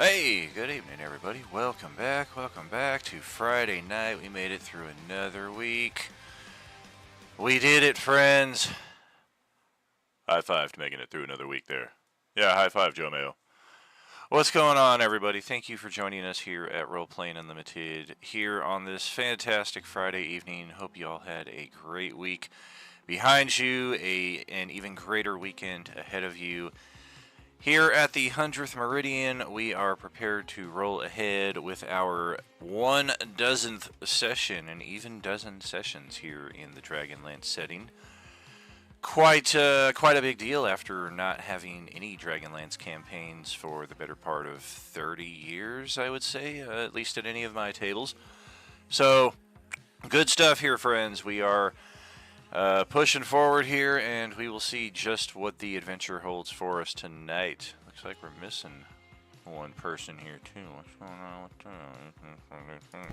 Hey, good evening, everybody. Welcome back to Friday night. We made it through another week. We did it, friends. High five to making it through another week there. Yeah, high five, Joe Mayo. What's going on, everybody? Thank you for joining us here at Role Playing Unlimited here on this fantastic Friday evening. Hope you all had a great week behind you, an even greater weekend ahead of you. Here at the 100th Meridian, we are prepared to roll ahead with our 1,000th session, an even dozen sessions here in the Dragonlance setting. Quite a big deal after not having any Dragonlance campaigns for the better part of 30 years, I would say, at least at any of my tables. So, good stuff here, friends. We are pushing forward here, and we will see just what the adventure holds for us tonight. Looks like we're missing one person here, too. What's going on with that?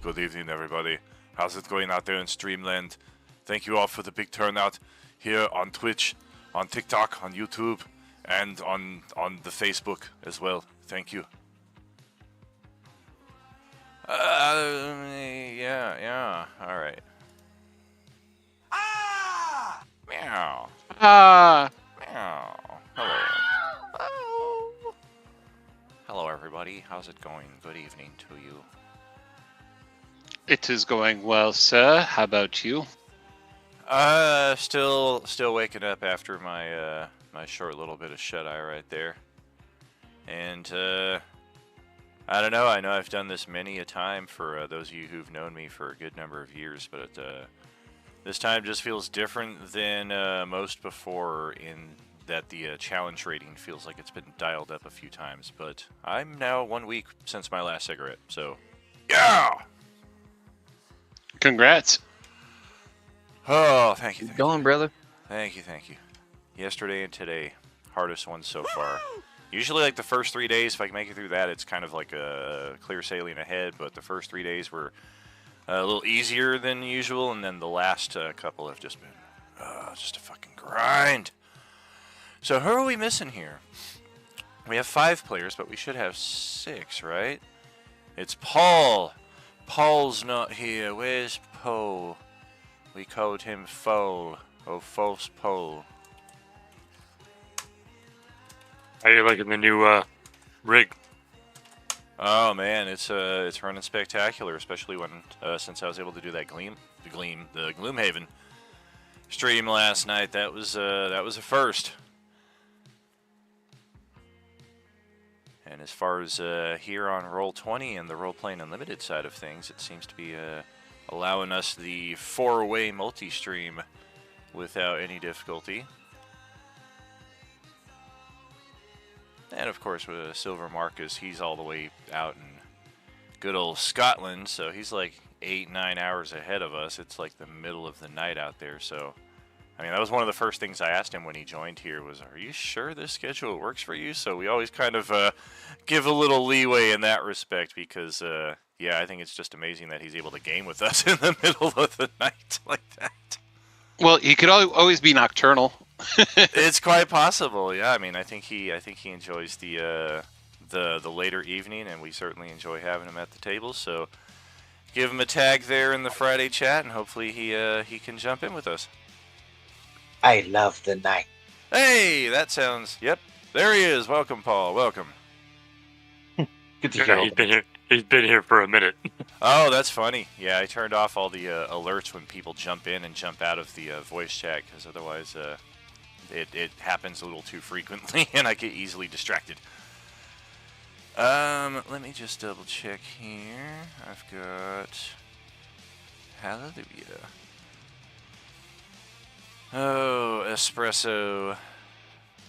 Good evening, everybody. How's it going out there in Streamland? Thank you all for the big turnout here on Twitch, on TikTok, on YouTube, and on the Facebook as well. Thank you. Yeah, alright. Ah! Meow. Ah! Meow. Hello. Oh. Hello, everybody. How's it going? Good evening to you. It is going well, sir. How about you? Still waking up after my, my short little bit of shut-eye right there. And, I don't know. I know I've done this many a time for those of you who've known me for a good number of years, but this time just feels different than most before in that the challenge rating feels like it's been dialed up a few times. But I'm now 1 week since my last cigarette, so yeah! Congrats. Oh, thank you. Keep going, brother. Thank you. Yesterday and today, hardest one so far. Usually, like, the first 3 days, if I can make it through that, it's kind of like a clear sailing ahead, but the first 3 days were a little easier than usual, and then the last couple have just been just a fucking grind. So who are we missing here? We have 5 players, but we should have 6, right? It's Paul. Paul's not here. Where's Paul? We called him Foal. Oh, false Paul. How you liking the new rig? Oh man, it's running spectacular, especially when since I was able to do that the Gloomhaven stream last night. That was a first. And as far as here on Roll20 and the Role Playing Unlimited side of things, it seems to be allowing us the 4-way multi-stream without any difficulty. And of course with Silver Marcus, he's all the way out in good old Scotland, so he's like 8-9 hours ahead of us. It's like the middle of the night out there, so I mean, that was one of the first things I asked him when he joined here was, are you sure this schedule works for you? So we always kind of give a little leeway in that respect because, yeah, I think it's just amazing that he's able to game with us in the middle of the night like that. Well, he could always be nocturnal. It's quite possible, yeah. I mean, I think he enjoys the later evening, and we certainly enjoy having him at the table. So give him a tag there in the Friday chat, and hopefully he can jump in with us. I love the night. Hey, that sounds. Yep, there he is. Welcome, Paul. Welcome. Good to Yeah, show. he's been here for a minute. Oh, that's funny. Yeah, I turned off all the alerts when people jump in and jump out of the voice chat because otherwise it happens a little too frequently and I get easily distracted. Let me just double check here. I've got Hallelujah. Oh, espresso,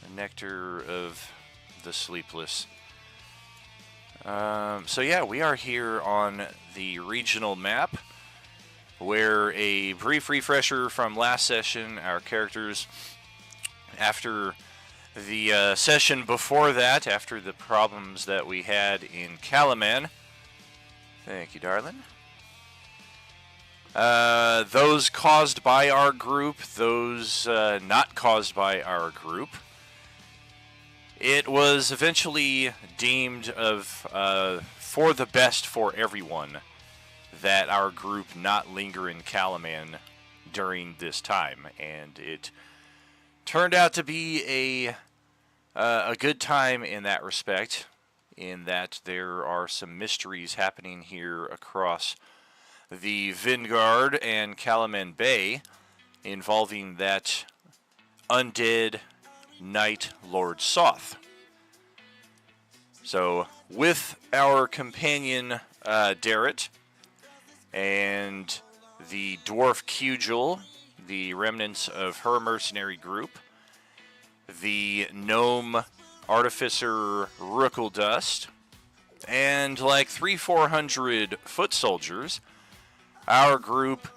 the nectar of the sleepless. So yeah, we are here on the regional map, where a brief refresher from last session, our characters, after the session before that, after the problems that we had in Kalaman, thank you, darling. Those caused by our group, those not caused by our group. it was eventually deemed for the best for everyone that our group not linger in Calaman during this time, and it turned out to be a good time in that respect, in that there are some mysteries happening here across the Vingard and Calaman Bay involving that undead Knight Lord Soth. So, with our companion Darrett and the dwarf Cugel, the remnants of her mercenary group, the gnome artificer Rookledust, and like 300-400 foot soldiers, our group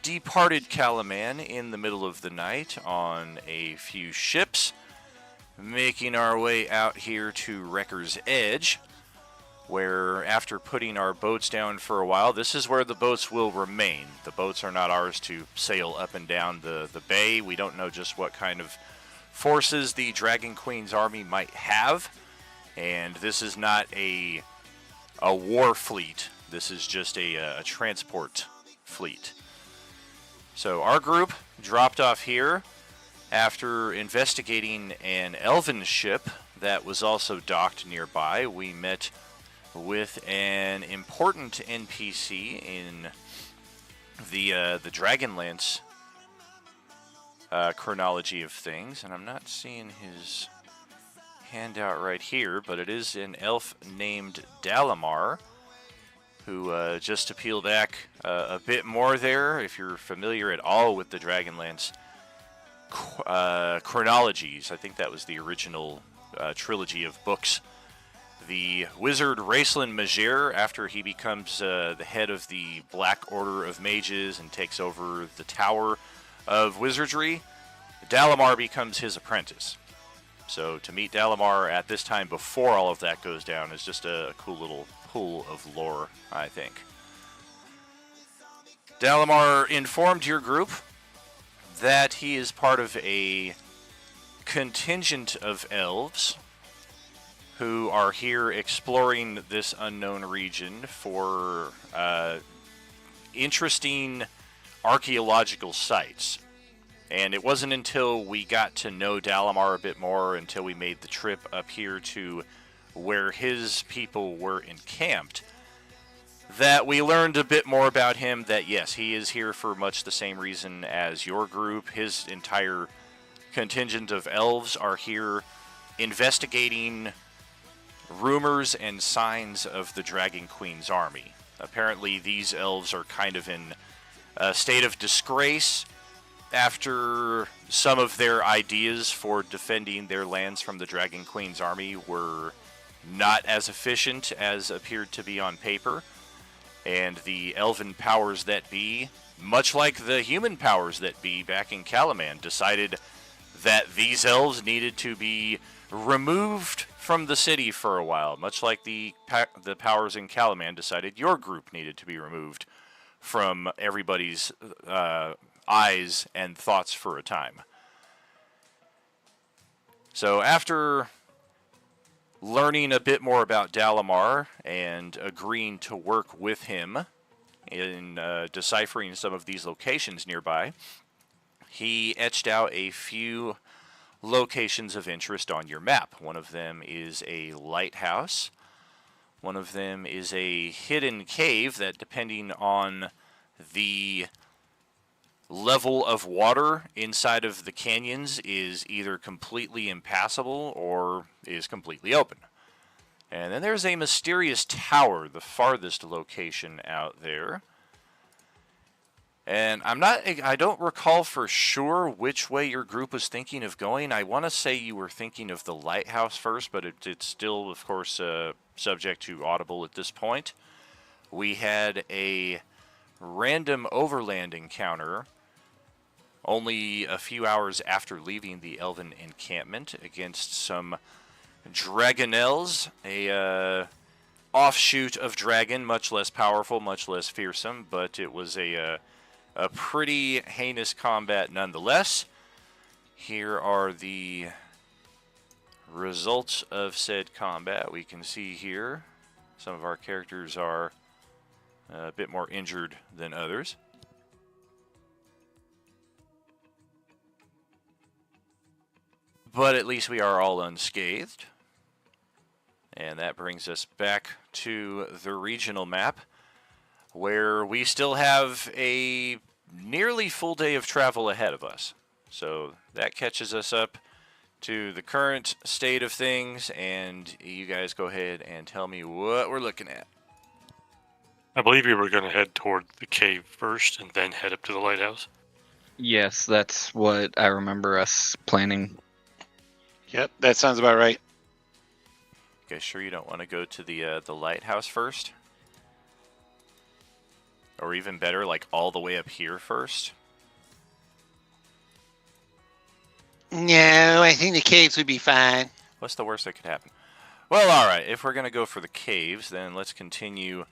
departed Calaman in the middle of the night on a few ships, making our way out here to Wrecker's Edge, where after putting our boats down for a while, this is where the boats will remain. The boats are not ours to sail up and down the bay. We don't know just what kind of forces the Dragon Queen's army might have, and this is not a war fleet. This is just a transport fleet. So our group dropped off here after investigating an elven ship that was also docked nearby. We met with an important NPC in the Dragonlance chronology of things, and I'm not seeing his handout right here, but it is an elf named Dalamar, who, just to peel back a bit more there, if you're familiar at all with the Dragonlance chronologies, I think that was the original trilogy of books. The wizard Raceland Majere, after he becomes the head of the Black Order of Mages and takes over the Tower of Wizardry, Dalamar becomes his apprentice. So to meet Dalamar at this time before all of that goes down is just a cool little pool of lore, I think. Dalamar informed your group that he is part of a contingent of elves who are here exploring this unknown region for interesting archaeological sites. And it wasn't until we got to know Dalamar a bit more, until we made the trip up here to where his people were encamped, that we learned a bit more about him, that yes, he is here for much the same reason as your group. His entire contingent of elves are here investigating rumors and signs of the Dragon Queen's army. Apparently these elves are kind of in a state of disgrace after some of their ideas for defending their lands from the Dragon Queen's army were not as efficient as appeared to be on paper. And the elven powers that be, much like the human powers that be back in Calaman, decided that these elves needed to be removed from the city for a while, much like the powers in Calaman decided your group needed to be removed from everybody's eyes and thoughts for a time. So after learning a bit more about Dalamar and agreeing to work with him in deciphering some of these locations nearby, he etched out a few locations of interest on your map. One of them is a lighthouse. One of them is a hidden cave that, depending on the level of water inside of the canyons, is either completely impassable or is completely open. And then there's a mysterious tower, the farthest location out there. And I don't recall for sure which way your group was thinking of going. I want to say you were thinking of the lighthouse first, but it's still, of course, subject to audible at this point. We had a random overland encounter only a few hours after leaving the Elven encampment against some Dragonelles, a offshoot of dragon, much less powerful, much less fearsome, but it was a pretty heinous combat nonetheless. Here are the results of said combat. We can see here some of our characters are a bit more injured than others. But at least we are all unscathed. And that brings us back to the regional map, where we still have a nearly full day of travel ahead of us. So that catches us up to the current state of things, and you guys go ahead and tell me what we're looking at. I believe we were going to head toward the cave first and then head up to the lighthouse. Yes, that's what I remember us planning. Yep, that sounds about right. Okay, sure you don't want to go to the lighthouse first? Or even better, like all the way up here first? No, I think the caves would be fine. What's the worst that could happen? Well, alright, if we're going to go for the caves, then let's continue.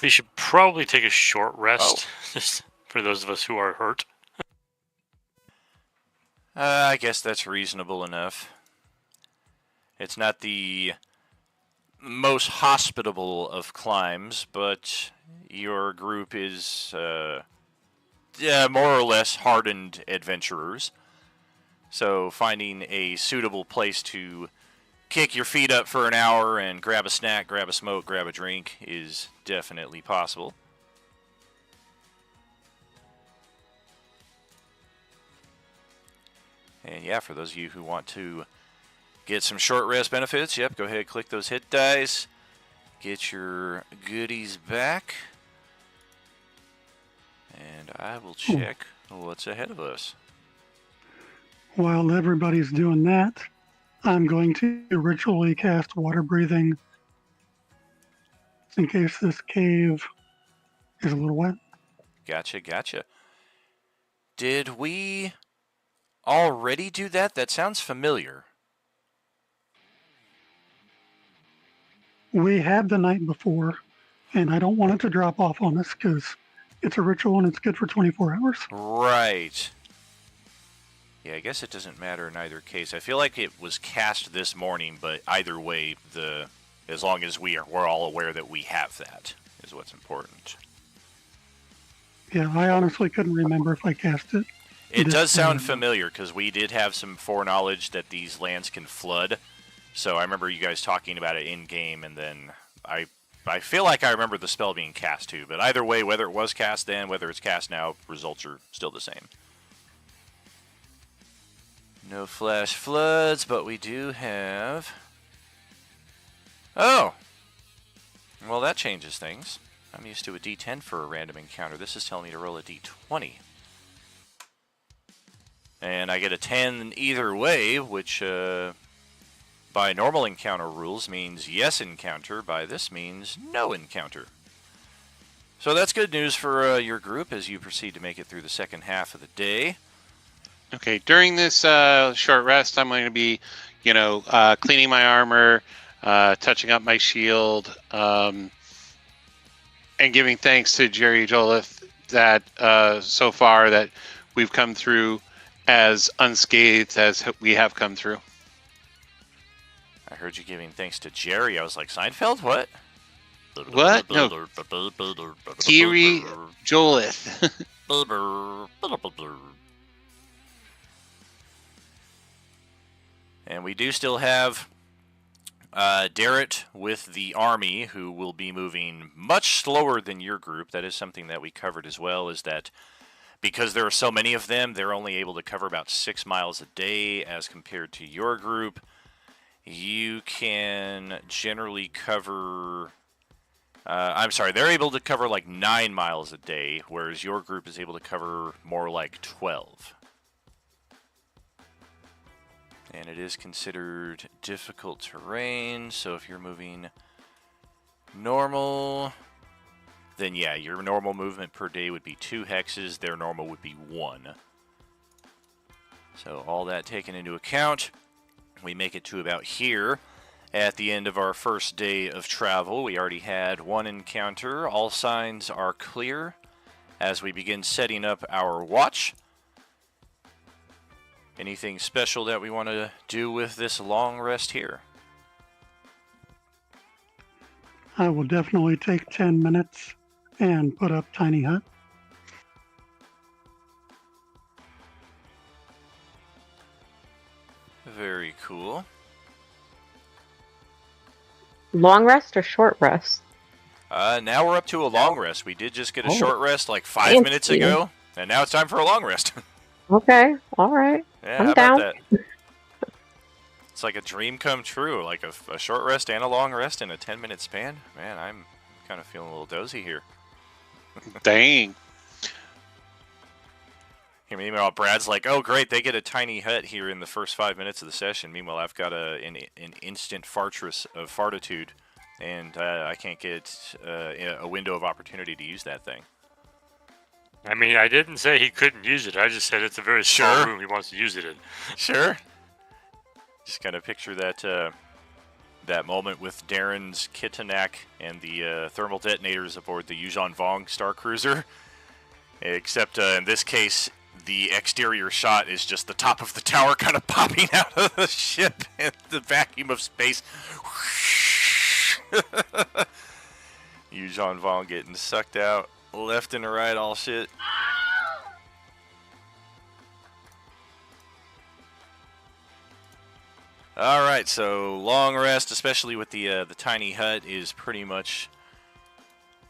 We should probably take a short rest, just for those of us who are hurt. I guess that's reasonable enough. It's not the most hospitable of climbs, but your group is more or less hardened adventurers. So finding a suitable place to kick your feet up for an hour and grab a snack, grab a smoke, grab a drink is definitely possible. And yeah, for those of you who want to get some short rest benefits, yep, go ahead, click those hit dice, get your goodies back, and I will check what's ahead of us. While everybody's doing that, I'm going to ritually cast water breathing in case this cave is a little wet. Gotcha. Did we already do that? That sounds familiar. We had the night before, and I don't want it to drop off on us because it's a ritual and it's good for 24 hours. Right. Yeah, I guess it doesn't matter in either case. I feel like it was cast this morning, but either way, as long as we're all aware that we have that is what's important. Yeah, I honestly couldn't remember if I cast it. It does sound familiar because we did have some foreknowledge that these lands can flood. So I remember you guys talking about it in game, and then I feel like I remember the spell being cast too. But either way, whether it was cast then, whether it's cast now, results are still the same. No flash floods, but we do have... Oh! Well, that changes things. I'm used to a D10 for a random encounter. This is telling me to roll a D20. And I get a 10 either way, which by normal encounter rules means yes encounter. By this means no encounter. So that's good news for your group as you proceed to make it through the second half of the day. Okay, during this short rest, I'm going to be, cleaning my armor, touching up my shield, and giving thanks to Jerry Jolith that so far that we've come through as unscathed as we have come through. I heard you giving thanks to Jerry. I was like, Seinfeld? What? What? No. Jerry Jolith. And we do still have Darrett with the army, who will be moving much slower than your group. That is something that we covered as well, is that because there are so many of them, they're only able to cover about 6 miles a day as compared to your group. You can generally cover... they're able to cover like 9 miles a day, whereas your group is able to cover more like 12. And it is considered difficult terrain, so if you're moving normal, then yeah, your normal movement per day would be 2 hexes, their normal would be 1. So all that taken into account, we make it to about here. At the end of our first day of travel, we already had 1 encounter. All signs are clear as we begin setting up our watch. Anything special that we want to do with this long rest here? I will definitely take 10 minutes and put up tiny hut. Very cool. Long rest or short rest? Now we're up to a long rest. We did just get a Oh, short rest like 5 fancy. minutes ago, and now it's time for a long rest. Okay, all right. Yeah, I'm how down. about that? It's like a dream come true, like a short rest and a long rest in a 10-minute span. Man, I'm kind of feeling a little dozy here. Dang. Meanwhile, Brad's like, "Oh, great! They get a tiny hut here in the first 5 minutes of the session." Meanwhile, I've got an instant fortress of fortitude, and I can't get a window of opportunity to use that thing. I mean, I didn't say he couldn't use it. I just said it's a very small Sure. room he wants to use it in. Sure. Just kind of picture that that moment with Darren's Kitanak and the thermal detonators aboard the Yuuzhan Vong Star Cruiser. Except in this case, the exterior shot is just the top of the tower kind of popping out of the ship and the vacuum of space. Yuuzhan Vong getting sucked out left and right, all shit. All right, so long rest, especially with the tiny hut, is pretty much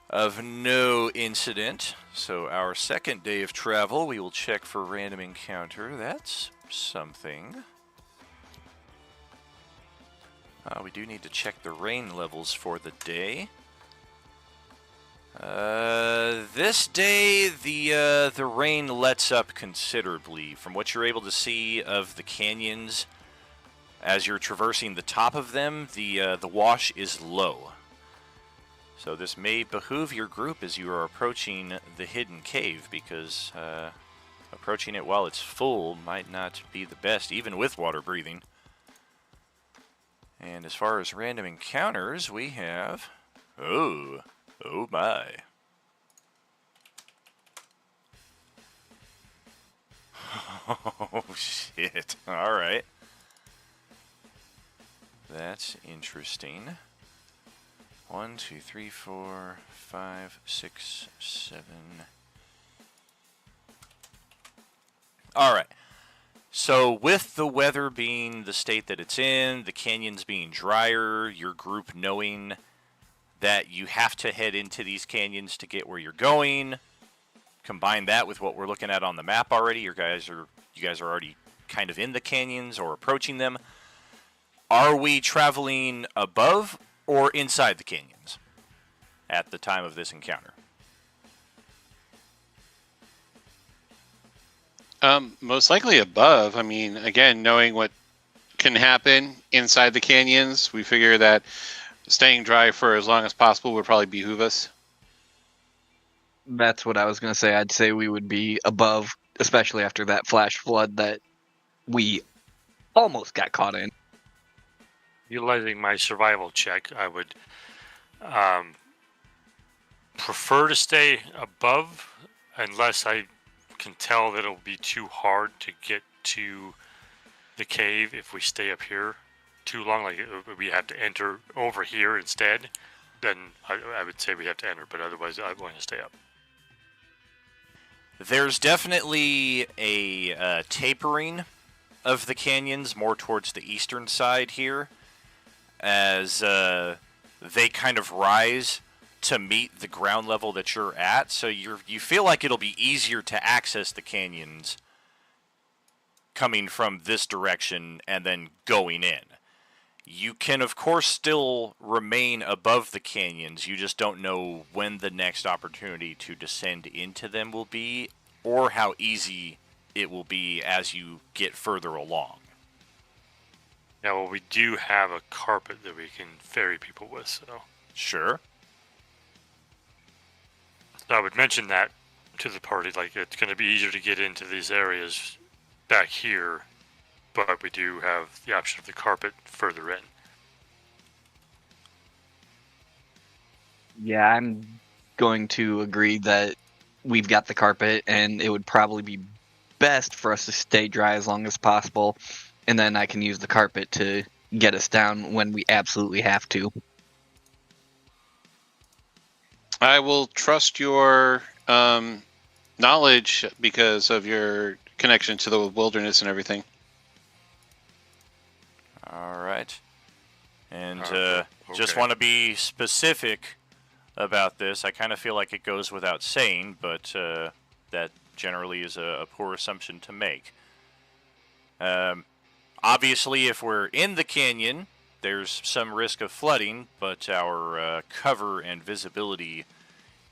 of no incident. So our second day of travel, we will check for random encounter. That's something. We do need to check the rain levels for the day. This day, the rain lets up considerably. From what you're able to see of the canyons, as you're traversing the top of them, the wash is low. So this may behoove your group as you are approaching the hidden cave, because approaching it while it's full might not be the best, even with water breathing. And as far as random encounters, we have... Oh my. Oh, shit. Alright. That's interesting. 1, 2, 3, 4, 5, 6, 7. Alright. So with the weather being the state that it's in, the canyons being drier, your group knowing that you have to head into these canyons to get where you're going, combine that with what we're looking at on the map already, you guys are already kind of in the canyons or approaching them. Are we traveling above or inside the canyons at the time of this encounter? Most likely above. I mean, again, knowing what can happen inside the canyons, we figure that staying dry for as long as possible would probably behoove us. That's what I was going to say. I'd say we would be above, especially after that flash flood that we almost got caught in. Utilizing my survival check, I would prefer to stay above unless I can tell that it'll be too hard to get to the cave if we stay up here too long. Like we have to enter over here instead, then I would say we have to enter, but otherwise I'm going to stay up. There's definitely a tapering of the canyons more towards the eastern side here, as they kind of rise to meet the ground level that you're at. So you feel like it'll be easier to access the canyons coming from this direction and then going in. You can, of course, still remain above the canyons. You just don't know when the next opportunity to descend into them will be, or how easy it will be as you get further along. Now, well, we do have a carpet that we can ferry people with, so Sure. I would mention that to the party. Like, it's going to be easier to get into these areas back here, but we do have the option of the carpet further in. Yeah, I'm going to agree that we've got the carpet, and it would probably be best for us to stay dry as long as possible, and then I can use the carpet to get us down when we absolutely have to. I will trust your knowledge because of your connection to the wilderness and everything. All right. And just okay. want to be specific about this. I kind of feel like it goes without saying, but that generally is a poor assumption to make. Obviously, if we're in the canyon, there's some risk of flooding, but our cover and visibility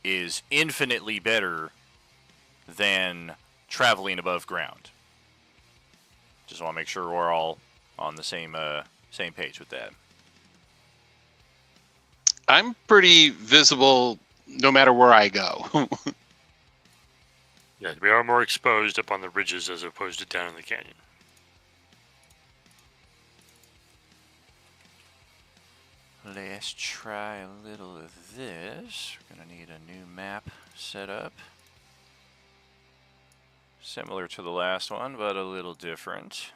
is infinitely better than traveling above ground. Just want to make sure we're all on the same page with that. I'm pretty visible no matter where I go. Yeah, we are more exposed up on the ridges as opposed to down in the canyon. Let's try a little of this. We're going to need a new map set up. Similar to the last one, but a little different.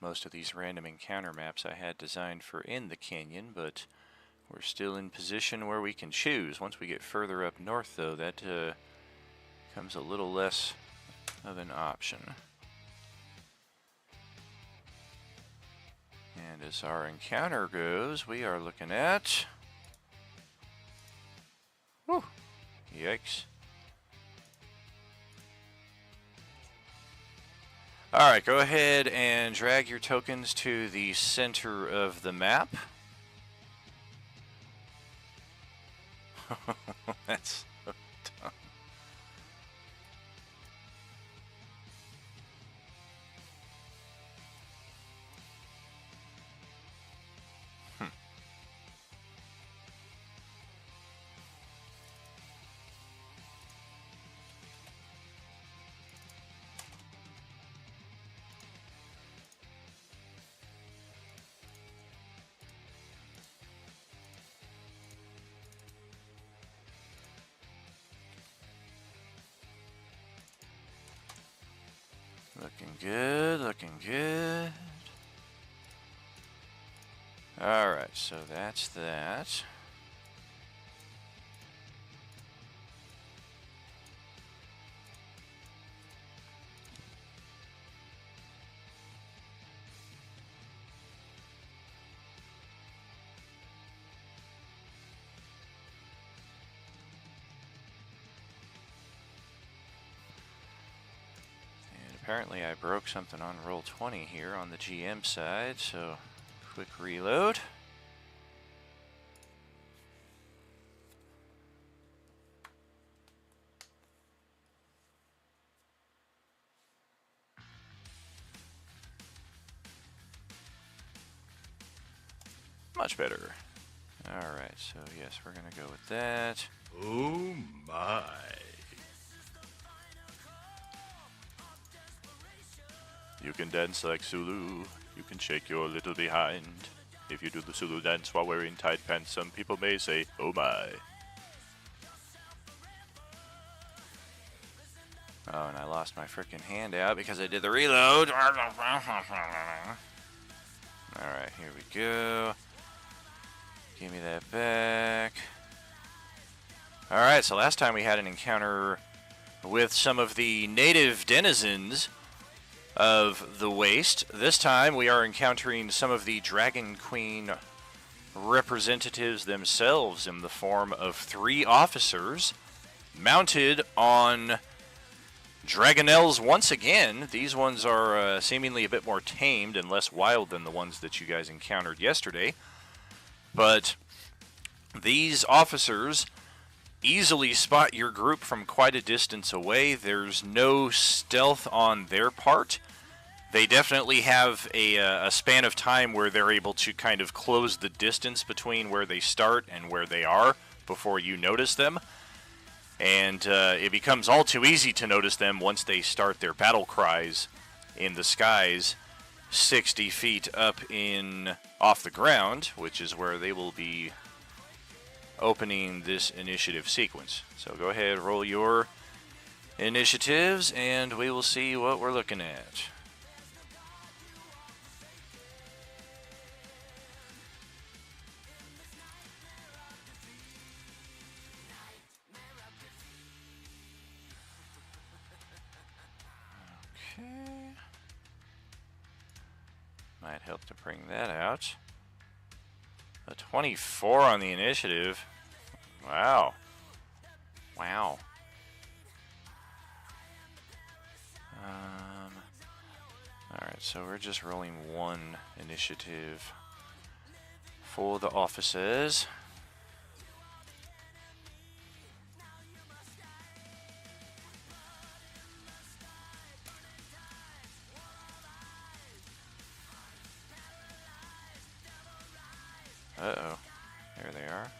Most of these random encounter maps I had designed for in the canyon, but we're still in position where we can choose. Once we get further up north, though, that becomes a little less of an option. And as our encounter goes, we are looking at... Whew! Yikes. Alright, go ahead and drag your tokens to the center of the map. That's so dumb. Looking good, looking good. Alright, so that's that. Apparently I broke something on roll 20 here on the GM side, so quick reload. Much better. Alright, so yes, we're gonna go with that. Oh my. You can dance like Zulu. You can shake your little behind. If you do the Zulu dance while wearing tight pants, some people may say, oh my. Oh, and I lost my frickin' handout because I did the reload. Alright, here we go. Give me that back. Alright, so last time we had an encounter with some of the native denizens of the Waste. This time we are encountering some of the Dragon Queen representatives themselves in the form of 3 officers mounted on Dragonelles once again. These ones are seemingly a bit more tamed and less wild than the ones that you guys encountered yesterday. But these officers easily spot your group from quite a distance away. There's no stealth on their part. They definitely have a span of time where they're able to kind of close the distance between where they start and where they are before you notice them. And it becomes all too easy to notice them once they start their battle cries in the skies 60 feet up off the ground, which is where they will be opening this initiative sequence. So go ahead, roll your initiatives, and we will see what we're looking at. Okay. Might help to bring that out. A 24 on the initiative. Wow. Wow. Alright, so we're just rolling one initiative for the officers. Uh-oh. There they are.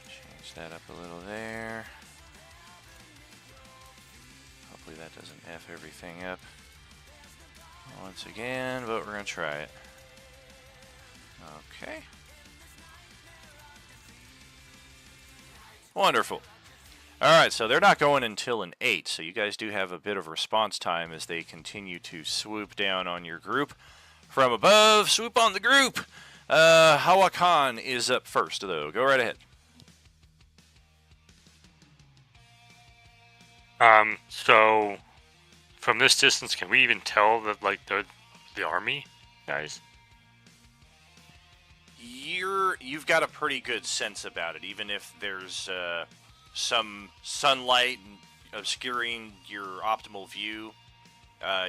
Change that up a little there. Hopefully that doesn't F everything up once again, but we're going to try it. Okay. Wonderful. Alright, so they're not going until an 8, so you guys do have a bit of response time as they continue to swoop down on your group. From above, swoop on the group! Hawakan is up first, though. Go right ahead. So from this distance, can we even tell that, like, the army guys? You've got a pretty good sense about it, even if there's some sunlight obscuring your optimal view.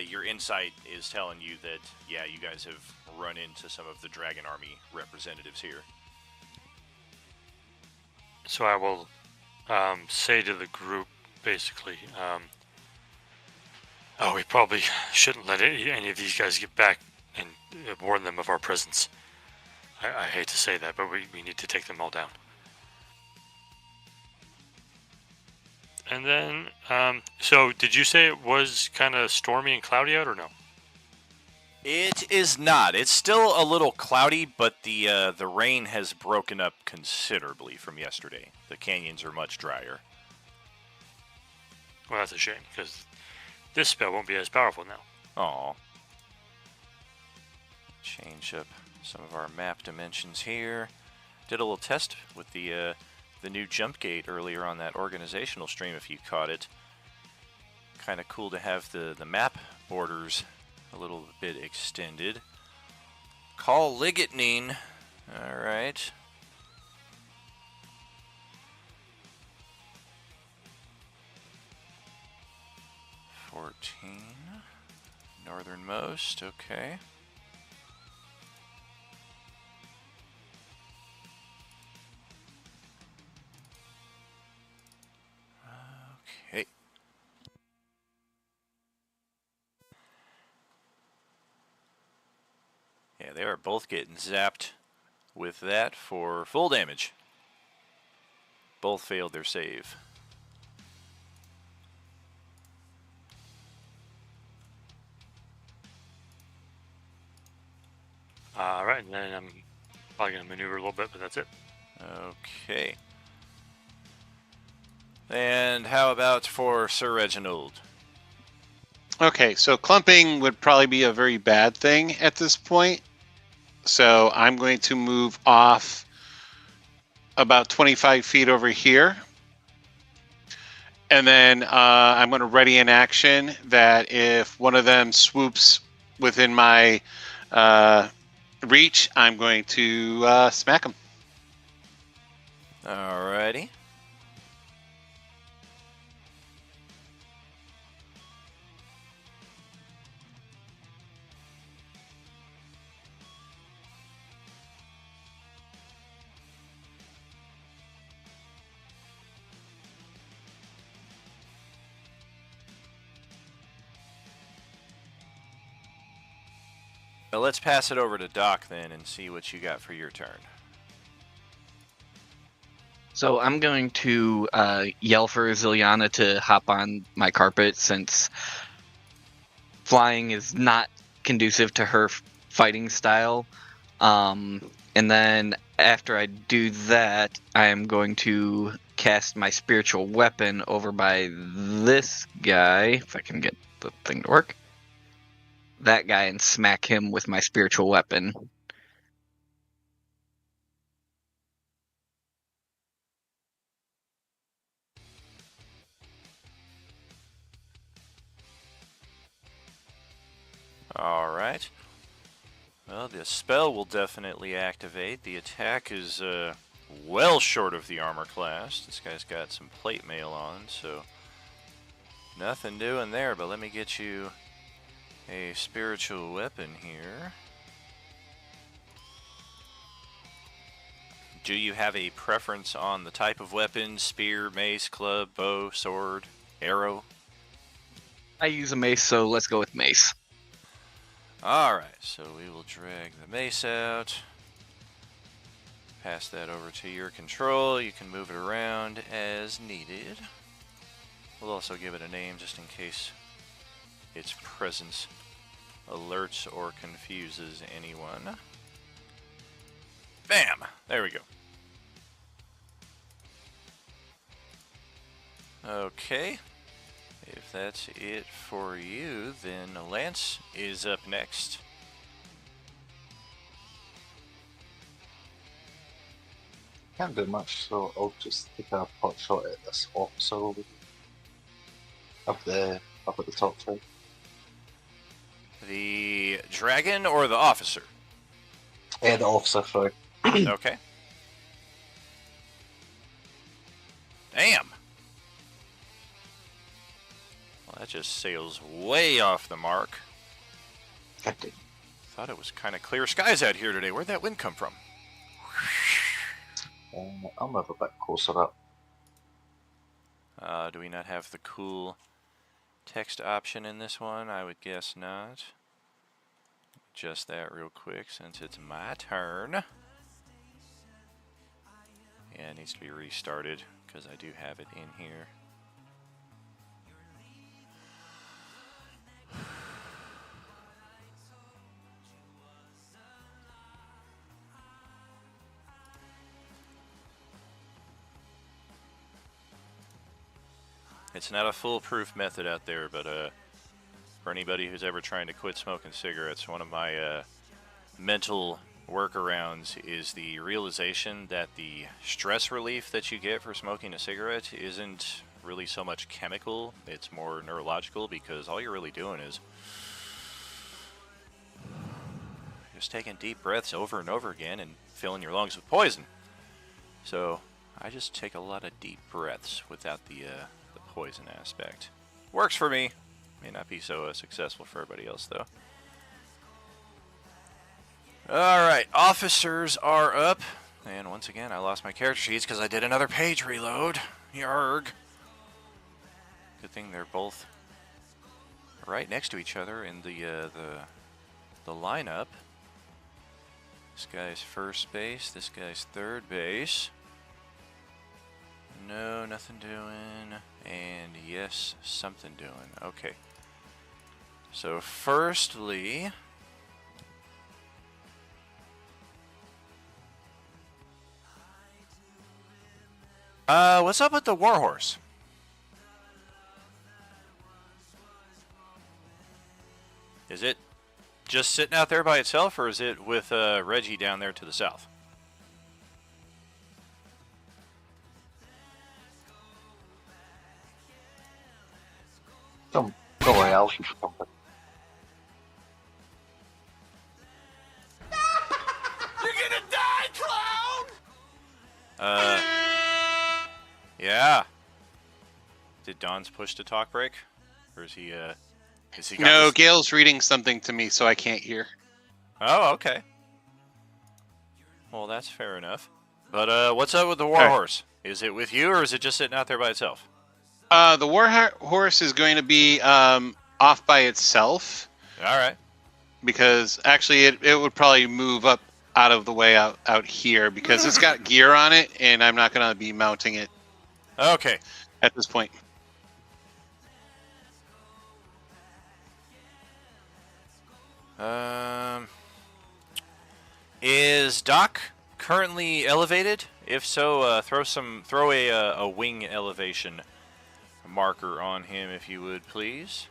Your insight is telling you that, yeah, you guys have run into some of the Dragon Army representatives here. So I will say to the group, basically, oh, we probably shouldn't let any of these guys get back and warn them of our presence. I hate to say that, but we need to take them all down. And then, so did you say it was kind of stormy and cloudy out, or no? It is not. It's still a little cloudy, but the rain has broken up considerably from yesterday. The canyons are much drier. Well, that's a shame, because this spell won't be as powerful now. Aw. Change up some of our map dimensions here. Did a little test with the new jump gate earlier on that organizational stream, if you caught it. Kind of cool to have the map borders a little bit extended. Call Ligatnine. Alright. Northernmost, okay. Okay. Yeah, they are both getting zapped with that for full damage. Both failed their save. Alright, and then I'm probably going to maneuver a little bit, but that's it. Okay. And how about for Sir Reginald? Okay, so clumping would probably be a very bad thing at this point. So I'm going to move off about 25 feet over here. And then I'm going to ready an action that if one of them swoops within my reach, I'm going to smack them. Alrighty. Well, let's pass it over to Doc then and see what you got for your turn. So I'm going to yell for Ziliana to hop on my carpet, since flying is not conducive to her fighting style. And then after I do that, I am going to cast my spiritual weapon over by this guy, if I can get the thing to work. That guy, and smack him with my spiritual weapon. Alright. Well, the spell will definitely activate. The attack is well short of the armor class. This guy's got some plate mail on, so nothing doing there, but let me get you a spiritual weapon here. Do you have a preference on the type of weapon? Spear, mace, club, bow, sword, arrow? I use a mace, so let's go with mace. Alright, so we will drag the mace out. Pass that over to your control. You can move it around as needed. We'll also give it a name just in case its presence alerts or confuses anyone. Bam! There we go. Okay. If that's it for you, then Lance is up next. Can't do much, so I'll just take a pot shot at this officer over here. Up at the top right. The dragon or the officer? The officer, sorry. Okay. Damn! Well, that just sails way off the mark. Captain. Thought it was kind of clear skies out here today. Where'd that wind come from? I'll move a bit closer up. Do we not have the cool text option in this one? I would guess not. Just that real quick since it's my turn. Yeah, it needs to be restarted because I do have it in here. It's not a foolproof method out there, but for anybody who's ever trying to quit smoking cigarettes, one of my mental workarounds is the realization that the stress relief that you get for smoking a cigarette isn't really so much chemical, it's more neurological, because all you're really doing is just taking deep breaths over and over again and filling your lungs with poison. So I just take a lot of deep breaths without the poison aspect. Works for me. May not be so successful for everybody else, though. Alright, officers are up. And once again, I lost my character sheets because I did another page reload. Yarg. Good thing they're both right next to each other in the lineup. This guy's first base, this guy's third base. No, nothing doing. And yes, something doing. Okay. So firstly, what's up with the warhorse? Is it just sitting out there by itself, or is it with Reggie down there to the south? Don't worry, I'll keep it company. You're gonna die, clown! Yeah. Did Don's push to talk break? Or is he, got No, this- Gail's reading something to me, so I can't hear. Oh, okay. Well, that's fair enough. But, what's up with the warhorse? Is it with you, or is it just sitting out there by itself? The warhorse is going to be off by itself, Alright. because actually it would probably move up out of the way out here, because it's got gear on it, and I'm not going to be mounting it Okay. at this point. Is Doc currently elevated? If so, throw a wing elevation marker on him, if you would, please,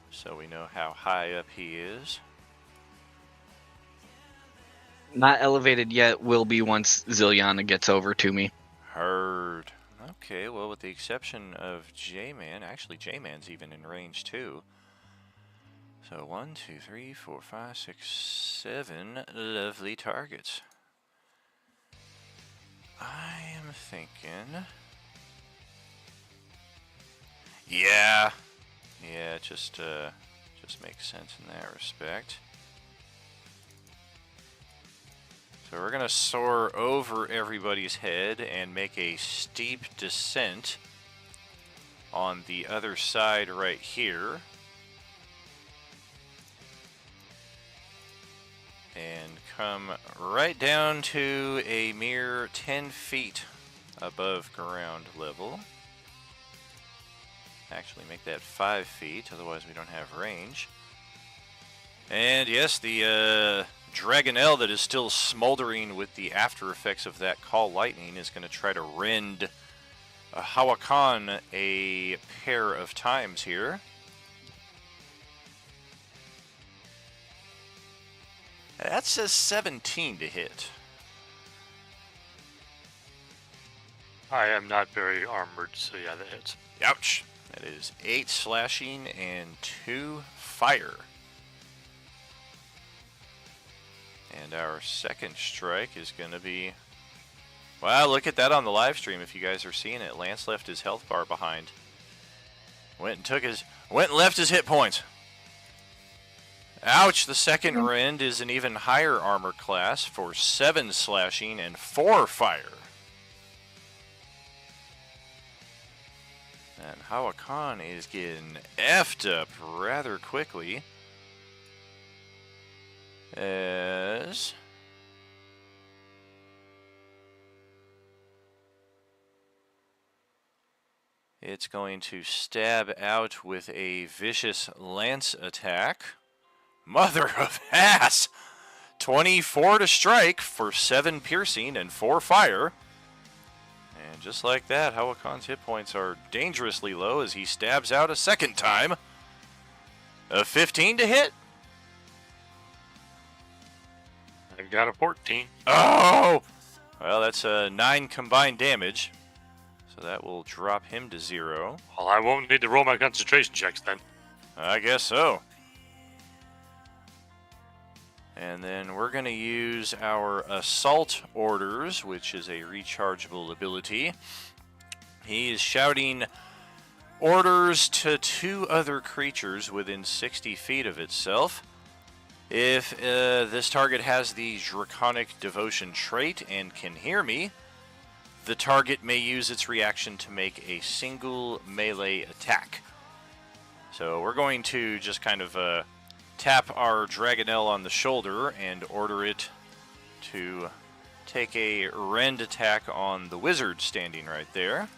so we know how high up he is. Not elevated yet. Will be once Zilliana gets over to me. Heard. Okay, well, with the exception of J-Man, actually J-Man's even in range too. So 1, 2, 3, 4, 5, 6, 7 lovely targets. I am thinking... Yeah, it just makes sense in that respect. So we're gonna soar over everybody's head and make a steep descent on the other side right here. And come right down to a mere 10 feet above ground level. Actually make that 5 feet, otherwise we don't have range. And yes, the Dragonelle that is still smoldering with the after effects of that Call Lightning is going to try to rend Hawakan a pair of times here. That says 17 to hit. I am not very armored, so yeah, that hits. Ouch. That is 8 slashing and 2 fire. And our second strike is going to be... Wow, look at that on the live stream if you guys are seeing it. Lance left his health bar behind. Went and left his hit points. Ouch, the second rend is an even higher armor class for 7 slashing and 4 fire. And Hawakan is getting effed up rather quickly. As it's going to stab out with a vicious lance attack. Mother of ass! 24 to strike for 7 piercing and 4 fire. And just like that, Hawakan's hit points are dangerously low as he stabs out a second time. A 15 to hit. I've got a 14. Oh! Well, that's 9 combined damage. So that will drop him to 0. Well, I won't need to roll my concentration checks then. I guess so. And then we're going to use our Assault Orders, which is a rechargeable ability. He is shouting orders to 2 other creatures within 60 feet of itself. If this target has the Draconic Devotion trait and can hear me, the target may use its reaction to make a single melee attack. So we're going to just kind of tap our Dragonelle on the shoulder and order it to take a rend attack on the wizard standing right there.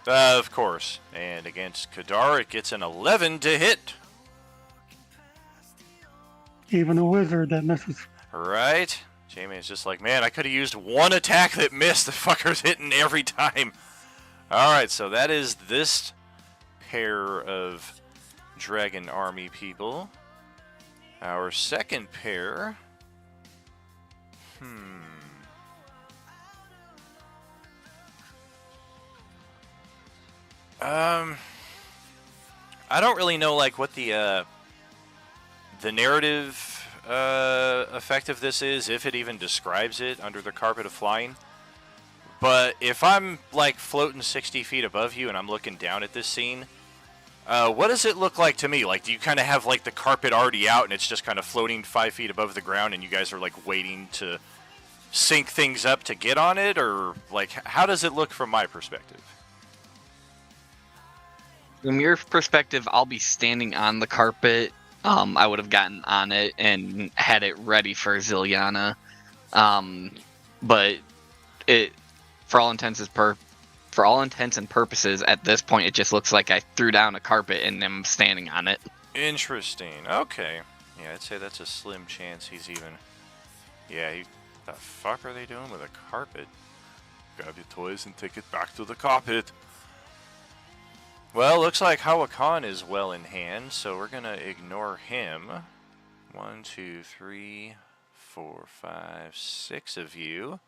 Of course. And against Kadar, it gets an 11 to hit. Even a wizard that misses. Right? Jamie's just like, man, I could have used 1 attack that missed. The fucker's hitting every time. Alright, so that is this pair of Dragon Army people. Our second pair. I don't really know like what the narrative effect of this is, if it even describes it under the carpet of flying. But if I'm like floating 60 feet above you and I'm looking down at this scene, what does it look like to me? Like, do you kind of have like the carpet already out and it's just kind of floating 5 feet above the ground and you guys are like waiting to sync things up to get on it? Or like, how does it look from my perspective? From your perspective, I'll be standing on the carpet. I would have gotten on it and had it ready for Zilliana. But it, for all intents and purposes, at this point, it just looks like I threw down a carpet and am standing on it. Interesting. Okay. Yeah, I'd say that's a slim chance he's even... Yeah, the fuck are they doing with a carpet? Grab your toys and take it back to the carpet. Well, looks like Hawakan is well in hand, so we're gonna ignore him. 1, 2, 3, 4, 5, 6 of you.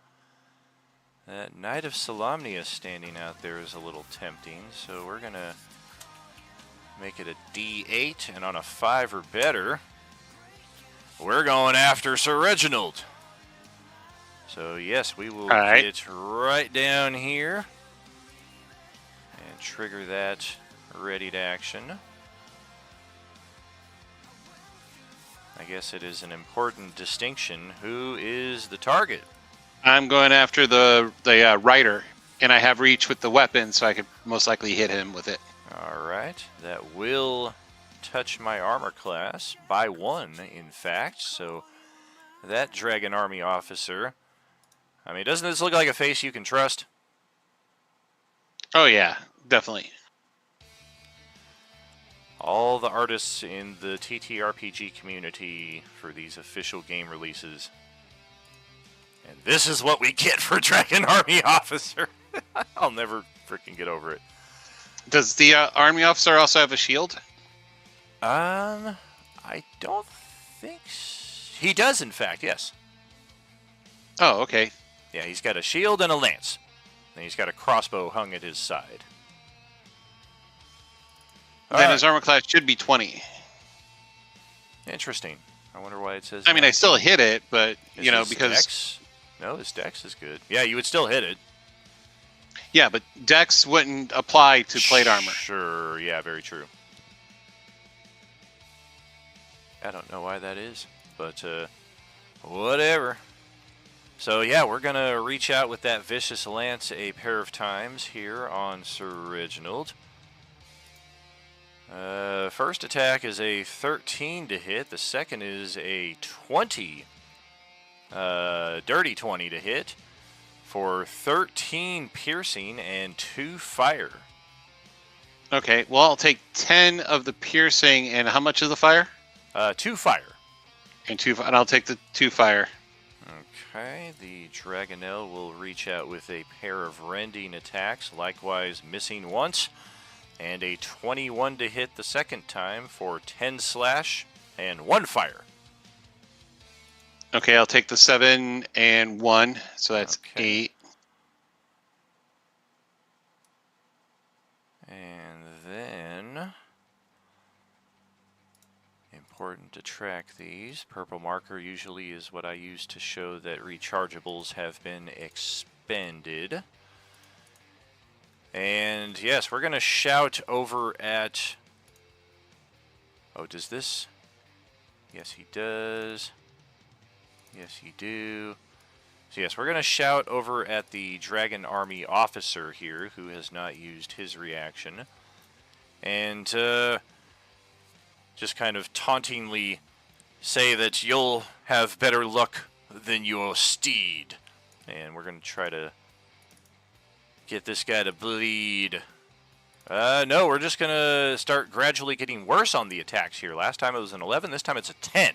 That Knight of Solamnia standing out there is a little tempting, so we're gonna make it a D8, and on a 5 or better, we're going after Sir Reginald. So yes, we will get right down here and trigger that ready to action. I guess it is an important distinction. Who is the target? I'm going after the rider, and I have reach with the weapon, so I could most likely hit him with it. All right, that will touch my armor class by 1, in fact. So that Dragon Army officer. I mean, doesn't this look like a face you can trust? Oh yeah, definitely. All the artists in the TTRPG community for these official game releases. And this is what we get for Dragon Army Officer. I'll never freaking get over it. Does the army officer also have a shield? I don't think he does, in fact, yes. Oh, okay. Yeah, he's got a shield and a lance. And he's got a crossbow hung at his side. Then his armor class should be 20. Interesting. I wonder why it says... I mean, I still hit it, but, Is you know, his because... Dex? No, his dex is good. Yeah, you would still hit it. Yeah, but Dex wouldn't apply to plate armor. Sure, yeah, very true. I don't know why that is, but whatever. So yeah, we're going to reach out with that Vicious Lance a pair of times here on Sir Reginald. First attack is a 13 to hit. The second is a 20. Dirty 20 to hit for 13 piercing and 2 fire. Okay, well, I'll take 10 of the piercing, and how much is the fire? 2 fire. And I'll take the 2 fire. Okay, the Dragonelle will reach out with a pair of rending attacks, likewise missing once, and a 21 to hit the second time for 10 slash and 1 fire. Okay, I'll take the 7 and 1, so that's Okay. 8. And then, important to track these. Purple marker usually is what I use to show that rechargeables have been expended. And yes, we're going to shout over at... Oh, does this... Yes, he does. Yes, you do. So yes, we're going to shout over at the Dragon Army officer here, who has not used his reaction. And just kind of tauntingly say that you'll have better luck than your steed. And we're going to try to get this guy to bleed. No, we're just going to start gradually getting worse on the attacks here. Last time it was an 11, this time it's a 10.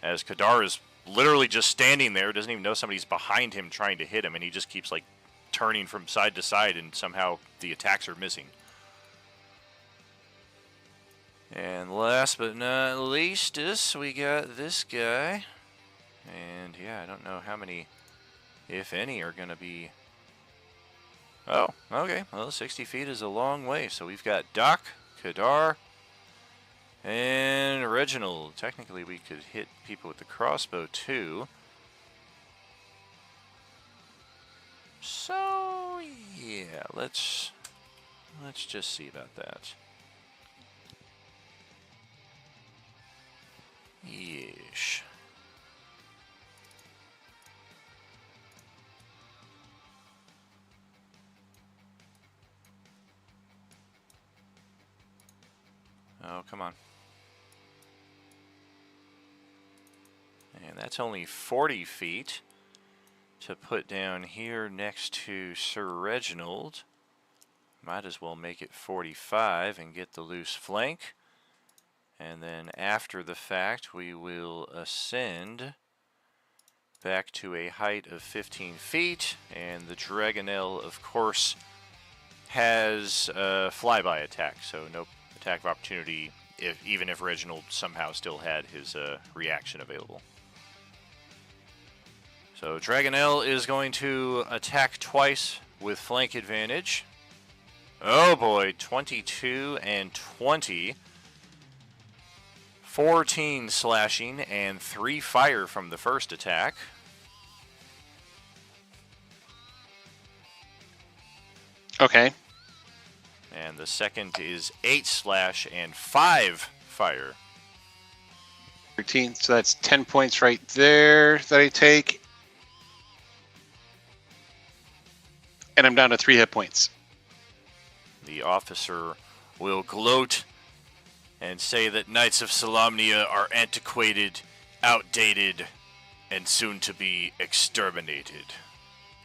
As Kadar is literally just standing there, doesn't even know somebody's behind him trying to hit him, and he just keeps like turning from side to side, and somehow the attacks are missing. And last but not least, we got this guy. And yeah, I don't know how many, if any, are going to be... Oh, okay. Well, 60 feet is a long way. So we've got Doc, Kadar, and Reginald. Technically, we could hit people with the crossbow, too. So, yeah, let's just see about that. Yeesh. Oh, come on. And that's only 40 feet to put down here next to Sir Reginald. Might as well make it 45 and get the loose flank. And then after the fact, we will ascend back to a height of 15 feet. And the Dragonelle, of course, has a flyby attack, so no attack of opportunity, even if Reginald somehow still had his reaction available. So Dragonelle is going to attack twice with flank advantage. Oh boy, 22 and 20. 14 slashing and 3 fire from the first attack. Okay. And the second is 8 slash and 5 fire. 13, so that's 10 points right there that I take. And I'm down to 3 hit points. The officer will gloat and say that Knights of Solamnia are antiquated, outdated, and soon to be exterminated.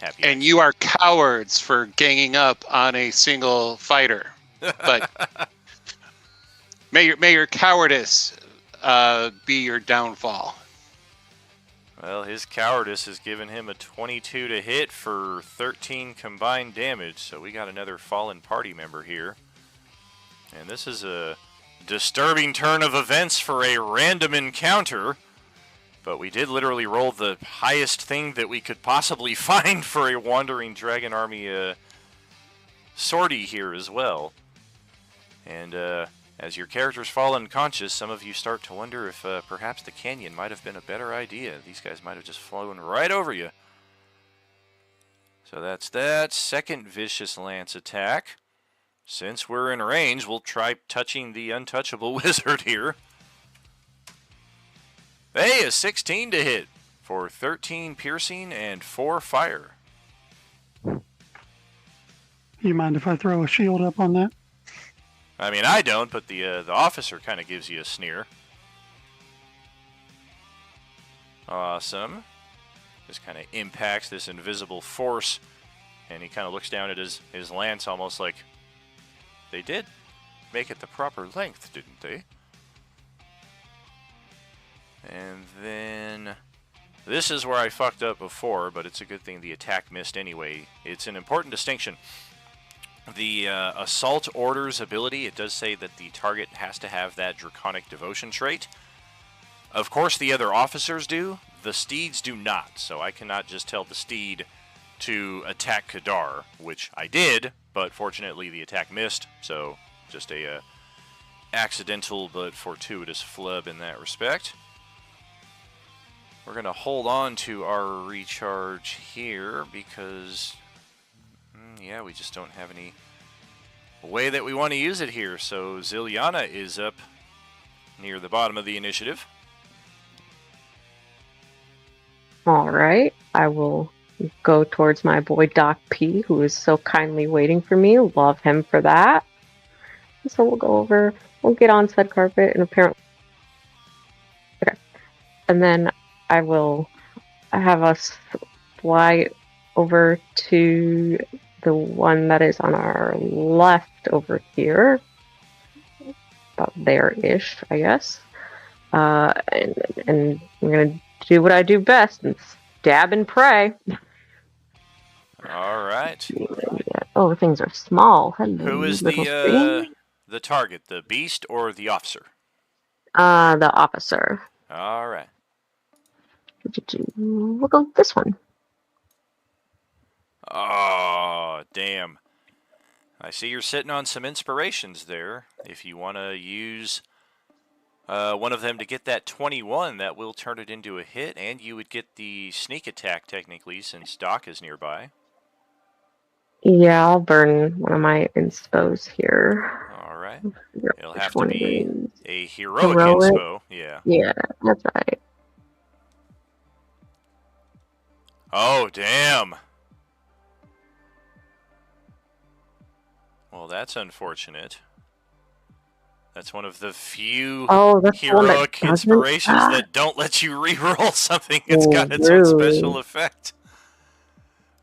Happy And you are cowards for ganging up on a single fighter. But may your cowardice be your downfall. Well, his cowardice has given him a 22 to hit for 13 combined damage, so we got another fallen party member here. And this is a disturbing turn of events for a random encounter, but we did literally roll the highest thing that we could possibly find for a wandering dragon army sortie here as well. And as your characters fall unconscious, some of you start to wonder if perhaps the canyon might have been a better idea. These guys might have just flown right over you. So that's that. Second vicious lance attack. Since we're in range, we'll try touching the untouchable wizard here. Hey, a 16 to hit for 13 piercing and 4 fire. You mind if I throw a shield up on that? I mean, I don't, but the officer kind of gives you a sneer. Awesome. Just kind of impacts this invisible force, and he kind of looks down at his lance almost like, they did make it the proper length, didn't they? And then this is where I fucked up before, but it's a good thing the attack missed anyway. It's an important distinction. The Assault Orders ability, it does say that the target has to have that Draconic Devotion trait. Of course, the other officers do. The steeds do not, so I cannot just tell the steed to attack Kadar, which I did, but fortunately the attack missed, so just a accidental but fortuitous flub in that respect. We're going to hold on to our recharge here because, yeah, we just don't have any way that we want to use it here. So Ziliana is up near the bottom of the initiative. All right. I will go towards my boy Doc P, who is so kindly waiting for me. Love him for that. So we'll go over, we'll get on said carpet, and apparently... Okay. And then I will have us fly over to the one that is on our left over here. About there-ish, I guess. And we're going to do what I do best and stab and pray. All right. Oh, things are small. Hello, Who is little thing. the target, the beast or the officer? The officer. All right. We'll go with this one. Oh, damn. I see you're sitting on some inspirations there. If you want to use one of them to get that 21, that will turn it into a hit, and you would get the sneak attack technically since Doc is nearby. Yeah, I'll burn one of my inspos here. All right. Yep, It'll which have to one be it is. a heroic Heroic? inspo. Yeah. Yeah, that's right. Oh, damn. Well, that's unfortunate. That's one of the few That's the one that heroic doesn't- inspirations Ah. that don't let you reroll something. It's Oh, got its own really? special effect.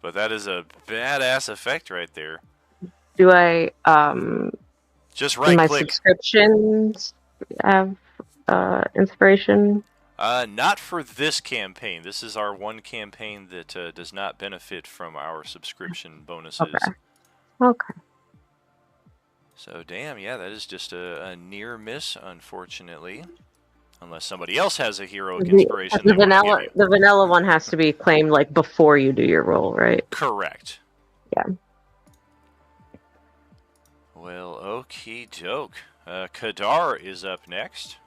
But that is a badass effect right there. Do I Just in my right click. subscriptions have inspiration? Not for this campaign. This is our one campaign that does not benefit from our subscription bonuses. Okay. Okay. So, damn, yeah, that is just a near miss, unfortunately. Unless somebody else has a heroic inspiration they want to give you. The vanilla one has to be claimed like before you do your roll, right? Correct. Yeah. Well, okie doke. Kadar is up next.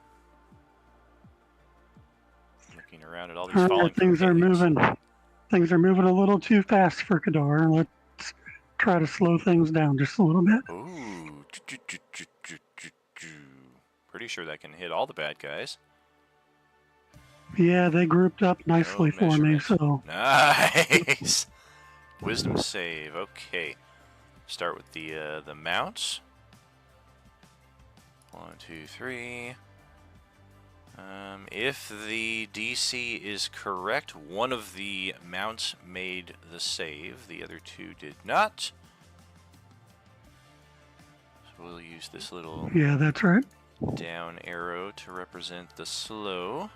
Looking around at all these All falling right, things are pigs. moving. Things are moving a little too fast for Kadar. Let's try to slow things down just a little bit. Ooh. Pretty sure that can hit all the bad guys. Yeah, they grouped up nicely No for me, measurement. so Nice. Wisdom save. Okay. Start with the mounts. 1, 2, 3. If the DC is correct, one of the mounts made the save. The other two did not. So we'll use this little yeah, that's right. down arrow to represent the slow.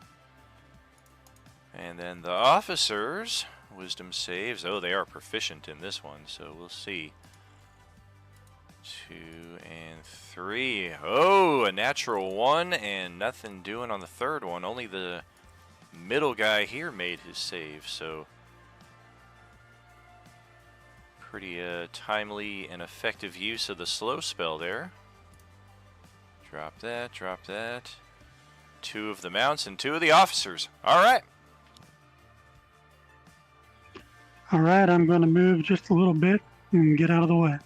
And then the officers, wisdom saves. Oh, they are proficient in this one, so we'll see. 2 and 3. Oh, a natural 1 and nothing doing on the third one. Only the middle guy here made his save, so pretty timely and effective use of the slow spell there. Drop that, drop that. 2 of the mounts and 2 of the officers. All right. All right, I'm going to move just a little bit and get out of the way.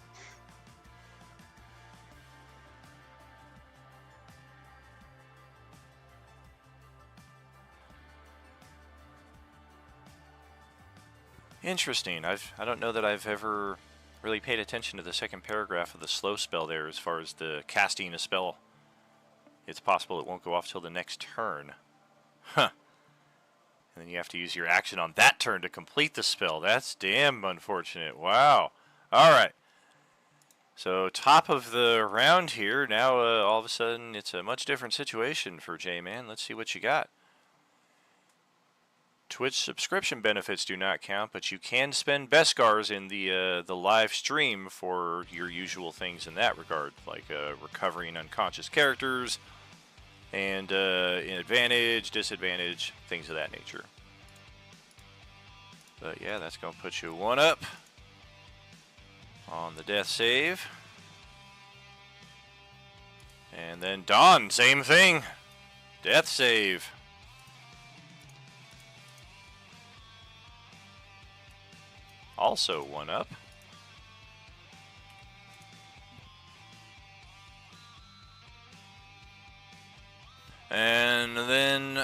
Interesting. I don't know that I've ever really paid attention to the second paragraph of the slow spell there as far as the casting a spell. It's possible it won't go off till the next turn. Huh. And then you have to use your action on that turn to complete the spell. That's damn unfortunate. Wow. All right. So top of the round here. Now all of a sudden it's a much different situation for J-Man. Let's see what you got. Twitch subscription benefits do not count, but you can spend Beskars in the live stream for your usual things in that regard, like recovering unconscious characters and advantage, disadvantage, things of that nature. But yeah, that's going to put you 1 up on the death save. And then Dawn, same thing. Death save. Also 1 up. And then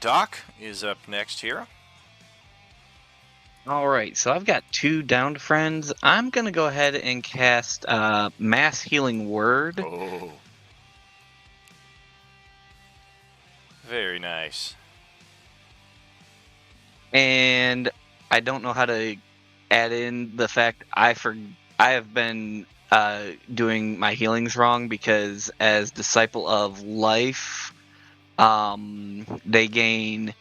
Doc is up next here. All right, so I've got 2 downed friends. I'm going to go ahead and cast Mass Healing Word. Oh. Very nice. And I don't know how to add in the fact I have been doing my healings wrong, because as Disciple of Life, they gain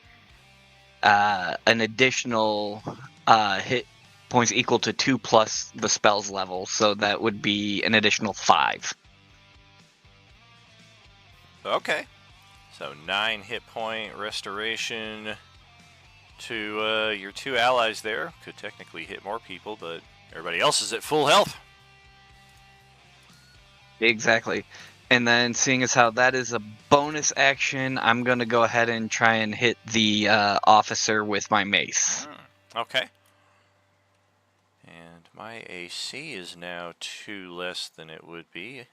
an additional hit points equal to 2 plus the spell's level, so that would be an additional 5. Okay. So 9 hit point restoration to your 2 allies there. Could technically hit more people, but everybody else is at full health. Exactly. And then, seeing as how that is a bonus action, I'm going to go ahead and try and hit the officer with my mace. Okay. And my AC is now 2 less than it would be.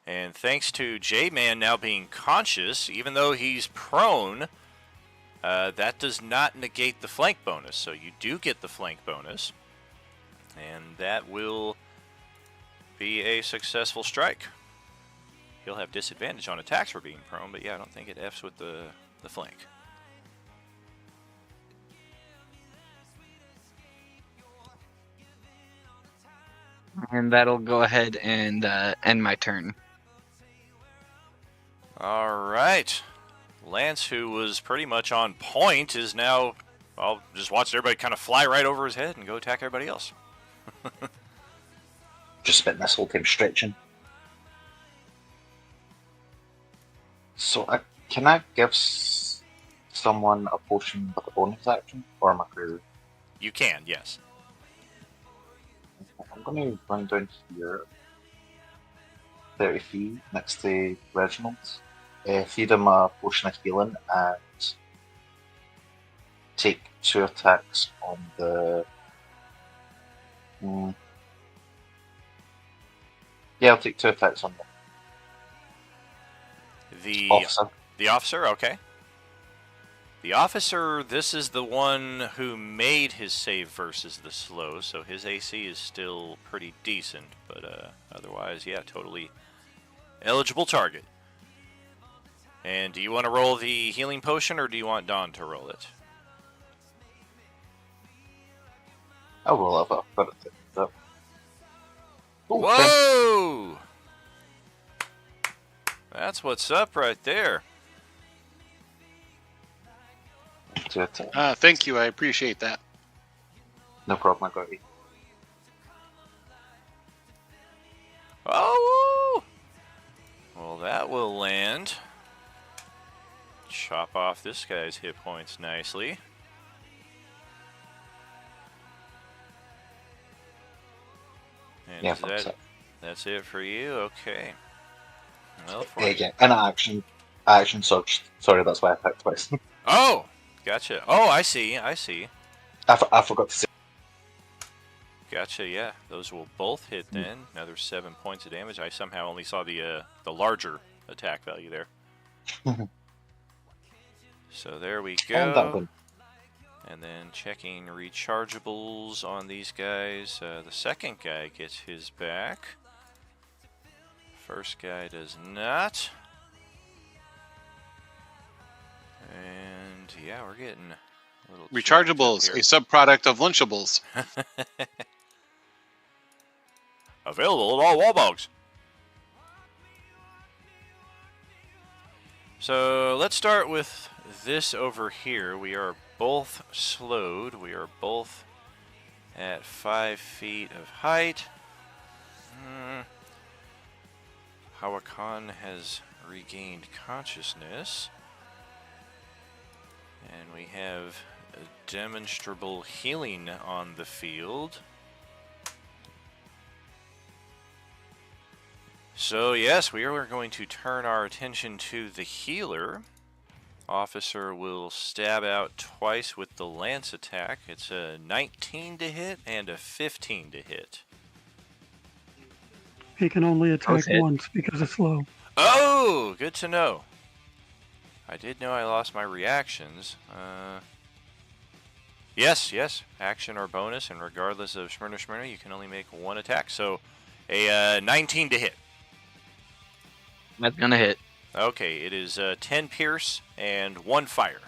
And thanks to J-Man now being conscious, even though he's prone, that does not negate the flank bonus. So you do get the flank bonus. And that will be a successful strike. He'll have disadvantage on attacks for being prone, but yeah, I don't think it Fs with the flank. And that'll go ahead and end my turn. Alright. Lance, who was pretty much on point, is now, well, just watching everybody kind of fly right over his head and go attack everybody else. Just spent this whole time stretching. So, can I give someone a potion with a bonus action? Or am I crazy? You can, yes. I'm going to run down here, 30 feet, next to Reginald. Feed him a potion of healing and take 2 attacks on the. Yeah, I'll take 2 attacks on The officer. The officer, okay. The officer, this is the one who made his save versus the slow, so his AC is still pretty decent, but otherwise, yeah, totally eligible target. And do you want to roll the healing potion, or do you want Dawn to roll it? I'll roll it, but I've got it picked up. Ooh, 10. Whoa! That's what's up right there. 2 attacks. Thank you. I appreciate that. No problem, I got you. Oh! Well, that will land. Chop off this guy's hit points nicely. And Yeah, is that's it for you? Okay. Well, for yeah, an action surge. Sorry, that's why I attacked twice. Oh! Gotcha. Oh, I see. I see. I forgot to say. Gotcha, yeah. Those will both hit then. Another 7 points of damage. I somehow only saw the larger attack value there. So there we And that go. one. And then checking rechargeables on these guys. The second guy gets his back. First guy does not. And yeah, we're getting a little Rechargeables, a jacked up subproduct of Lunchables. here. Available at all Wallbogs. So let's start with this over here. We are both slowed. We are both at 5 feet of height. Hawakan has regained consciousness. And we have a demonstrable healing on the field. So yes, we are going to turn our attention to the healer. Officer will stab out twice with the lance attack. It's a 19 to hit and a 15 to hit. He can only attack Both hit. once because it's slow. Oh, good to know. I did know I lost my reactions. Yes, action or bonus, and regardless of Shmurna, you can only make 1 attack. So a 19 to hit. That's gonna hit. Okay, it is 10 pierce and 1 fire.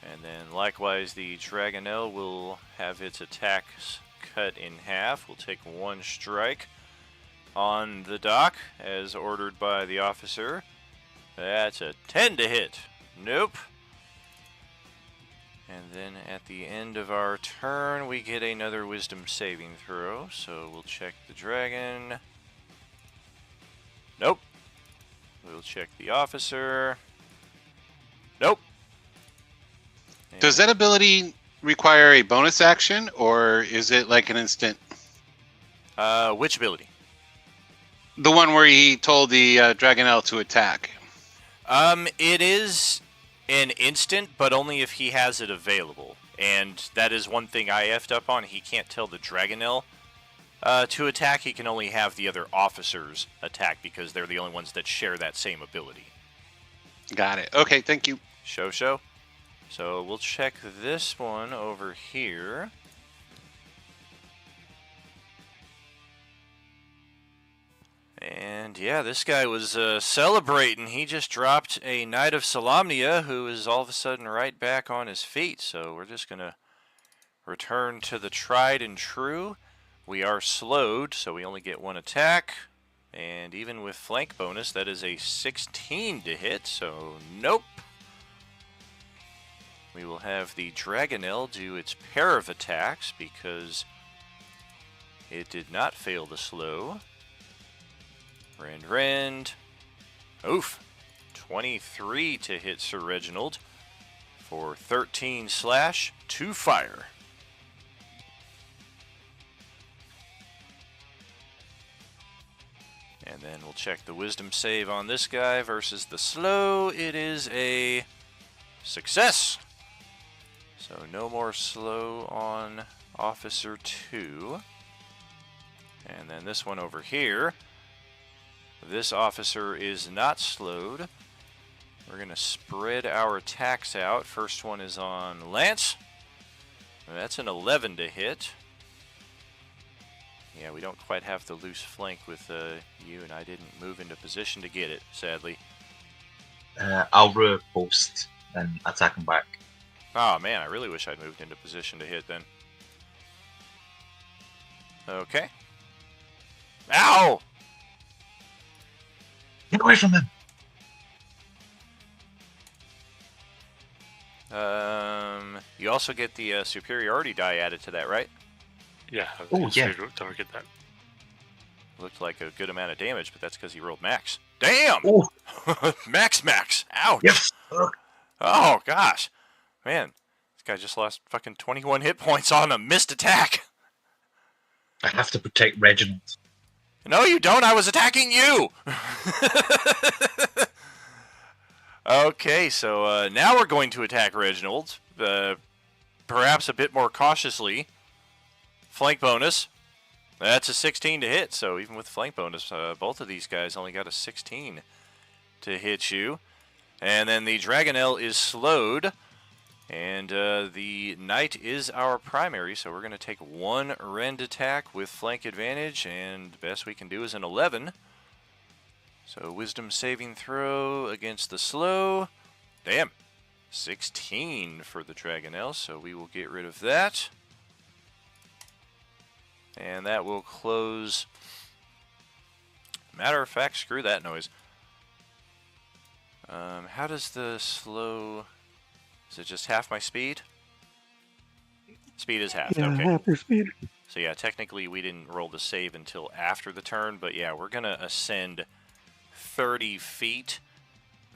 And then likewise, the Dragonelle will have its attacks cut in half. We'll take 1 strike on the dock as ordered by the officer. That's a 10 to hit. Nope. And then at the end of our turn, we get another wisdom saving throw. So we'll check the dragon. Nope. We'll check the officer. Nope. And Does that ability require a bonus action, or is it like an instant? which ability? The one where he told the Dragonelle to attack. It is an instant, but only if he has it available. And that is one thing I effed up on. He can't tell the Dragonelle to attack. He can only have the other officers attack because they're the only ones that share that same ability. Got it. Okay, thank you. Show. So we'll check this one over here. And yeah, this guy was celebrating. He just dropped a Knight of Solamnia who is all of a sudden right back on his feet. So we're just going to return to the tried and true. We are slowed, so we only get 1 attack. And even with flank bonus, that is a 16 to hit, so nope. We will have the Dragonelle do its pair of attacks because it did not fail the slow. Rend. Oof. 23 to hit Sir Reginald for 13 slash, 2 fire. And then we'll check the wisdom save on this guy versus the slow. It is a success. So no more slow on Officer 2. And then this one over here. This officer is not slowed. We're going to spread our attacks out. First one is on Lance. That's an 11 to hit. Yeah, we don't quite have the loose flank with you, and I didn't move into position to get it, sadly. I'll post and attack him back. Oh man, I really wish I'd moved into position to hit then. Okay. Ow! Get away from him! You also get the superiority die added to that, right? Yeah. Oh, yeah. Don't forget that. Looked like a good amount of damage, but that's because he rolled max. Damn! Oh, max! Ouch! yes! Oh, gosh. Man, this guy just lost fucking 21 hit points on a missed attack. I have to protect Reginald. No, you don't. I was attacking you. Okay, so now we're going to attack Reginald. Perhaps a bit more cautiously. Flank bonus. That's a 16 to hit, so even with flank bonus, both of these guys only got a 16 to hit you. And then the Dragonelle is slowed, and the Knight is our primary, so we're going to take one rend attack with flank advantage, and the best we can do is an 11. So wisdom saving throw against the slow. Damn. 16 for the Dragonelle, so we will get rid of that. And that will close. Matter of fact, screw that noise. How does the slow... Is it just half my speed? Speed is half, Yeah, okay. half your speed. So yeah, technically we didn't roll the save until after the turn, but yeah, we're going to ascend 30 feet,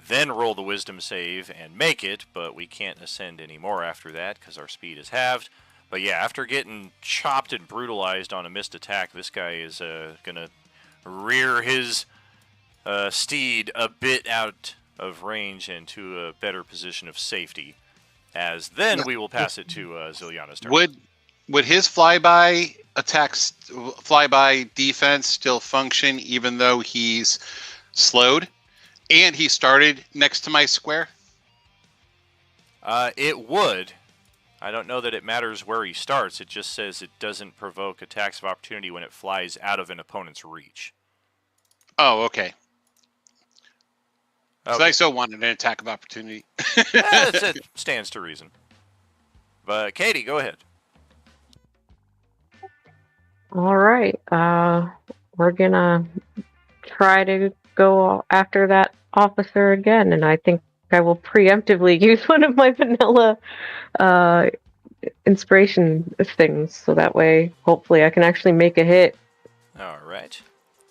then roll the wisdom save and make it, but we can't ascend anymore after that because our speed is halved. But yeah, after getting chopped and brutalized on a missed attack, this guy is going to rear his steed a bit out of range and to a better position of safety. As then we will pass it to Ziliana's turn. Would his flyby attacks, flyby defense still function even though he's slowed and he started next to my square? It would. I don't know that it matters where he starts. It just says it doesn't provoke attacks of opportunity when it flies out of an opponent's reach. Oh, okay. Okay. So I still wanted an attack of opportunity. It stands to reason. But Katie, go ahead. All right. We're gonna try to go after that officer again, and I think I will preemptively use one of my vanilla inspiration things, so that way, hopefully, I can actually make a hit. All right.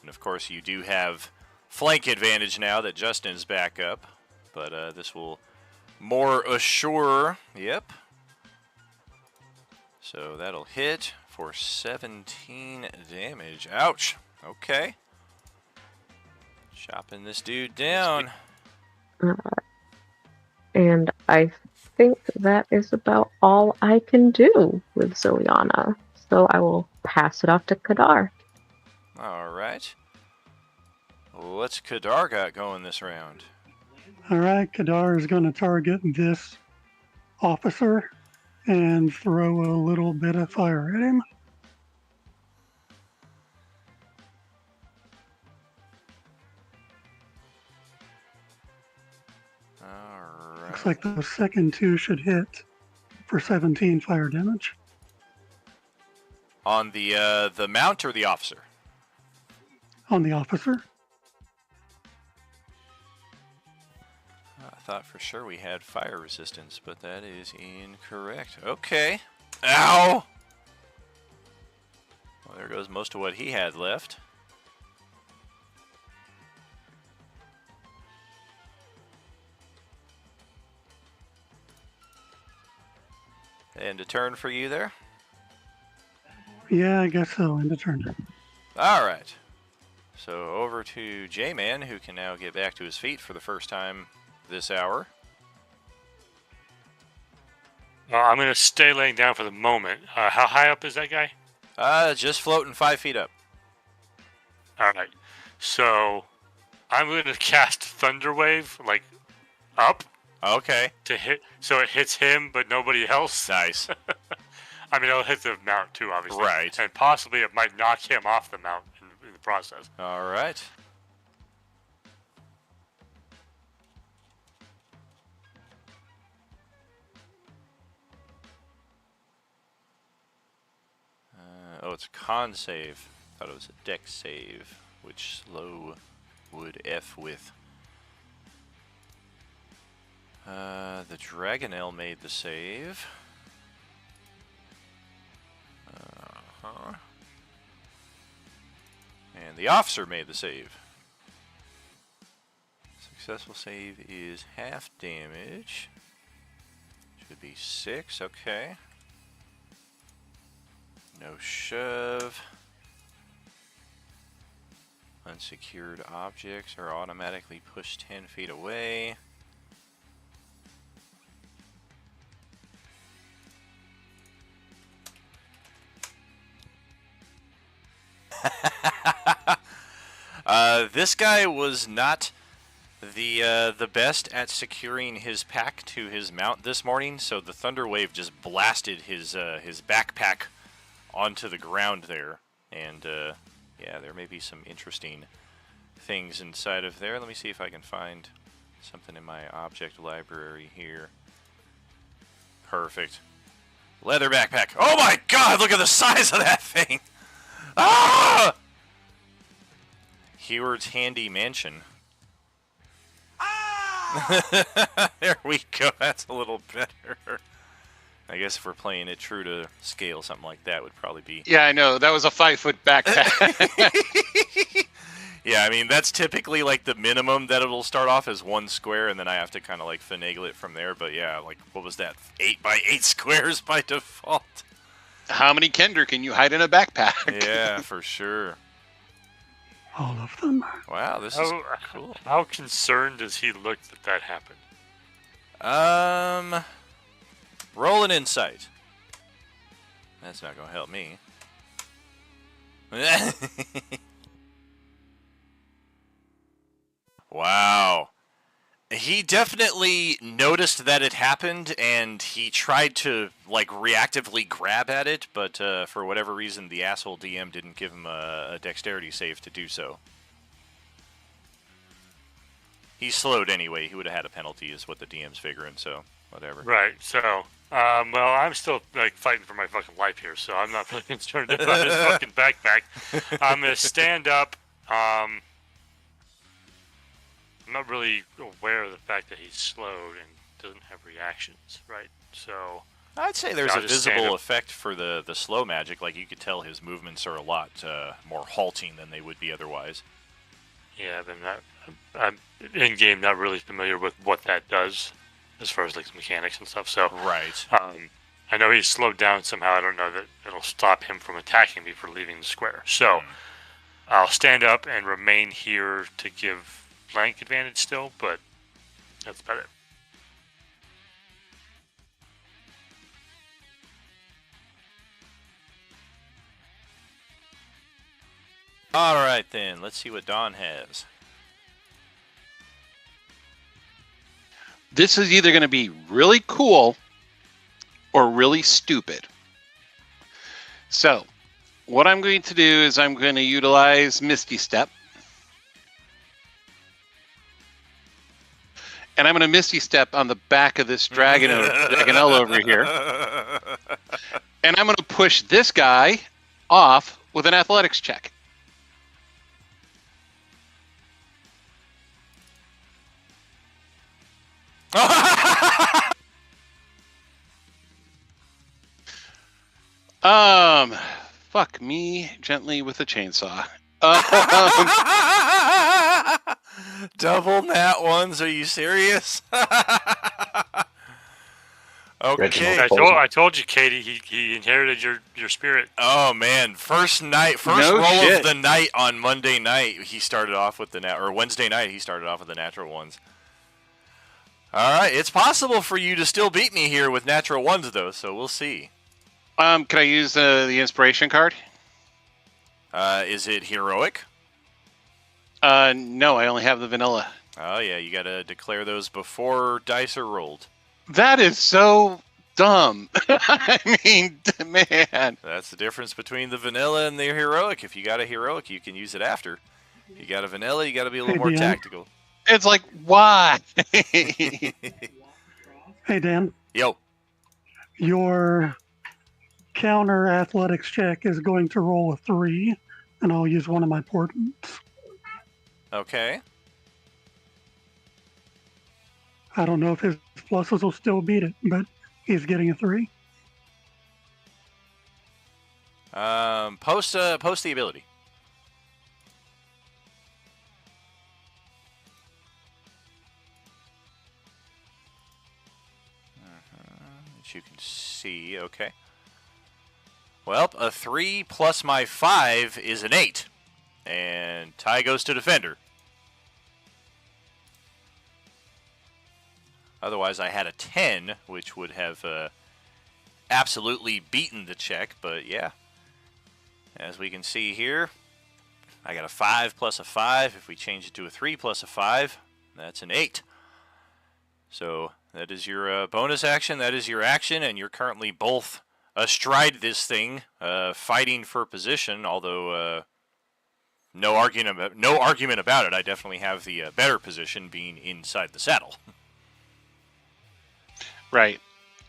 And of course, you do have flank advantage now that Justin's back up. But this will more assure. Yep. So that'll hit for 17 damage. Ouch. Okay. Chopping this dude down. And I think that is about all I can do with Ziliana. So I will pass it off to Kadar. All right. What's Kadar got going this round? All right, Kadar is going to target this officer and throw a little bit of fire at him. All right. Looks like the second two should hit for 17 fire damage. On the mount or the officer? on the officer. I thought for sure we had fire resistance, but that is incorrect. Okay. Ow! Well, there goes most of what he had left. And a turn for you there? Yeah, I guess so. End of turn. All right. So over to J-Man, who can now get back to his feet for the first time this hour. I'm going to stay laying down for the moment. How high up is that guy? Just floating 5 feet up. All right. So I'm going to cast Thunder Wave, like, up. Okay. To hit, so it hits him, but nobody else. Nice. I mean, it'll hit the mount too, obviously. Right. And possibly it might knock him off the mount in the process. All right. Oh, it's a con save. Thought it was a dex save, which Slow would F with. The Dragonlance made the save. And the officer made the save. Successful save is half damage. Should be 6, okay. No shove. Unsecured objects are automatically pushed 10 feet away. This guy was not the best at securing his pack to his mount this morning, so the thunder wave just blasted his backpack onto the ground there, and yeah, there may be some interesting things inside of there. Let me see if I can find something in my object library here. Perfect. Leather backpack. Oh my god, look at the size of that thing! Ah! Heward's Handy Mansion. Ah! There we go. That's a little better. I guess if we're playing it true to scale, something like that would probably be... Yeah, I know. That was a 5-foot backpack. Yeah, I mean, that's typically like the minimum that it'll start off as 1 square, and then I have to kind of like finagle it from there. But yeah, like, what was that? 8 by 8 squares by default. How many Kender can you hide in a backpack? Yeah, for sure. All of them. Wow, this is cool. How concerned does he look that happened? Roll an insight. That's not going to help me. Wow. He definitely noticed that it happened, and he tried to, like, reactively grab at it, but for whatever reason, the asshole DM didn't give him a dexterity save to do so. He's slowed anyway. He would have had a penalty, is what the DM's figuring, so whatever. Right, so, well, I'm still, like, fighting for my fucking life here, so I'm not really concerned about his fucking backpack. I'm going to stand up. I'm not really aware of the fact that he's slowed and doesn't have reactions, right? So I'd say there's a visible effect for the slow magic. Like, you could tell his movements are a lot more halting than they would be otherwise. Yeah, but I'm in game not really familiar with what that does as far as like the mechanics and stuff. So right. I know he's slowed down somehow. I don't know that it'll stop him from attacking me for leaving the square. So I'll stand up and remain here to give flank advantage still, but that's about it. All right, then. Let's see what Dawn has. This is either going to be really cool or really stupid. So, what I'm going to do is I'm going to utilize Misty Step. And I'm going to Misty Step on the back of this Dragonelle over here. And I'm going to push this guy off with an athletics check. Fuck me gently with a chainsaw. Double nat ones? Are you serious? Reginald Okay. falls. I told you, Katie. He inherited your spirit. Oh man, first No roll shit. of the night on Monday night. He started off with or Wednesday night. He started off with the natural ones. All right, it's possible for you to still beat me here with natural ones though. So we'll see. Can I use the inspiration card? Is it heroic? No, I only have the vanilla. Oh yeah, you gotta declare those before dice are rolled. That is so dumb. I mean, man. That's the difference between the vanilla and the heroic. If you got a heroic, you can use it after. If you got a vanilla, you got to be a little Hey, more Dan. tactical. It's like, why? Hey, Dan, Yo. your counter athletics check is going to roll a 3, and I'll use one of my portents. Okay. I don't know if his pluses will still beat it, but he's getting a 3. Post the ability. That you can see. Okay. Well, a 3 plus my 5 is an 8, and tie goes to defender. Otherwise, I had a 10, which would have absolutely beaten the check, but yeah. As we can see here, I got a 5 plus a 5. If we change it to a 3 plus a 5, that's an 8. So that is your bonus action, that is your action, and you're currently both astride this thing, fighting for position, although no argument about it. I definitely have the better position being inside the saddle. Right.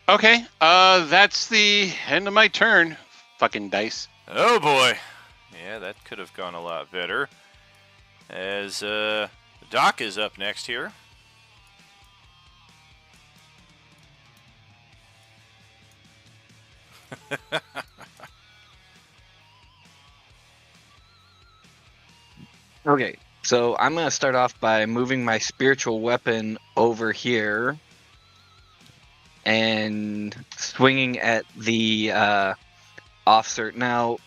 Okay. That's the end of my turn. Fucking dice. Oh boy. Yeah, that could have gone a lot better. As Doc is up next here. Okay, so I'm going to start off by moving my spiritual weapon over here and swinging at the officer. Now,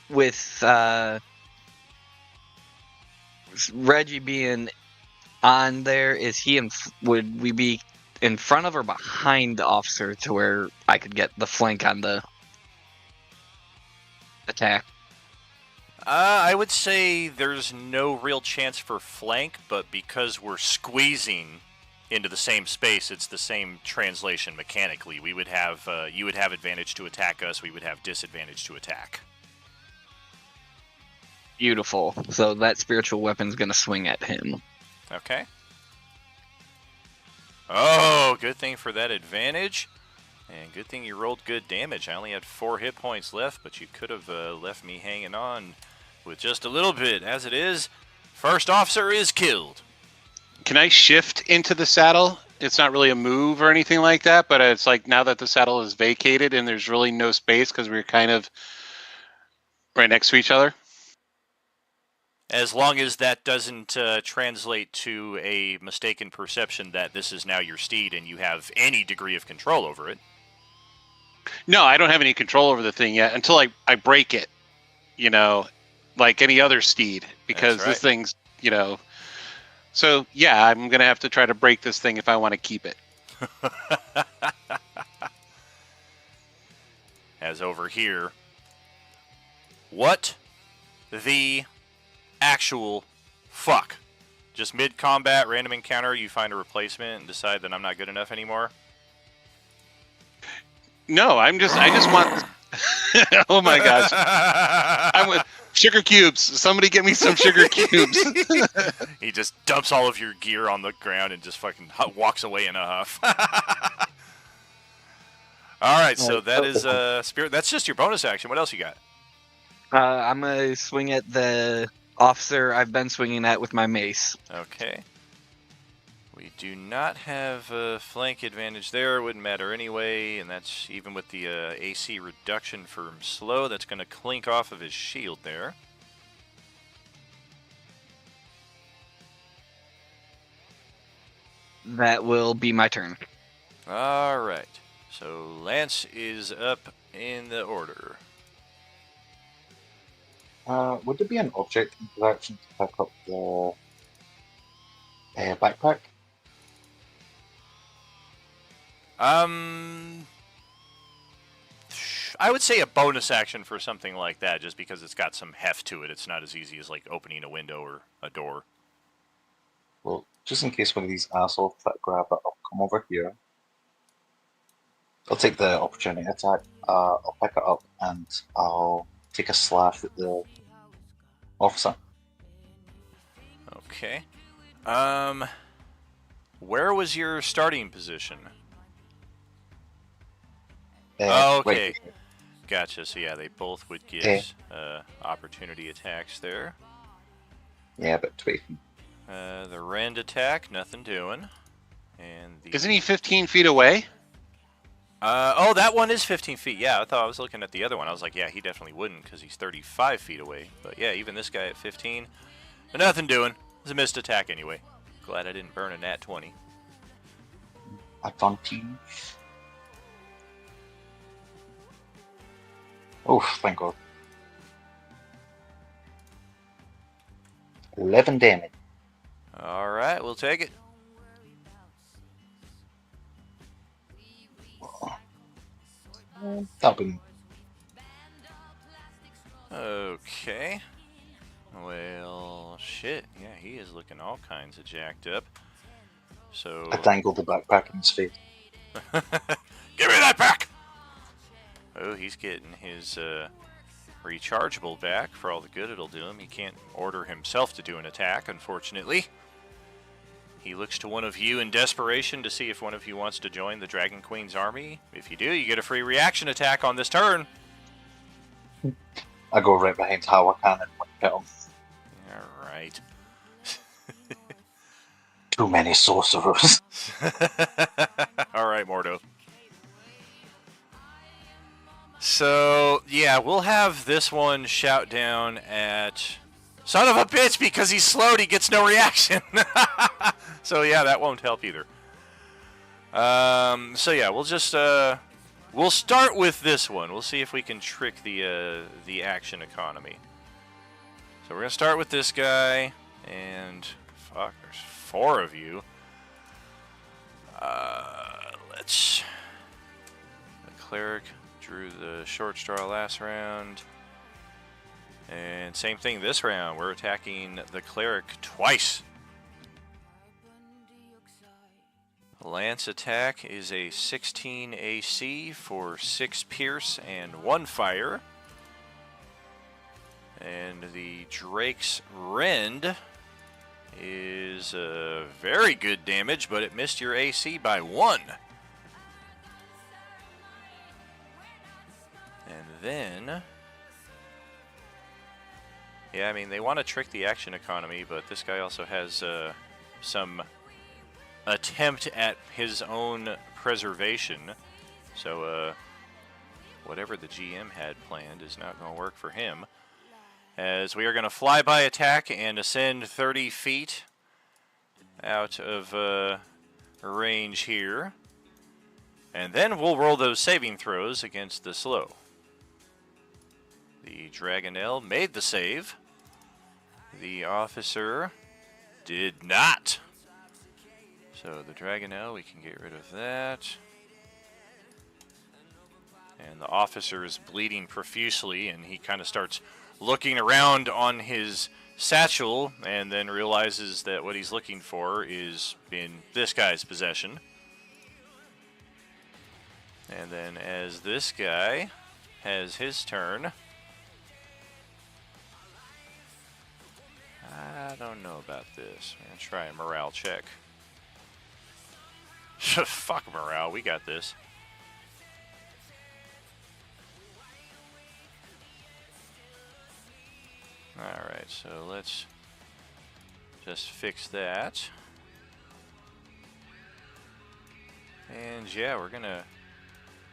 with Reggie being on there, would we be in front of or behind the officer to where I could get the flank on the attack? I would say there's no real chance for flank, but because we're squeezing into the same space, it's the same translation mechanically. We would have, you would have advantage to attack us, we would have disadvantage to attack. Beautiful. So that spiritual weapon's going to swing at him. Okay. Oh, good thing for that advantage. And good thing you rolled good damage. I only had 4 hit points left, but you could have left me hanging on with just a little bit. As it is, first officer is killed. Can I shift into the saddle? It's not really a move or anything like that, but it's like now that the saddle is vacated and there's really no space because we're kind of right next to each other. As long as that doesn't translate to a mistaken perception that this is now your steed and you have any degree of control over it. No, I don't have any control over the thing yet until I break it, you know, like any other steed, because That's right. this thing's, you know. So, yeah, I'm going to have to try to break this thing if I want to keep it. As over here, what the actual fuck? Just mid-combat, random encounter, you find a replacement and decide that I'm not good enough anymore? No, I just want... Oh my gosh. I want sugar cubes. Somebody get me some sugar cubes. He just dumps all of your gear on the ground and just fucking walks away in a huff. Alright, so that is spirit. That's just your bonus action. What else you got? I'm going to swing at the officer I've been swinging at with my mace. Okay. We do not have a flank advantage there. It wouldn't matter anyway, and that's even with the AC reduction from slow. That's going to clink off of his shield there. That will be my turn. All right. So Lance is up in the order. Would there be an object interaction to pick up the backpack? I would say a bonus action for something like that, just because it's got some heft to it. It's not as easy as like opening a window or a door. Well, just in case one of these assholes try to grab it, I'll come over here. I'll take the opportunity attack. I'll pick it up and I'll take a slash at the officer. Okay. Where was your starting position? Oh, okay. Right. Gotcha. So yeah, they both would get opportunity attacks there. Yeah, but 20 feet. The rend attack, nothing doing. And the Isn't he 15 feet away? oh, that one is 15 feet. Yeah, I thought I was looking at the other one. I was like, yeah, he definitely wouldn't because he's 35 feet away. But yeah, even this guy at 15, nothing doing. It's a missed attack anyway. Glad I didn't burn a nat 20. Advantage. Oh, thank God. 11 damage. All right, we'll take it. That'll be Okay. Well, shit. Yeah, he is looking all kinds of jacked up. So. I dangled the backpack in his face. Give me that back! Oh, he's getting his rechargeable back for all the good it'll do him. He can't order himself to do an attack, unfortunately. He looks to one of you in desperation to see if one of you wants to join the Dragon Queen's army. If you do, you get a free reaction attack on this turn. I go right behind Hawakan and hit him. Alright. Too many sorcerers. Alright, Mordo. So, yeah, we'll have this one shout down at... Son of a bitch, because he's slowed, he gets no reaction. So, yeah, that won't help either. So, yeah, we'll just... we'll start with this one. We'll see if we can trick the action economy. So, we're going to start with this guy. And, fuck, there's 4 of you. Let's... The cleric... Drew the short straw last round. And same thing this round. We're attacking the cleric twice. Lance attack is a 16 AC for 6 pierce and 1 fire. And the Drake's Rend is very good damage, but it missed your AC by 1. And then, yeah, I mean, they want to trick the action economy, but this guy also has some attempt at his own preservation. So, whatever the GM had planned is not going to work for him. As we are going to fly-by attack and ascend 30 feet out of range here. And then we'll roll those saving throws against the slow. The Dragonelle made the save. The officer did not. So the Dragonelle, we can get rid of that. And the officer is bleeding profusely, and he kind of starts looking around on his satchel and then realizes that what he's looking for is in this guy's possession. And then as this guy has his turn... I don't know about this. I'm going to try a morale check. Fuck morale, we got this. Alright, so let's just fix that. And yeah, we're gonna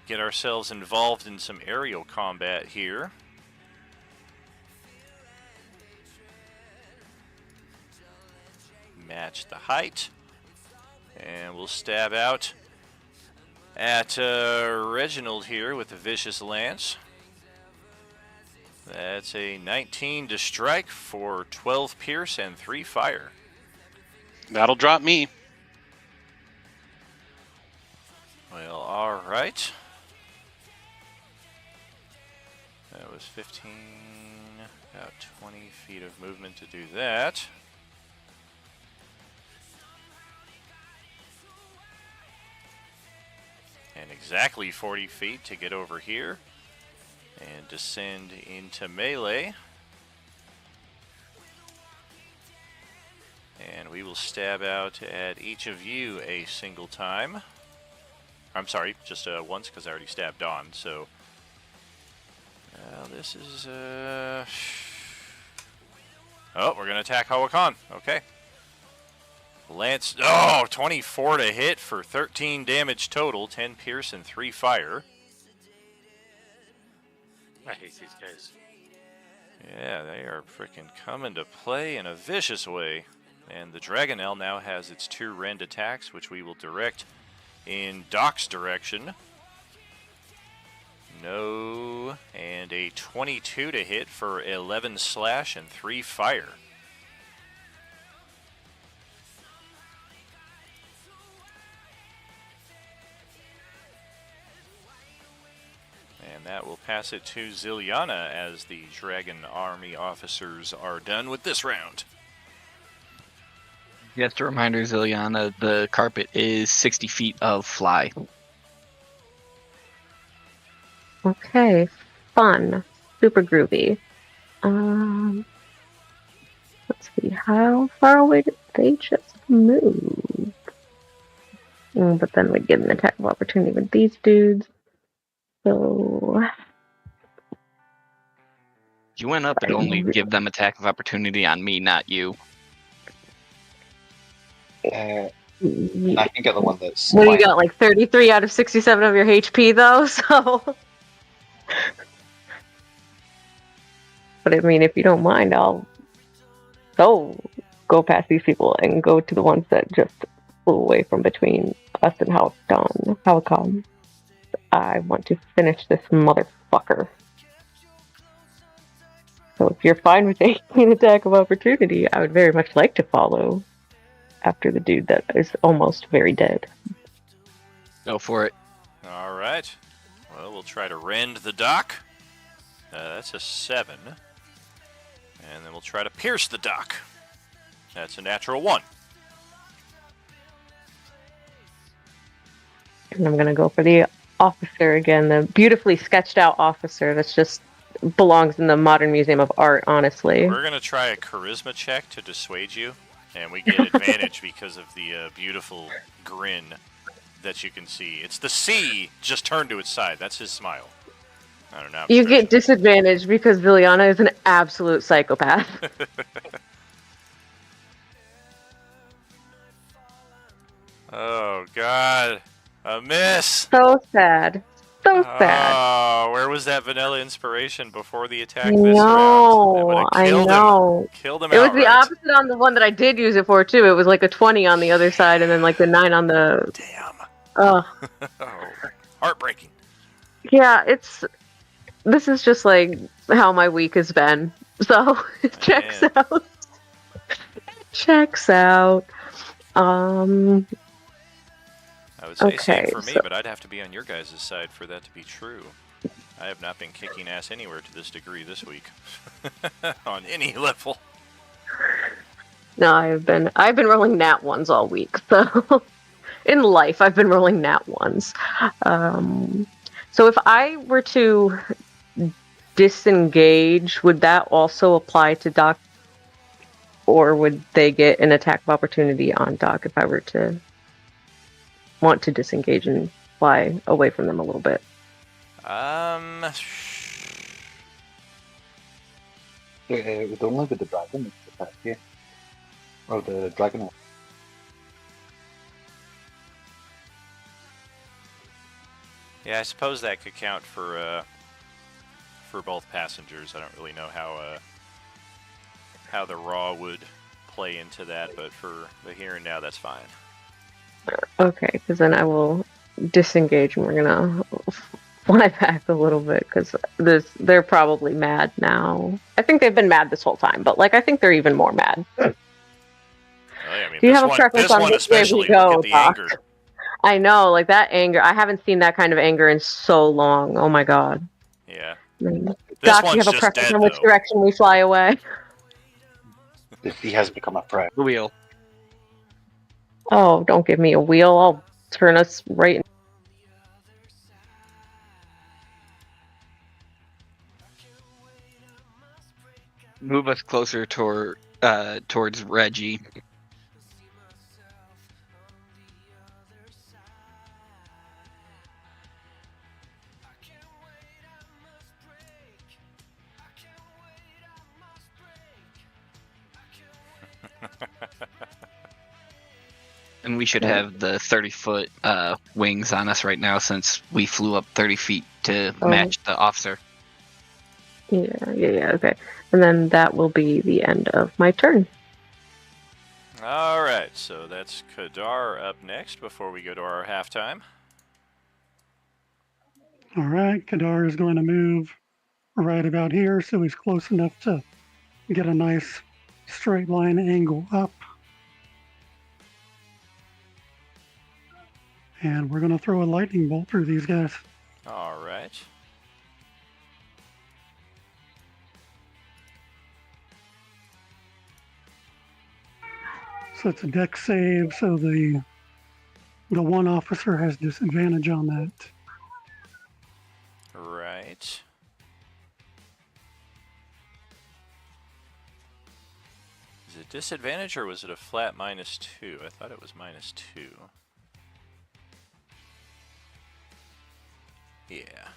get ourselves involved in some aerial combat here. Match the height. And we'll stab out at Reginald here with the Vicious Lance. That's a 19 to strike for 12 pierce and 3 fire. That'll drop me. Well, alright. That was 15, about 20 feet of movement to do that. And exactly 40 feet to get over here and descend into melee. And we will stab out at each of you a single time. I'm sorry, just once because I already stabbed Dawn. So this is oh, we're gonna attack Hawakan. Okay. Lance, 24 to hit for 13 damage total, 10 pierce and 3 fire. I hate these guys. Yeah, they are freaking coming to play in a vicious way. And the Dragonlance now has its 2 rend attacks, which we will direct in Doc's direction. No, and a 22 to hit for 11 slash and 3 fire. And that will pass it to Ziliana as the Dragon Army officers are done with this round. Just a reminder, Ziliana, the carpet is 60 feet of fly. Okay, fun, super groovy. Let's see, how far away did they just move? But then we'd get an attack of opportunity with these dudes. So You went up and only give them attack of opportunity on me, not you. I can get the one that's. well, you got like 33 out of 67 of your HP though, so. But I mean, if you don't mind, I'll go past these people and go to the ones that just flew away from between us and Hawakan. I want to finish this motherfucker. So if you're fine with taking an attack of opportunity, I would very much like to follow after the dude that is almost very dead. Go for it. All right. Well, we'll try to rend the Doc. That's a 7. And then we'll try to pierce the Doc. That's a natural 1. And I'm going to go for the officer again, the beautifully sketched out officer that's just belongs in the Modern Museum of Art, honestly. We're going to try a charisma check to dissuade you. And we get advantage because of the beautiful grin that you can see. It's the C just turned to its side. That's his smile. I don't know. You get disadvantage because Viliana is an absolute psychopath. Oh, God. A miss. So sad. So sad. Oh, where was that vanilla inspiration before the attack I this round? know. I know. Killed him It was the outright. opposite on the one that I did use it for, too. It was like a 20 on the other side and then like the 9 on the... Damn. Oh, Heartbreaking. yeah, this is just like how my week has been. So it checks Man. out. Checks out. I would say same Okay, for me, so- but I'd have to be on your guys' side for that to be true. I have not been kicking ass anywhere to this degree this week. On any level. No, I've been rolling nat ones all week. So in life, I've been rolling nat ones. So if I were to disengage, would that also apply to Doc? Or would they get an attack of opportunity on Doc if I were to want to disengage and fly away from them a little bit? It would only be the dragon that's attack here. Or the dragon. Yeah, I suppose that could count for both passengers. I don't really know how the raw would play into that, but for the here and now, that's fine. Okay, because then I will disengage and we're gonna fly back a little bit because they're probably mad now. I think they've been mad this whole time, but like I think they're even more mad. Well, yeah, I mean, Do you have a preference this on one which way we especially. go, Look at the Doc? anger. I know, like that anger. I haven't seen that kind of anger in so long. Oh my god. Yeah. Doc, do you one's have a just preference dead, on which though. direction we fly away? If he has become a threat. The wheel. Oh, don't give me a wheel. I'll turn us right in. Move us closer towards Reggie. And we should have the 30-foot wings on us right now since we flew up 30 feet to match the officer. Yeah, okay. And then that will be the end of my turn. All right, so that's Kadar up next before we go to our halftime. All right, Kadar is going to move right about here, so he's close enough to get a nice straight line angle up. And we're going to throw a lightning bolt through these guys. All right. So it's a deck save, so the one officer has disadvantage on that. Right. Is it disadvantage or was it a flat -2? I thought it was -2. Yeah.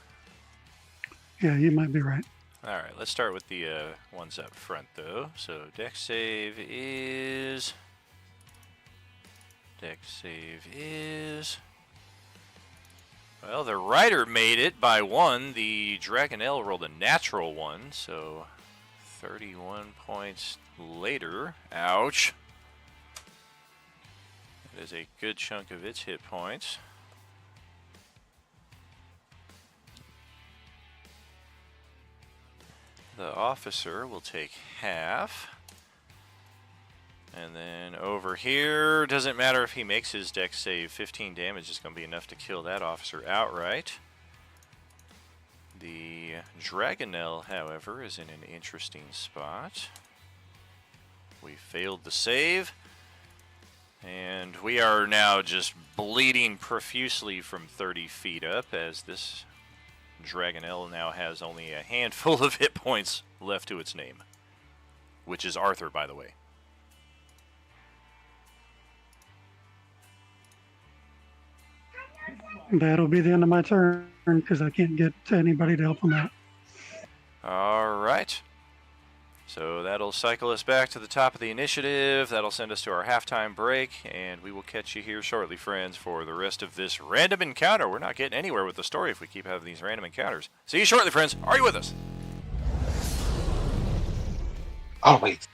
Yeah, you might be right. All right, let's start with the ones up front, though. So deck save is... Well, the Rider made it by 1. The Dragonlance rolled a natural 1, so 31 points later. Ouch. That is a good chunk of its hit points. The officer will take half. And then over here, doesn't matter if he makes his deck save, 15 damage is going to be enough to kill that officer outright. The Dragonlance, however, is in an interesting spot. We failed the save. And we are now just bleeding profusely from 30 feet up, as this Dragonlance now has only a handful of hit points left to its name. Which is Arthur, by the way. That'll be the end of my turn because I can't get anybody to help him out. All right. So that'll cycle us back to the top of the initiative. That'll send us to our halftime break, and we will catch you here shortly, friends, for the rest of this random encounter. We're not getting anywhere with the story if we keep having these random encounters. See you shortly, friends. Are you with us? Oh, wait.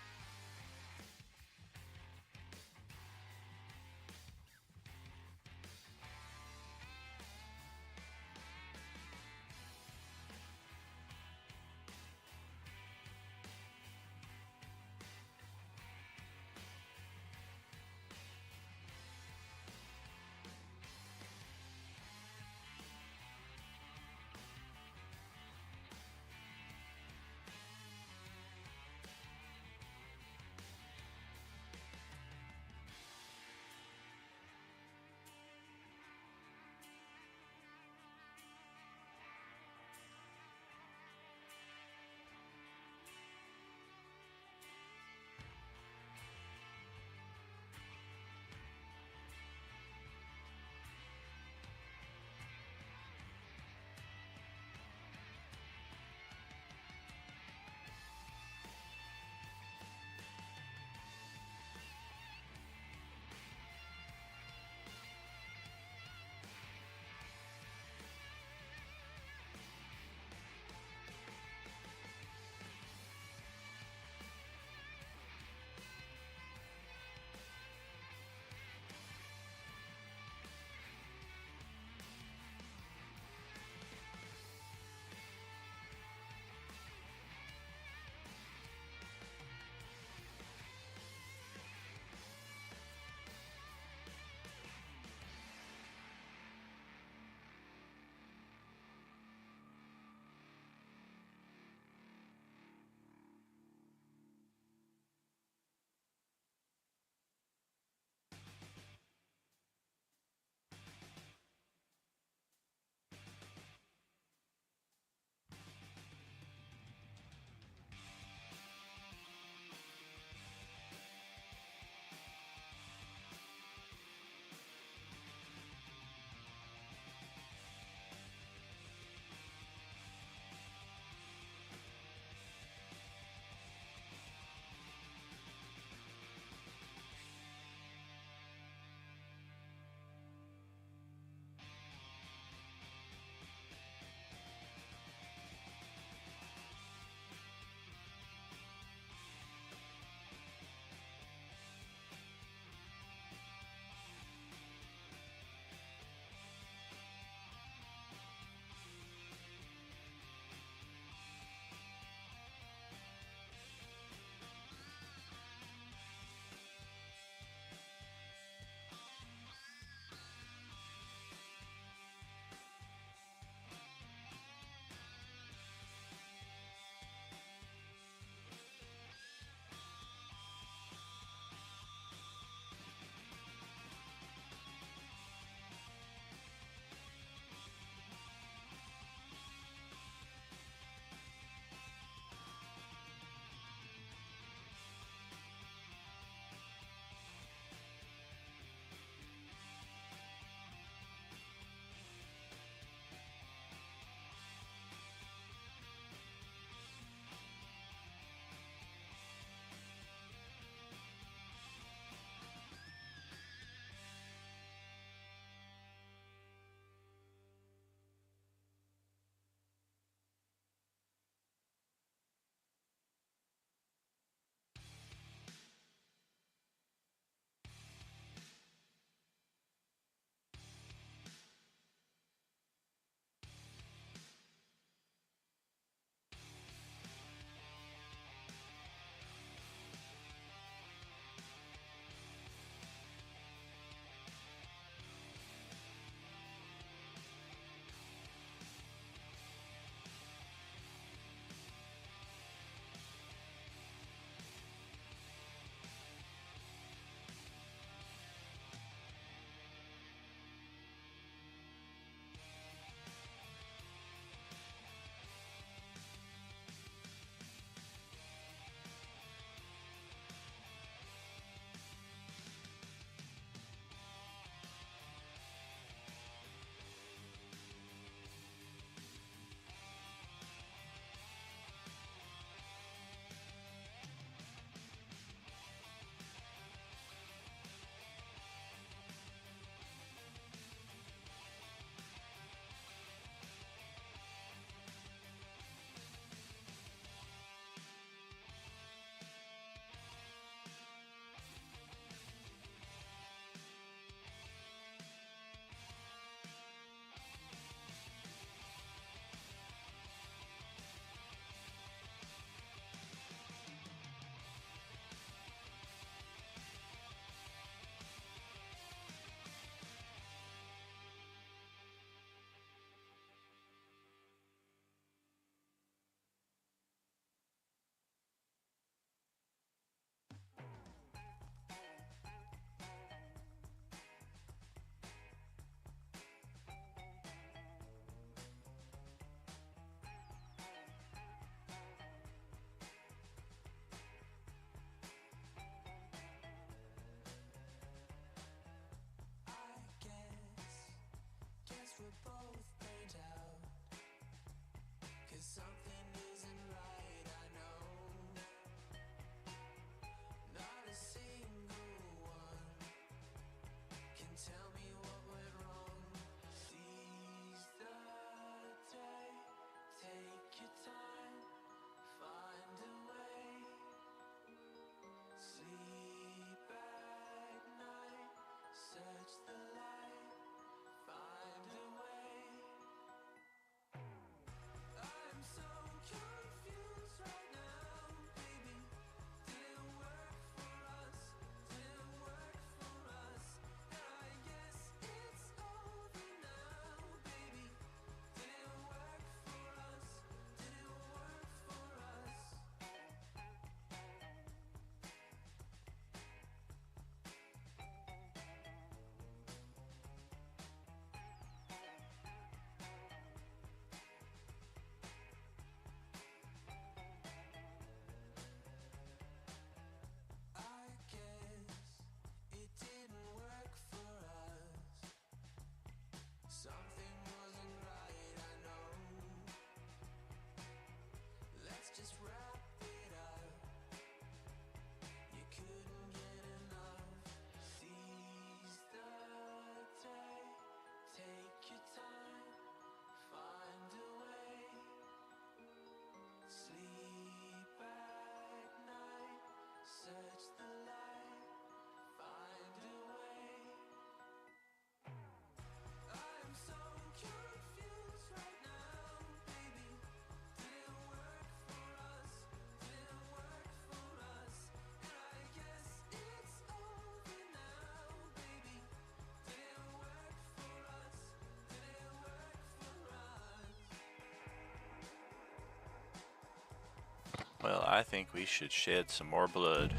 think we should shed some more blood.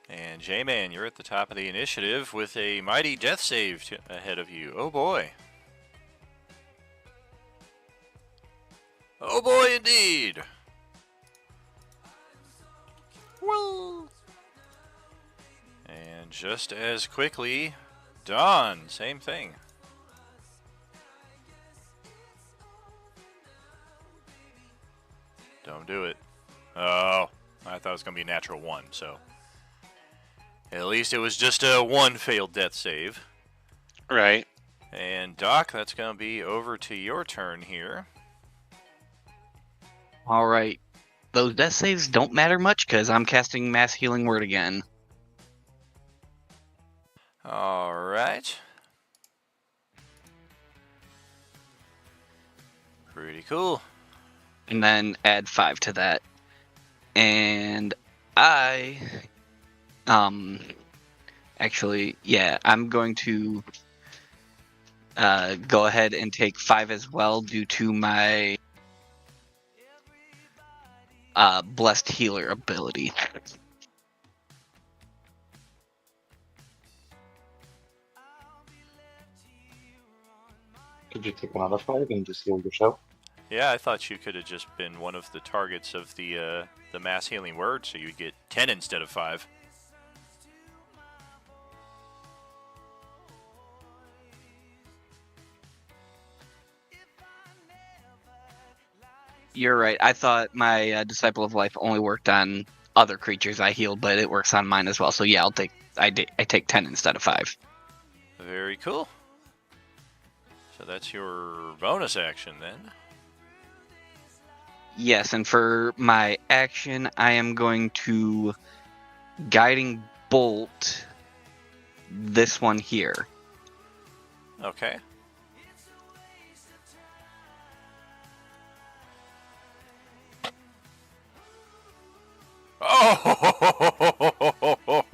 And J-Man, you're at the top of the initiative with a mighty death save ahead of you. Oh boy. Oh boy, indeed. Woo! And just as quickly, Dawn, same thing. Don't do it. Oh, I thought it was going to be a natural 1, so. At least it was just a 1 failed death save. Right. And Doc, that's going to be over to your turn here. All right. Those death saves don't matter much because I'm casting Mass Healing Word again. All right. Pretty cool. And then add 5 to that. And actually, yeah, I'm going to go ahead and take 5 as well due to my Blessed Healer ability. Could you take another 5 and just heal yourself? Yeah, I thought you could have just been one of the targets of the mass healing word, so you'd get 10 instead of 5. You're right. I thought my Disciple of Life only worked on other creatures I healed, but it works on mine as well. So yeah, I take 10 instead of 5. Very cool. So that's your bonus action then. Yes, and for my action, I am going to Guiding Bolt this one here. Okay.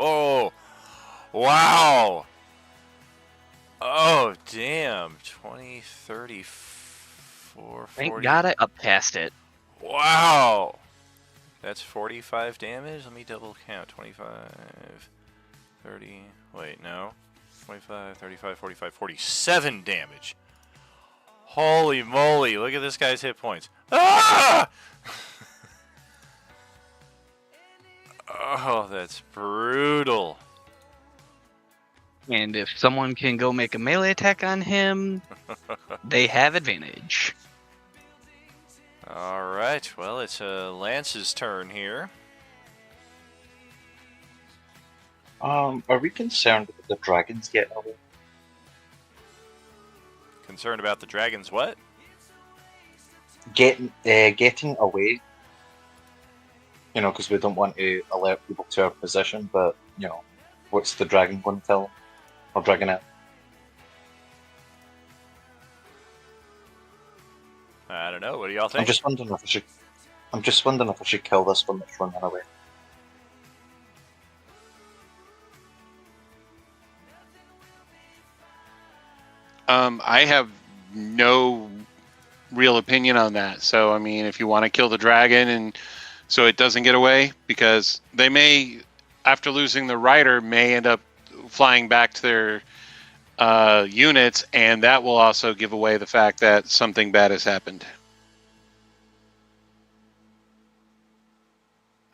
Oh! Wow! Oh, damn. 20, 34, 40. Thank God I up past it. Wow! That's 45 damage? Let me double count. 25, 30, wait, no. 25, 35, 45, 47 damage. Holy moly, look at this guy's hit points. Ah! Oh, that's brutal. And if someone can go make a melee attack on him, they have advantage. Alright, well, it's Lance's turn here. Are we concerned with the dragons getting away? Concerned about the dragons what? Getting away. You know, because we don't want to alert people to our position, but, you know, what's the dragon going to tell them? Or dragonette? I don't know, what do y'all think? I'm just wondering if I should kill this one that's running away. I have no real opinion on that. So, I mean, if you want to kill the dragon and so it doesn't get away, because they may, after losing the rider, may end up flying back to their units, and that will also give away the fact that something bad has happened.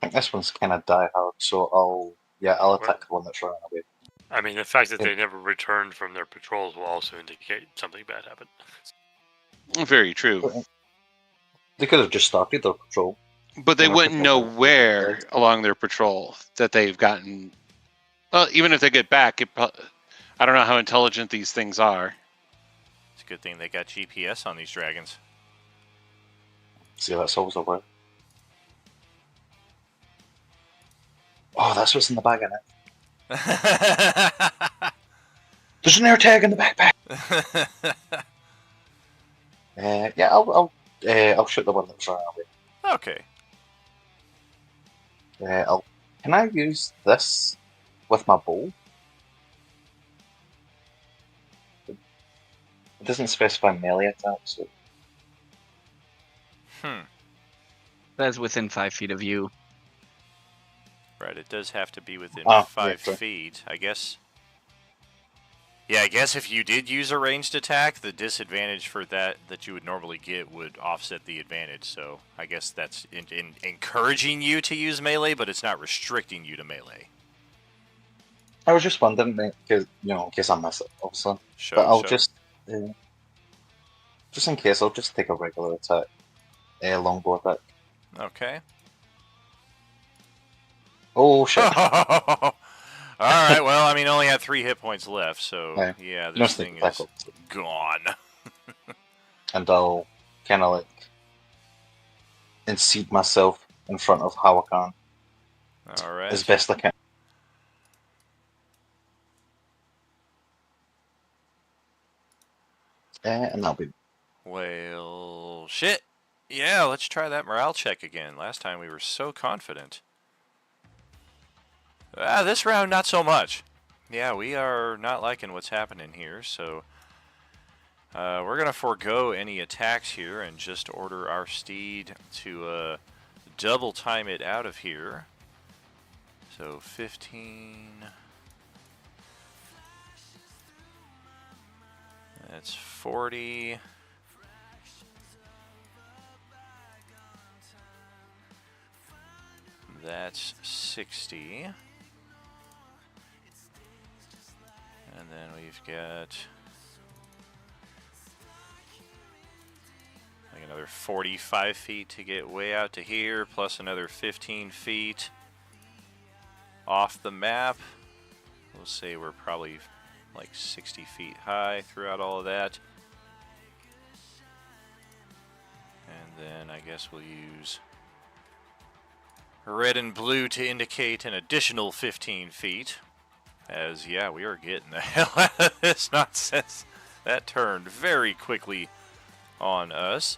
I think this one's kind of die hard, so I'll attack the one that's running away. I mean, the fact that they never returned from their patrols will also indicate something bad happened. Very true. They could have just started their patrol. But they wouldn't know where along their patrol that they've gotten. Well, even if they get back, I don't know how intelligent these things are. It's a good thing they got GPS on these dragons. See, that's always a way. Oh, that's what's in the bag, isn't it? There's an air tag in the backpack. Yeah, I'll shoot the one that's running away. Okay. Can I use this with my bow? It doesn't specify melee attack, so That's within 5 feet of you. Right, it does have to be within Ah, 5 yeah, sure. feet. I guess. Yeah, I guess if you did use a ranged attack, the disadvantage for that you would normally get would offset the advantage. So I guess that's encouraging you to use melee, but it's not restricting you to melee. I was just wondering, because in case I miss it, obviously. Show, But I'll show. just in case, I'll just take a regular attack, a longbow attack. Okay. Oh shit! All right. Well, I mean, only had 3 hit points left, so Yeah. yeah, No this sneak thing attack, is obviously. gone. And I'll kind of like seat myself in front of Hawakan All right. as best I can. And that'll be. Well, shit. Yeah, let's try that morale check again. Last time we were so confident. This round, not so much. Yeah, we are not liking what's happening here, so we're going to forego any attacks here and just order our steed to double time it out of here. So 15... That's 40... That's 60. And then we've got like another 45 feet to get way out to here, plus another 15 feet off the map. We'll say we're probably like 60 feet high throughout all of that. And then I guess we'll use red and blue to indicate an additional 15 feet. As, yeah, we are getting the hell out of this nonsense. That turned very quickly on us.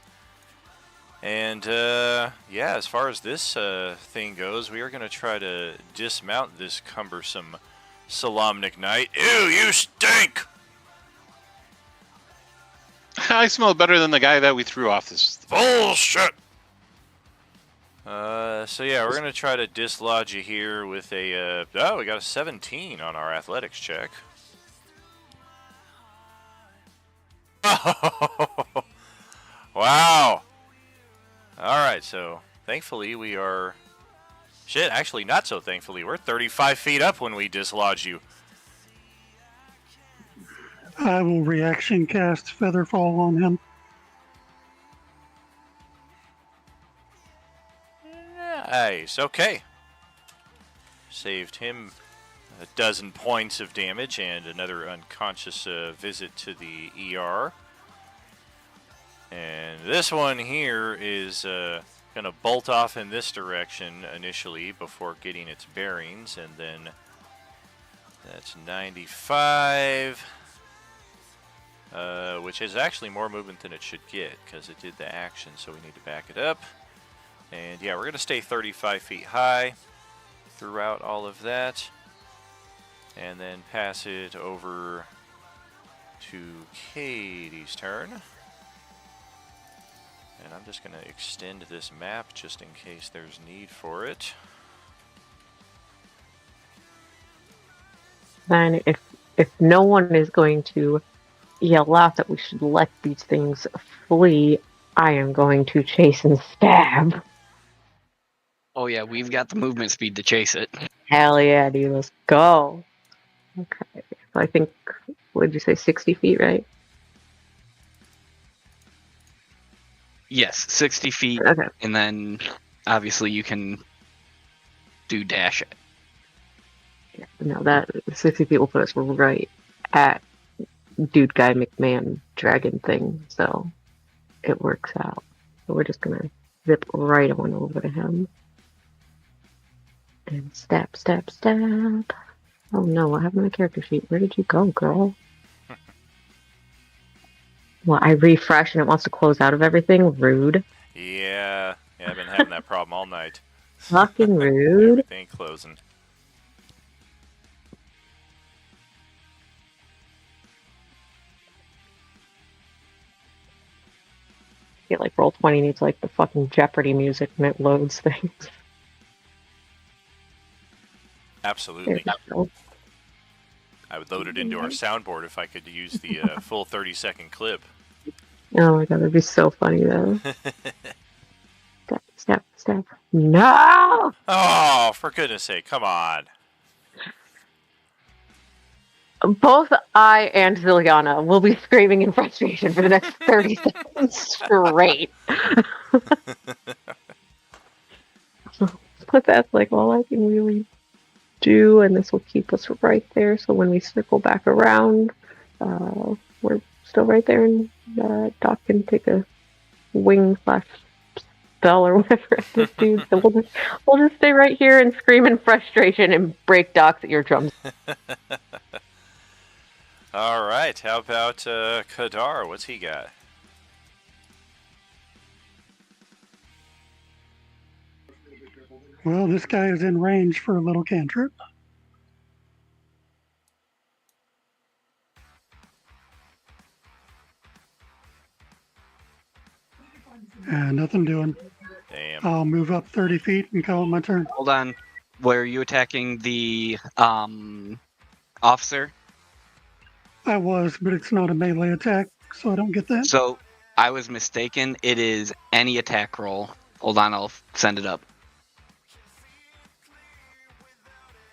And, yeah, as far as this thing goes, we are going to try to dismount this cumbersome Solamnic Knight. Ew, you stink! I smell better than the guy that we threw off this. Bullshit! So yeah, we're gonna try to dislodge you here with a, oh, we got a 17 on our athletics check. Wow! Alright, so thankfully we are, shit, actually not so thankfully, we're 35 feet up when we dislodge you. I will reaction cast Featherfall on him. Nice, okay. Saved him a dozen points of damage and another unconscious visit to the ER. And this one here is going to bolt off in this direction initially before getting its bearings, and then that's 95, which is actually more movement than it should get because it did the action, so we need to back it up. And yeah, we're going to stay 35 feet high throughout all of that. And then pass it over to Katie's turn. And I'm just going to extend this map just in case there's need for it. Then if no one is going to yell out that we should let these things flee, I am going to chase and stab. Oh yeah, we've got the movement speed to chase it. Hell yeah, dude, let's go. Okay, so I think, what did you say, 60 feet, right? Yes, 60 feet, Okay. and then obviously you can do dash it. Yeah, no, that 60 feet will put us right at Dude Guy McMahon dragon thing, so it works out. So we're just gonna zip right on over to him. And stab, stab, stab. Oh no, what happened to my character sheet? Where did you go, girl? Well, I refresh and it wants to close out of everything? Rude. Yeah, I've been having that problem all night. Fucking rude. Everything closing. feel like Roll20 needs like the fucking Jeopardy music when it loads things. Absolutely. There we go. I would load it into our soundboard if I could use the full 30-second clip. Oh my god, that'd be so funny though. Step. No! Oh, for goodness sake, come on. Both I and Ziliana will be screaming in frustration for the next 30 seconds straight. But that's like all I can really do, and this will keep us right there. So when we circle back around, we're still right there, and Doc can take a wing / spell or whatever at this dude. So we'll just stay right here and scream in frustration and break Doc's eardrums. All right, how about Kadar? What's he got? Well, this guy is in range for a little cantrip. And nothing doing. Damn. I'll move up 30 feet and call it my turn. Hold on. Were you attacking the officer? I was, but it's not a melee attack, so I don't get that. So I was mistaken. It is any attack roll. Hold on, I'll send it up.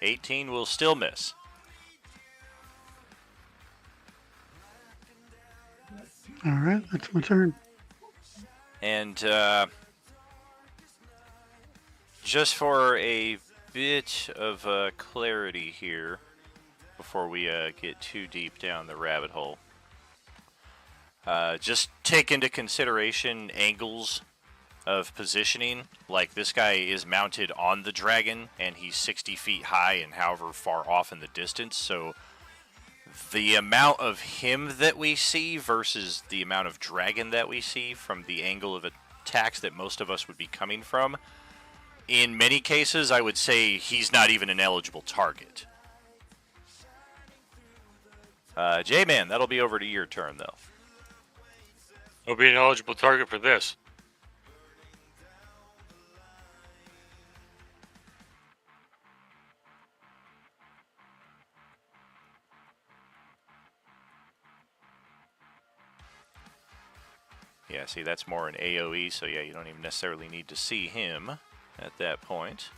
18 will still miss. All right, that's my turn. And just for a bit of clarity here, before we get too deep down the rabbit hole, just take into consideration angles of positioning. Like, this guy is mounted on the dragon, and he's 60 feet high and however far off in the distance, so the amount of him that we see versus the amount of dragon that we see from the angle of attacks that most of us would be coming from, in many cases, I would say he's not even an eligible target. J-Man, that'll be over to your turn, though. He'll be an eligible target for this. Yeah, see, that's more an AoE, so yeah, you don't even necessarily need to see him at that point.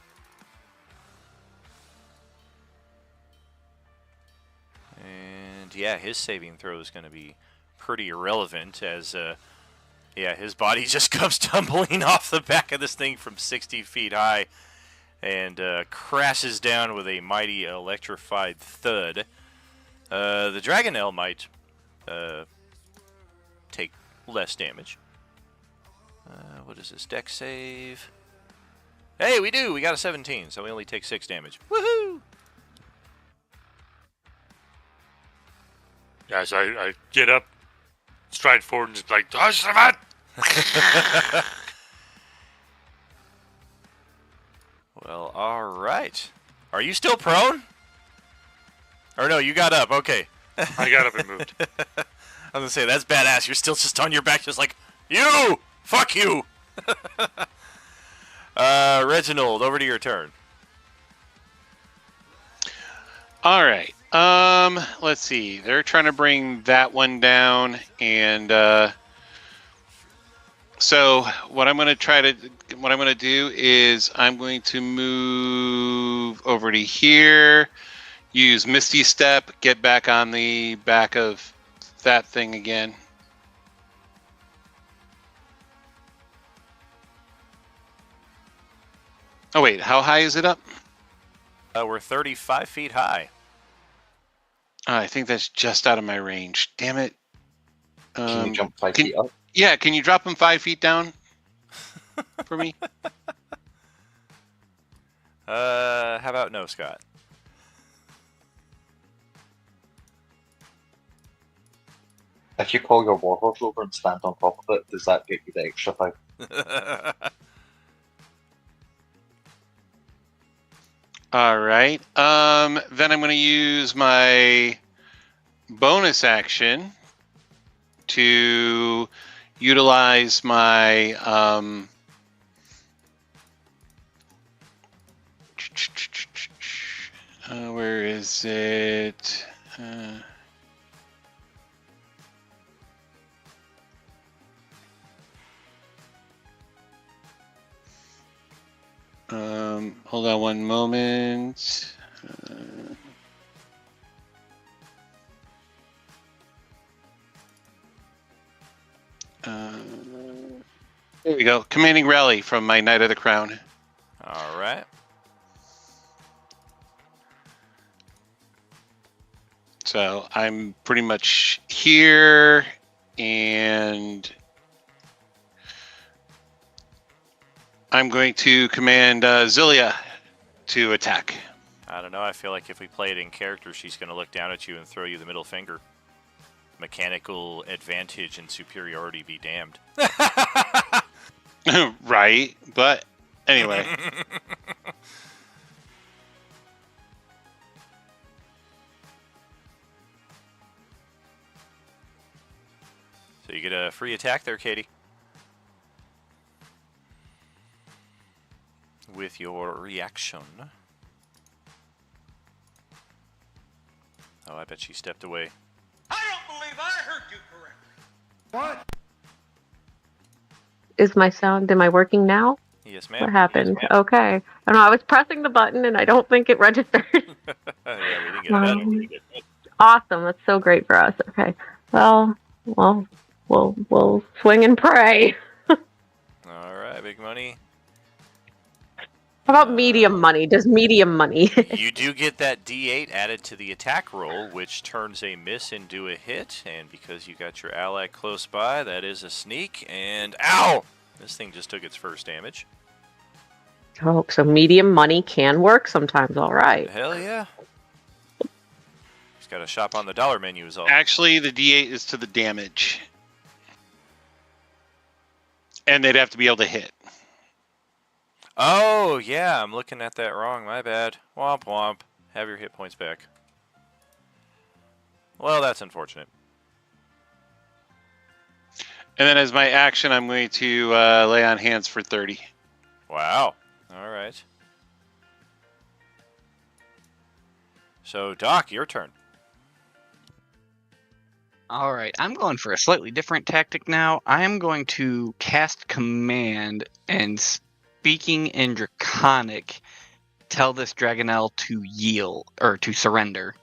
And yeah, his saving throw is going to be pretty irrelevant as, yeah, his body just comes tumbling off the back of this thing from 60 feet high and crashes down with a mighty electrified thud. The Dragonelle might take less damage. What is this? Dex save? Hey, we do! We got a 17, so we only take 6 damage. Woohoo! Yeah, so I get up, stride forward, and just like, dodge that! Well, alright. Are you still prone? Or no, you got up, okay. I got up and moved. I was gonna say, that's badass. You're still just on your back, just like, you! Fuck you! Reginald, over to your turn. All right. Let's see. They're trying to bring that one down, and so what I'm going to do is I'm going to move over to here, use Misty Step, get back on the back of that thing again. Oh wait, how high is it up? We're 35 feet high. I think that's just out of my range. Damn it. Can you jump 5 feet up? Yeah, can you drop him 5 feet down for me? How about no, Scott? If you call your warhorse over and stand on top of it, does that get you the extra 5? All right. Then I'm going to use my bonus action to utilize my where is it? Hold on one moment. There we go. Commanding Rally from my Knight of the Crown. All right. So I'm pretty much here, and I'm going to command Zilia to attack. I don't know. I feel like if we play it in character, she's going to look down at you and throw you the middle finger. Mechanical advantage and superiority be damned. Right, but anyway. So you get a free attack there, Katie. With your reaction. Oh, I bet she stepped away. I don't believe I heard you correctly. What? Is my sound, am I working now? Yes, ma'am. What happened? Yes, ma'am. Okay. I don't know, I was pressing the button and I don't think it registered. Yeah, we didn't get that. Awesome. That's so great for us. Okay. Well, we'll swing and pray. All right, big money. How about medium money? Does medium money? You do get that D8 added to the attack roll, which turns a miss into a hit. And because you got your ally close by, that is a sneak. And ow! This thing just took its first damage. Oh, so medium money can work sometimes. All right. Hell yeah. Just got to shop on the dollar menu is all. Actually, the D8 is to the damage. And they'd have to be able to hit. Oh, yeah, I'm looking at that wrong. My bad. Womp womp. Have your hit points back. Well, that's unfortunate. And then as my action, I'm going to lay on hands for 30. Wow. All right. So, Doc, your turn. All right, I'm going for a slightly different tactic now. I'm going to cast Command and, speaking in Draconic, tell this Dragonelle to yield, or to surrender.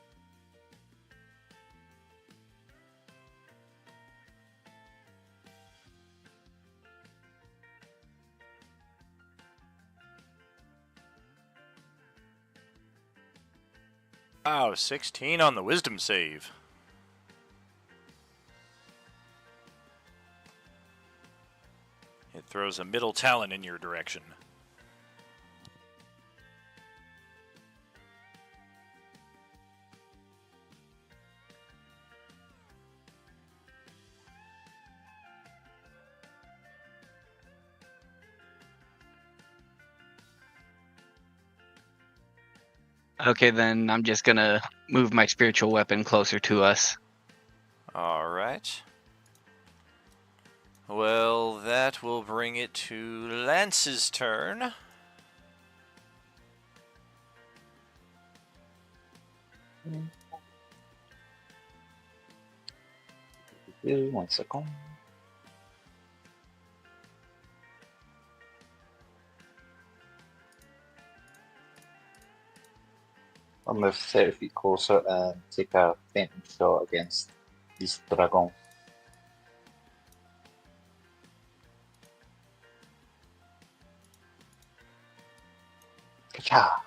Wow, 16 on the wisdom save. It throws a middle talon in your direction. Okay, then I'm just gonna move my spiritual weapon closer to us. All right. Well, that will bring it to Lance's turn. One second. I'll move 30 feet closer and take a fainting shot against these dragons. Ka-cha!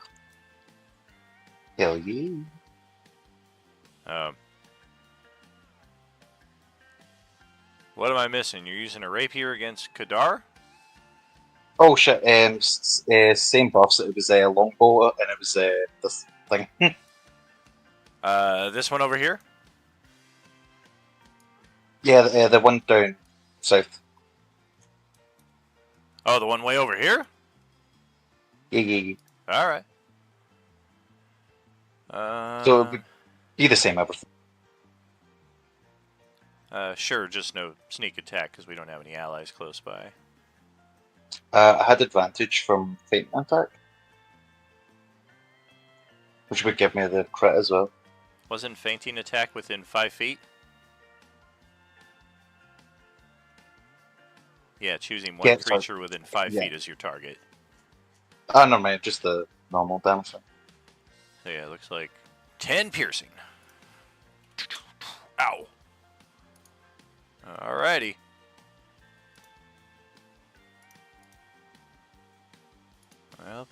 Hell yeah! What am I missing? You're using a rapier against Kadar? Oh shit! Same buffs. It was a longbow and it was this thing. This one over here? Yeah, the one down south. Oh, the one way over here? Yeah. All right. So it would be the same everything. Sure, just no sneak attack because we don't have any allies close by. I had advantage from feint attack, which would give me the crit as well. Wasn't fainting attack within 5 feet? Yeah, choosing one Yeah, sorry. creature within 5 Yeah. feet as your target. Oh, no, man, just the normal damage. So yeah, it looks like 10 piercing. Ow. Alrighty. Well,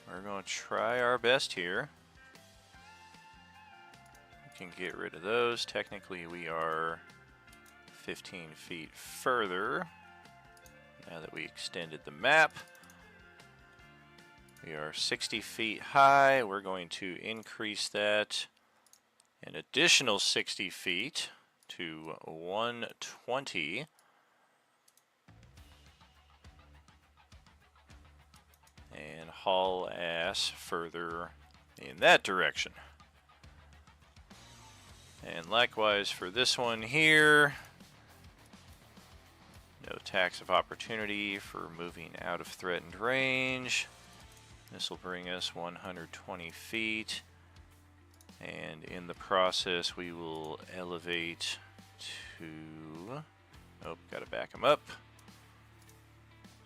we're going to try our best here. We can get rid of those. Technically, we are 15 feet further. Now that we extended the map. We are 60 feet high. We're going to increase that an additional 60 feet to 120. And haul ass further in that direction. And likewise for this one here. No tax of opportunity for moving out of threatened range. This will bring us 120 feet. And in the process, we will elevate to... Oh, gotta back them up.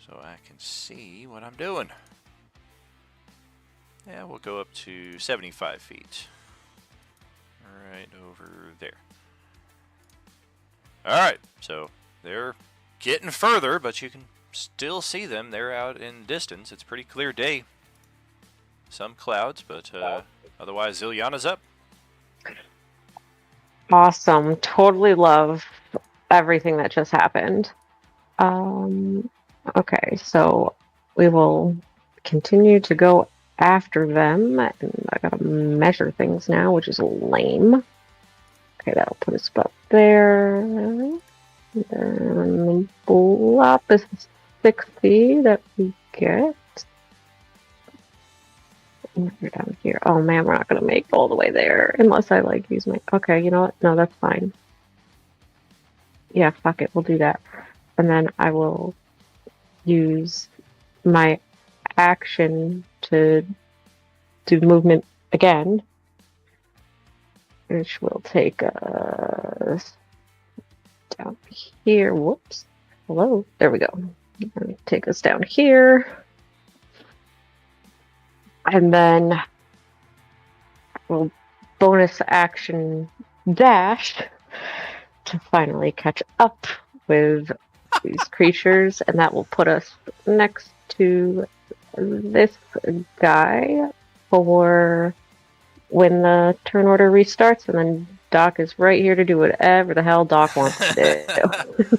So I can see what I'm doing. Yeah, we'll go up to 75 feet. Right over there. Alright, so they're getting further, but you can still see them. They're out in distance. It's pretty clear day. Some clouds, but otherwise Zilyana's up. Awesome. Totally love everything that just happened. Okay, so we will continue to go after them. And I gotta measure things now, which is lame. Okay, that'll put us about there. And then blop is 60 that we get. We're down here. Oh man, we're not gonna make all the way there unless I like use my. Okay, you know what? No, that's fine. Yeah, fuck it, we'll do that. And then I will use my action to do movement again, which will take us down here. Whoops. Hello. There we go. Take us down here. And then we'll bonus action dash to finally catch up with these creatures, and that will put us next to this guy for when the turn order restarts, and then Doc is right here to do whatever the hell Doc wants to do.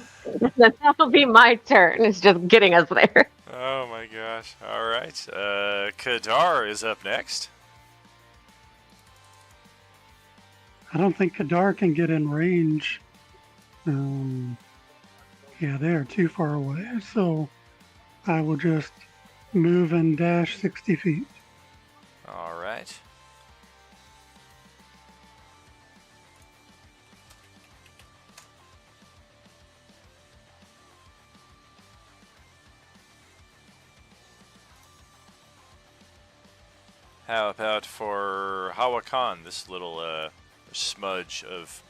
Then that'll be my turn. It's just getting us there. Oh my gosh. Alright. Kadar is up next. I don't think Kadar can get in range. Yeah, they are too far away. So I will just move and dash 60 feet. Alright. How about for Hawakan, this little smudge of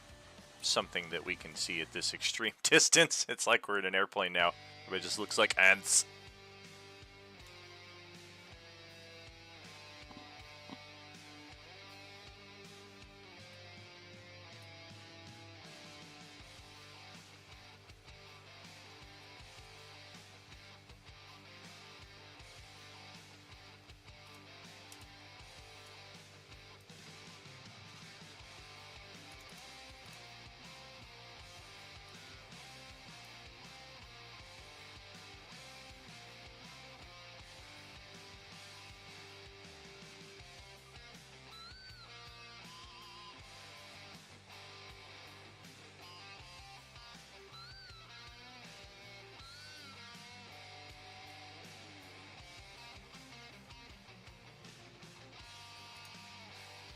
something that we can see at this extreme distance? It's like we're in an airplane now. It just looks like ants.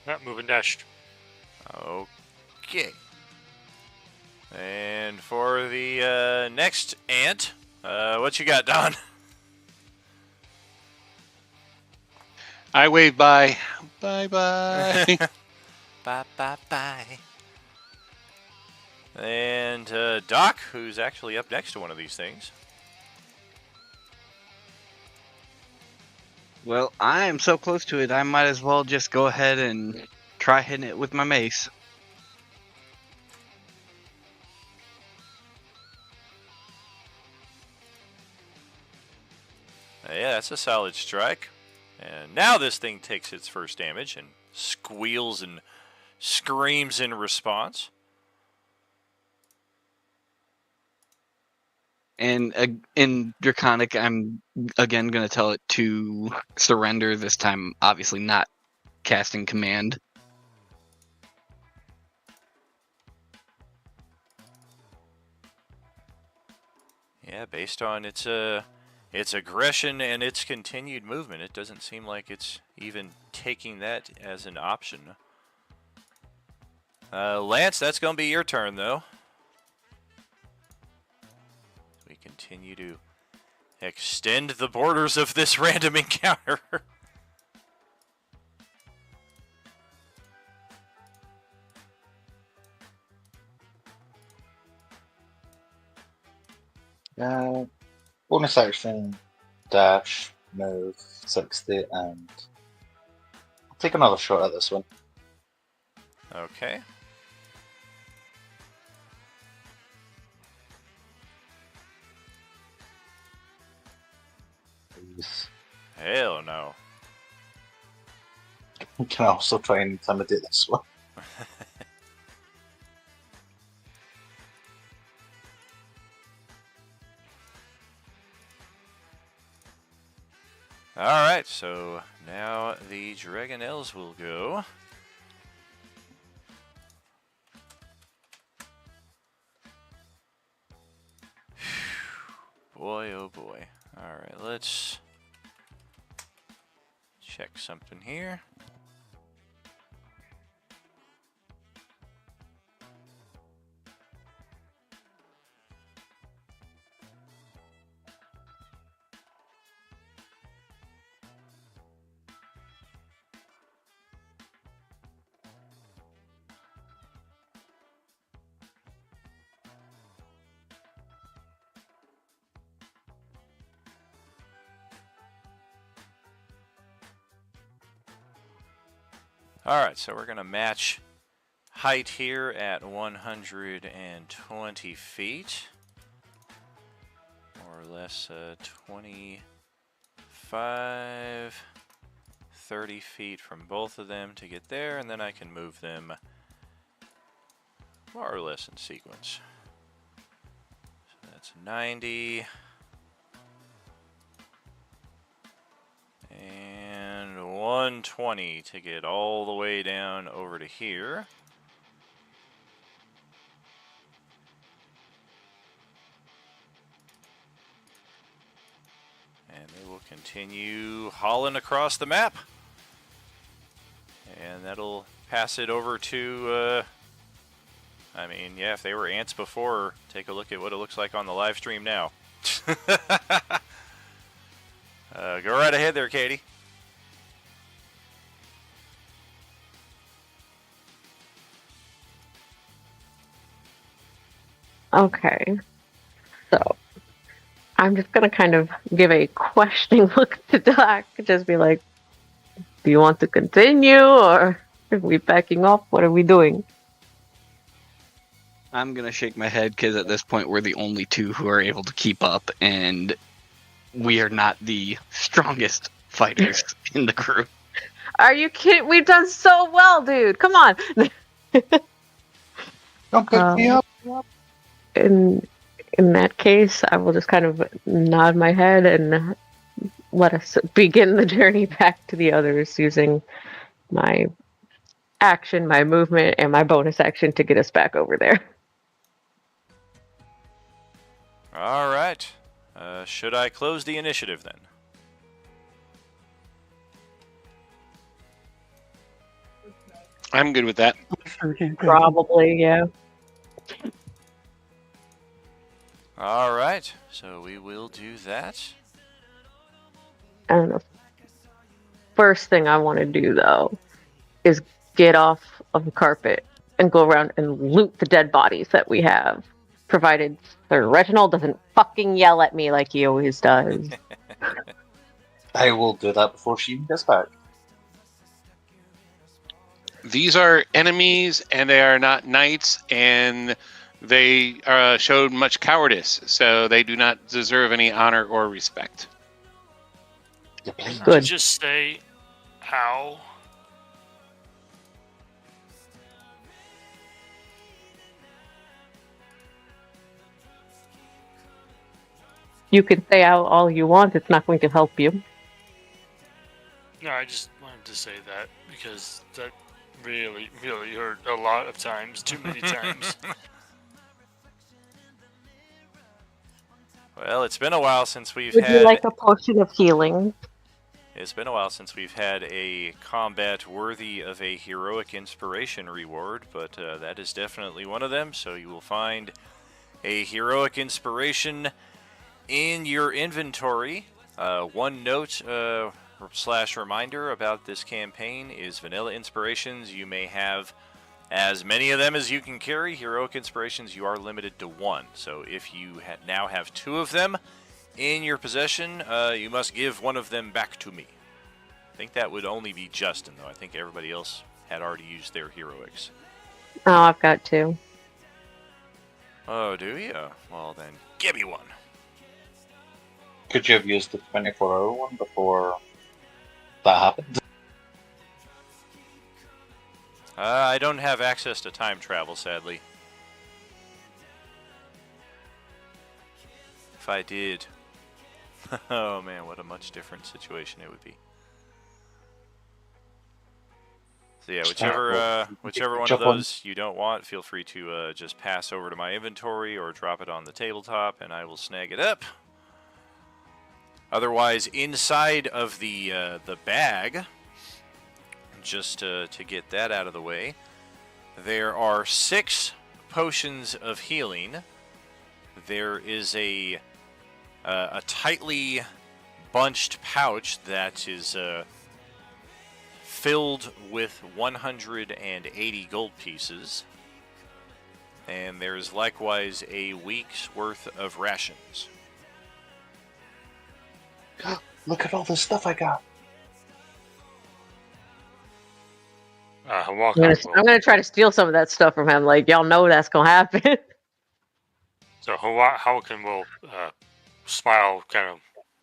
Not moving dash. Okay. And for the next ant, what you got, Don? I wave bye. Bye bye. Bye, bye, bye. And Doc, who's actually up next to one of these things. Well, I am so close to it, I might as well just go ahead and try hitting it with my mace. Yeah, that's a solid strike. And now this thing takes its first damage and squeals and screams in response. And in Draconic, I'm again going to tell it to surrender, this time obviously not casting command. Yeah, based on its aggression and its continued movement, it doesn't seem like it's even taking that as an option. Lance, that's going to be your turn, though. We continue to extend the borders of this random encounter. Bonus action, dash, move, 60, and I'll take another shot at this one. Okay. Please. Hell no. You can also try and intimidate this one. Alright, so now the Dragonelles will go. Boy, oh boy. Alright, let's check something here. Alright, so we're going to match height here at 120 feet. More or less 25, 30 feet from both of them to get there, and then I can move them more or less in sequence. So that's 90. And 120 to get all the way down over to here. And they will continue hauling across the map. And that'll pass it over to, I mean, yeah, if they were ants before, take a look at what it looks like on the live stream now. Go right ahead there, Katie. Okay. So I'm just gonna kind of give a questioning look to Doc, just be like, do you want to continue, or are we backing off? What are we doing? I'm going to shake my head because at this point we're the only two who are able to keep up, and we are not the strongest fighters in the crew. Are you kidding? We've done so well, dude. Come on. Don't pick me up. In that case, I will just kind of nod my head and let us begin the journey back to the others using my action, my movement, and my bonus action to get us back over there. All right. Should I close the initiative then? I'm good with that. Sure can't go. Probably, yeah. All right, so we will do that. And the first thing I want to do, though, is get off of the carpet and go around and loot the dead bodies that we have. Provided Sir Reginald doesn't fucking yell at me like he always does. I will do that before she even gets back. These are enemies, and they are not knights, and they showed much cowardice, so they do not deserve any honor or respect. You please. Did you Good. just say, "Ow"? You can say out all you want, it's not going to help you. No, I just wanted to say that because that really, really hurt a lot of times, too many times. Well, it's been a while since we've Would had. you like a potion of healing? It's been a while since we've had a combat worthy of a heroic inspiration reward, but that is definitely one of them. So you will find a heroic inspiration in your inventory. One note / reminder about this campaign is vanilla inspirations. You may have as many of them as you can carry. Heroic inspirations, you are limited to one. So if you now have 2 of them in your possession, you must give one of them back to me. I think that would only be Justin, though. I think everybody else had already used their heroics. Oh, I've got 2. Oh, do you? Well, then, give me one. Could you have used the 24-hour one before that happened? I don't have access to time travel, sadly. If I did, oh man, what a much different situation it would be. So yeah, whichever one of those you don't want, feel free to just pass over to my inventory or drop it on the tabletop, and I will snag it up. Otherwise, inside of the bag, just to get that out of the way, there are 6 potions of healing. There is a tightly bunched pouch that is filled with 180 gold pieces, and there is likewise a week's worth of rations. Look at all the stuff I got. I'm gonna try to steal some of that stuff from him. Like, y'all know that's gonna happen. So Hawken will smile kind of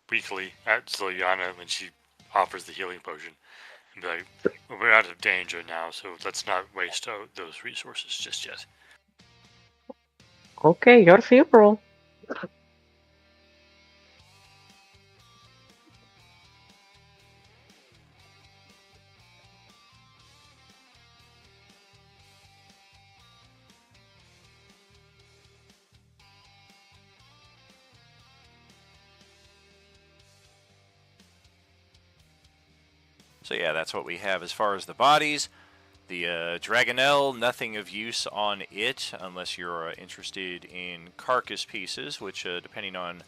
weakly at Ziliana when she offers the healing potion. And be like, well, we're out of danger now, so let's not waste those resources just yet. Okay, your funeral. So yeah, that's what we have as far as the bodies. The Dragonelle, nothing of use on it unless you're interested in carcass pieces, which depending on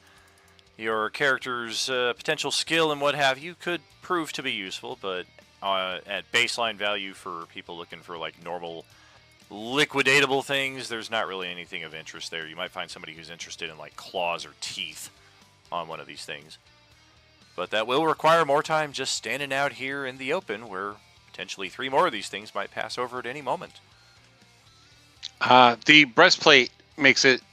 your character's potential skill and what have you, could prove to be useful, but at baseline value for people looking for like normal liquidatable things, there's not really anything of interest there. You might find somebody who's interested in like claws or teeth on one of these things. But that will require more time just standing out here in the open where potentially 3 more of these things might pass over at any moment. The breastplate makes it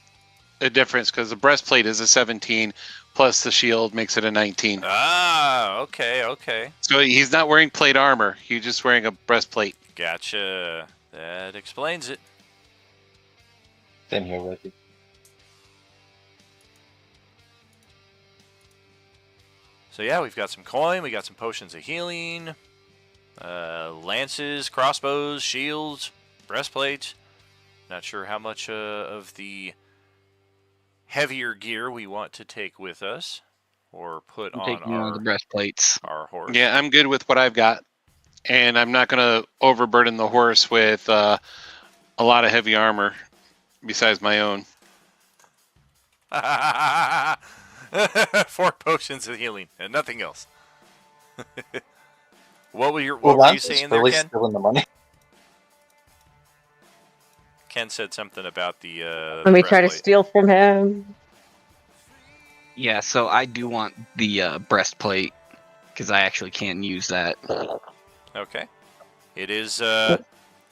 a difference because the breastplate is a 17 plus the shield makes it a 19. Ah, okay. So he's not wearing plate armor. He's just wearing a breastplate. Gotcha. That explains it. Then you're ready. So yeah, we've got some coin, we got some potions of healing, lances, crossbows, shields, breastplates. Not sure how much of the heavier gear we want to take with us or put on the breastplates. our horse. Yeah, I'm good with what I've got. And I'm not going to overburden the horse with a lot of heavy armor besides my own. 4 potions of healing and nothing else. What were you Lance is saying there, fully Ken? stealing the money. Ken said something about the Let me try to breastplate. steal from him. Yeah, so I do want the breastplate because I actually can use that. Okay. It is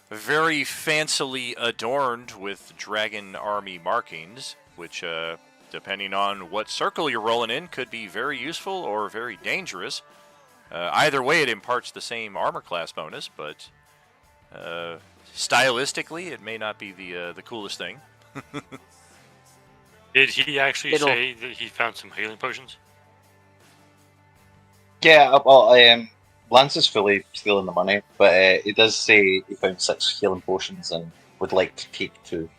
very fancily adorned with dragon army markings, which, depending on what circle you're rolling in, could be very useful or very dangerous. Either way, it imparts the same armor class bonus, but stylistically, it may not be the coolest thing. Did he actually say that he found some healing potions? Yeah, well, Lance is fully stealing the money, but he does say he found 6 healing potions and would like to take 2.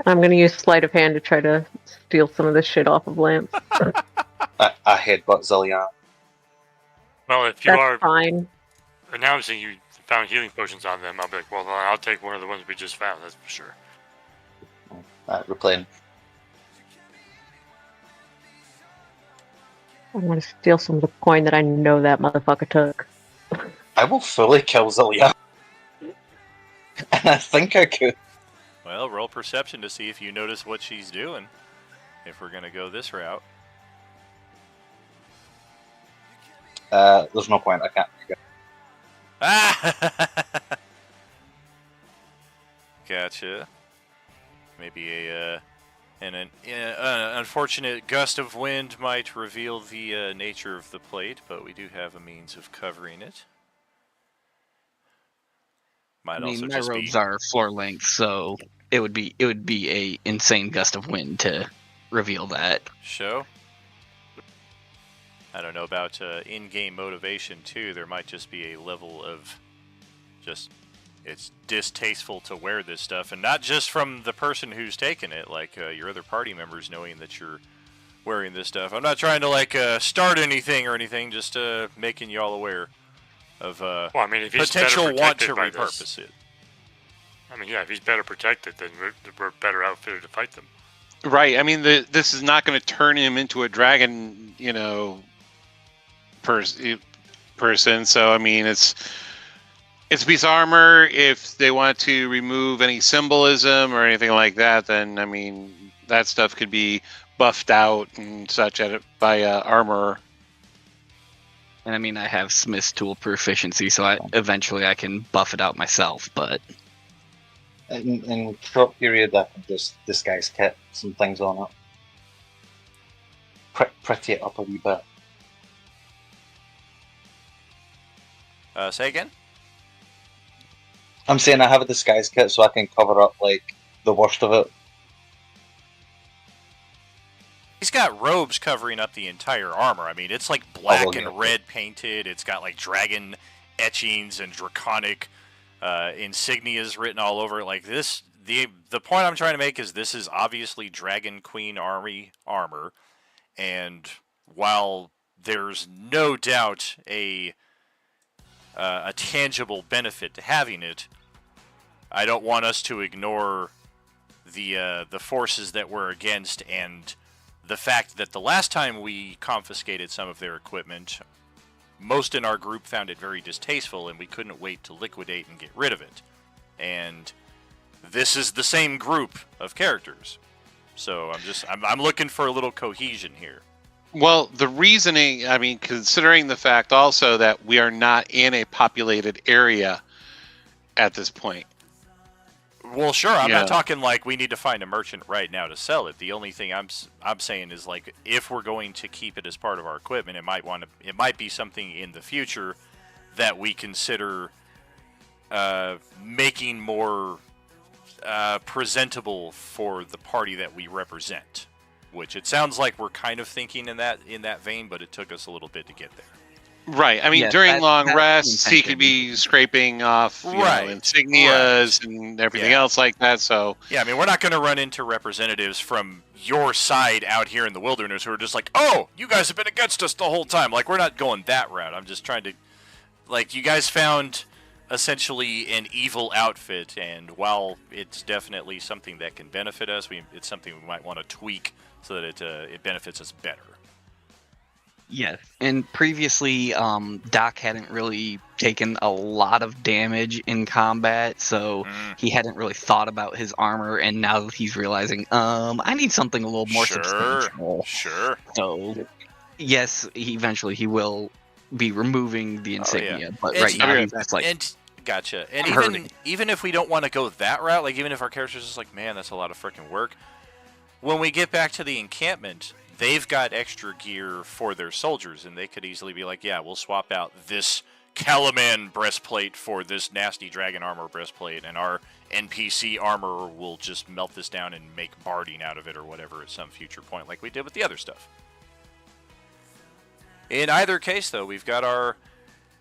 I'm gonna use sleight of hand to try to steal some of this shit off of Lance. I headbutt Zillian. Well, if you That's are fine. announcing you found healing potions on them, I'll be like, well, then I'll take one of the ones we just found, that's for sure. Replaying. I'm gonna steal some of the coin that I know that motherfucker took. I will fully kill Zillian. And I think I could. Well, roll perception to see if you notice what she's doing, if we're going to go this route. There's no point, I can't. Ah! Gotcha. Maybe an unfortunate gust of wind might reveal the nature of the plate, but we do have a means of covering it. Might I mean, also my just robes be... are floor length, so it would be a insane gust of wind to reveal that. Show. I don't know about in-game motivation too. There might just be a level of just it's distasteful to wear this stuff, and not just from the person who's taking it, like your other party members knowing that you're wearing this stuff. I'm not trying to like start anything or anything, just making you all aware of Well, I mean, if he's potential better want to protected by repurpose this, it. I mean, yeah, if he's better protected, then we're better outfitted to fight them. Right. I mean, this is not going to turn him into a dragon, person. So I mean, it's a piece of armor. If they want to remove any symbolism or anything like that, then I mean, that stuff could be buffed out and such by armor. And I mean, I have Smith's tool proficiency, so eventually I can buff it out myself. But In short period, I can just disguise kit some things on it. Pretty it up a wee bit. Say again? I'm saying I have a disguise kit so I can cover up like the worst of it. He's got robes covering up the entire armor. I mean, it's like black yeah. and red painted. It's got like dragon etchings and draconic insignias written all over it. Like this, the point I'm trying to make is this is obviously Dragon Queen Army armor, and while there's no doubt a tangible benefit to having it, I don't want us to ignore the forces that we're against and the fact that the last time we confiscated some of their equipment, most in our group found it very distasteful and we couldn't wait to liquidate and get rid of it. And this is the same group of characters. So I'm looking for a little cohesion here. Well, the reasoning, I mean, considering the fact also that we are not in a populated area at this point. Well, sure. I'm not talking like we need to find a merchant right now to sell it. The only thing I'm saying is like if we're going to keep it as part of our equipment, it might be something in the future that we consider making more presentable for the party that we represent. Which it sounds like we're kind of thinking in that vein, but it took us a little bit to get there. Right. I mean, during long rests, he could be scraping off insignias and everything else like that. So yeah, I mean, we're not going to run into representatives from your side out here in the wilderness who are just like, oh, you guys have been against us the whole time. Like, we're not going that route. I'm just trying to, like, you guys found essentially an evil outfit, and while it's definitely something that can benefit us, it's something we might want to tweak so that it benefits us better. Yes. And previously, Doc hadn't really taken a lot of damage in combat, so he hadn't really thought about his armor, and now he's realizing, I need something a little more substantial. Sure. So, yes, eventually he will be removing the insignia, but And right now he's just like, and gotcha. And I'm hurting. even if we don't want to go that route, like even if our character's just like, man, that's a lot of freaking work. When we get back to the encampment, they've got extra gear for their soldiers, and they could easily be like, yeah, we'll swap out this Calaman breastplate for this nasty dragon armor breastplate, and our NPC armor will just melt this down and make barding out of it or whatever at some future point, like we did with the other stuff. In either case, though, we've got our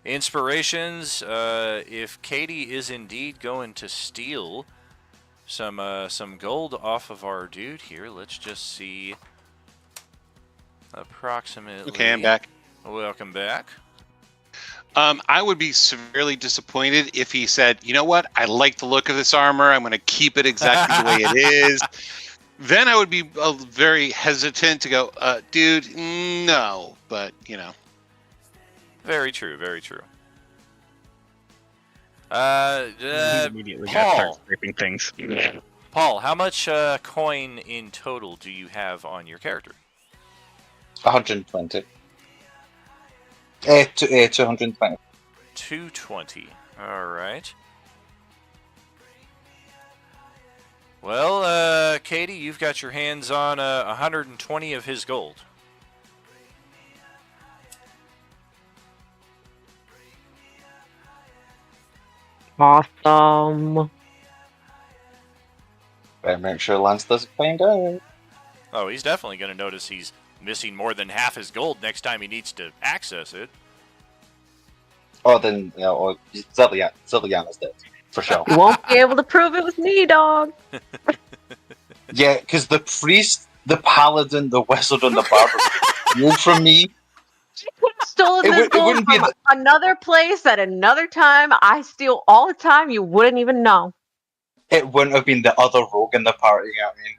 inspirations. If Katie is indeed going to steal some gold off of our dude here, let's just see approximately. Okay, I'm back. Welcome back. I would be severely disappointed if he said, you know what, I like the look of this armor, I'm going to keep it exactly the way it is. Then I would be very hesitant to go, dude, no. But, you know. Very true, very true. immediately got to Paul. start scraping things. Paul, how much coin in total do you have on your character? 120. 220. 220. All right. Well, Katie, you've got your hands on 120 of his gold. Awesome. Better make sure Lance doesn't find out. Oh, he's definitely going to notice he's missing more than half his gold next time he needs to access it. Oh, then, you know, or Zilliana's dead. For sure. You won't be able to prove it was me, dog. Yeah, because the priest, the paladin, the wizard, and the barber stole from me. Stolen It this gold wouldn't be from another place at another time. I steal all the time. You wouldn't even know. It wouldn't have been the other rogue in the party, you know what I mean?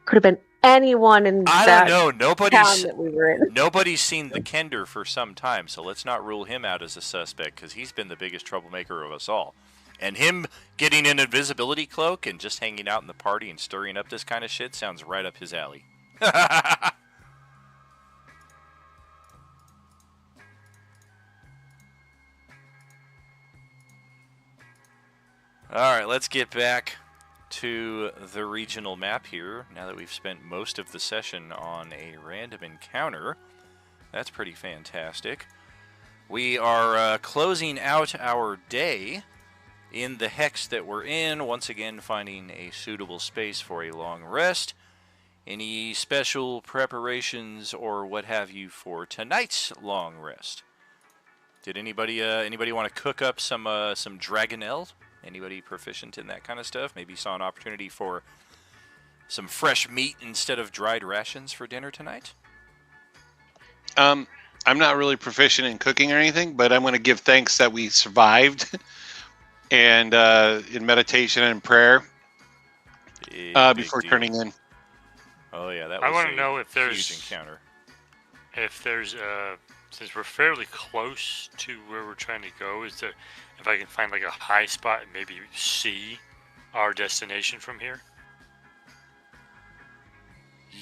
Could have been anyone in I that don't know. town that we were in. Nobody's seen the Kender for some time, so let's not rule him out as a suspect, because he's been the biggest troublemaker of us all. And him getting an invisibility cloak and just hanging out in the party and stirring up this kind of shit sounds right up his alley. Alright, let's get back to the regional map here, now that we've spent most of the session on a random encounter. That's pretty fantastic. We are closing out our day in the hex that we're in, once again finding a suitable space for a long rest. Any special preparations or what have you for tonight's long rest? Did anybody want to cook up some Dragonelle? Anybody proficient in that kind of stuff? Maybe saw an opportunity for some fresh meat instead of dried rations for dinner tonight? I'm not really proficient in cooking or anything, but I'm going to give thanks that we survived and in meditation and prayer before turning in. Oh yeah, that was I want a to know if there's huge encounter. If there's since we're fairly close to where we're trying to go, is there if I can find like a high spot and maybe see our destination from here?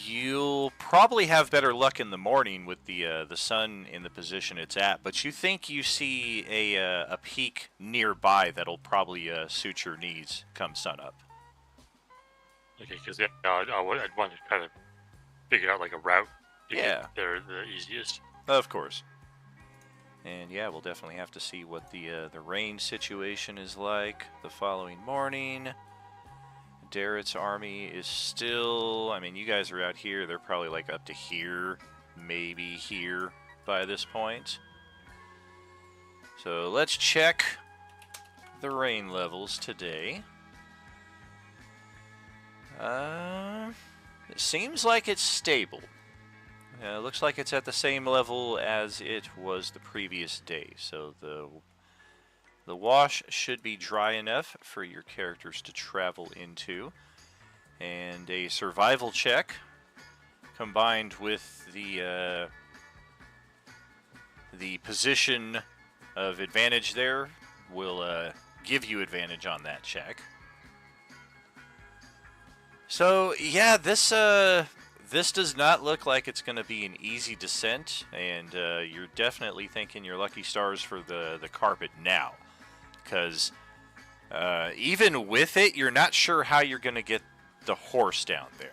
You'll probably have better luck in the morning with the sun in the position it's at, but you think you see a peak nearby that'll probably suit your needs come sunup. Okay, because I'd want to try to figure out like a route to Yeah. get there the easiest. Of course. And yeah, we'll definitely have to see what the rain situation is like the following morning. Darrett's army is still, I mean, you guys are out here, they're probably like up to here, maybe here by this point. So let's check the rain levels today. It seems like it's stable. Looks like it's at the same level as it was the previous day. So the The wash should be dry enough for your characters to travel into. And a survival check combined with the position of advantage there will give you advantage on that check. So yeah, this does not look like it's going to be an easy descent, and you're definitely thinking your lucky stars for the carpet now, because even with it, you're not sure how you're going to get the horse down there.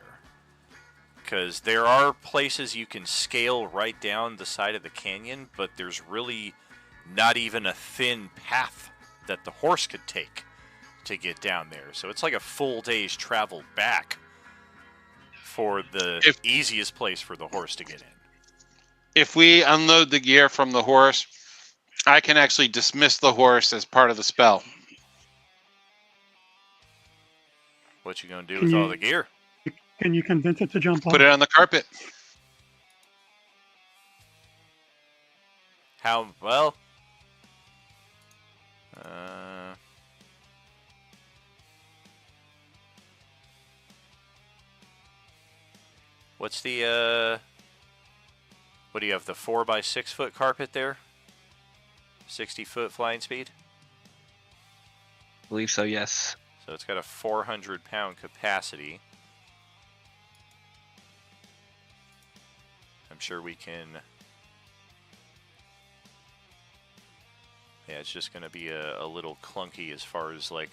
Because there are places you can scale right down the side of the canyon, but there's really not even a thin path that the horse could take to get down there. So it's like a full day's travel back for the easiest place for the horse to get in. If we unload the gear from the horse, I can actually dismiss the horse as part of the spell. What you gonna do with all the gear? Can you convince it to jump off? Put it on the carpet. How well? What's the what do you have? The 4x6 foot carpet there? 60 foot flying speed? I believe so, yes. So it's got a 400 pound capacity. I'm sure we can. Yeah, it's just going to be a little clunky as far as like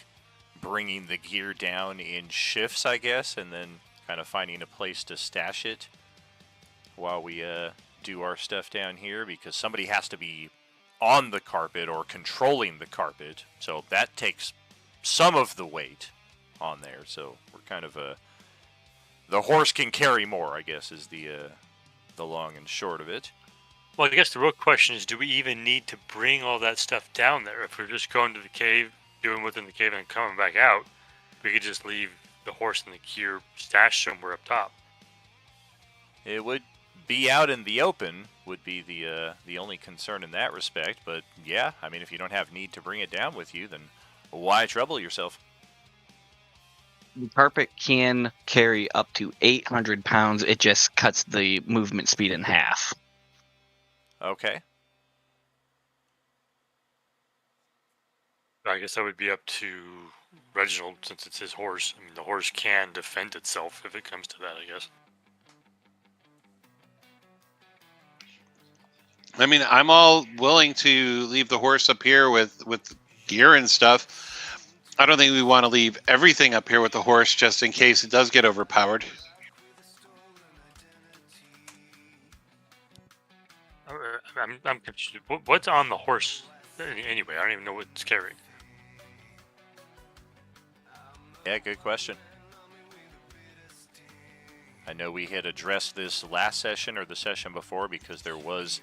bringing the gear down in shifts, I guess, and then kind of finding a place to stash it while we do our stuff down here, because somebody has to be on the carpet or controlling the carpet, so that takes some of the weight on there. So we're kind of the horse can carry more, I guess, is the long and short of it. Well, I guess the real question is, do we even need to bring all that stuff down there? If we're just going to the cave, doing within the cave, and coming back out, we could just leave the horse and the gear stashed somewhere up top. It would be out in the open, would be the only concern in that respect. But yeah, I mean, if you don't have need to bring it down with you, then why trouble yourself? The carpet can carry up to 800 pounds. It just cuts the movement speed in half. Okay. I guess that would be up to Reginald, since it's his horse. I mean, the horse can defend itself if it comes to that, I guess. I mean, I'm all willing to leave the horse up here with gear and stuff. I don't think we want to leave everything up here with the horse just in case it does get overpowered. I'm confused. What's on the horse anyway? I don't even know what it's carrying. Yeah, good question. I know we had addressed this last session or the session before, because there was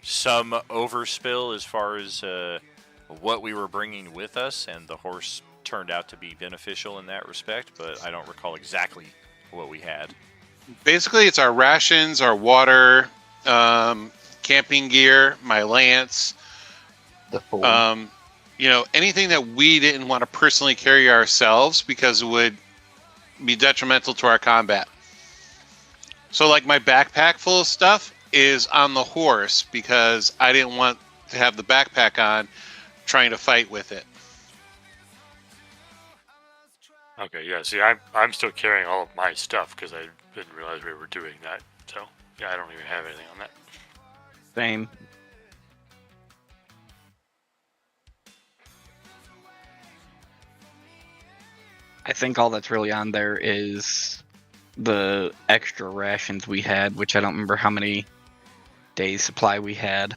some overspill as far as what we were bringing with us, and the horse turned out to be beneficial in that respect, but I don't recall exactly what we had. Basically, it's our rations, our water, camping gear, my lance, The phone. Anything that we didn't want to personally carry ourselves because it would be detrimental to our combat. So like my backpack full of stuff is on the horse because I didn't want to have the backpack on trying to fight with it. Okay, yeah. See, I'm still carrying all of my stuff because I didn't realize we were doing that. So yeah, I don't even have anything on that. Same. I think all that's really on there is the extra rations we had, which I don't remember how many days supply we had.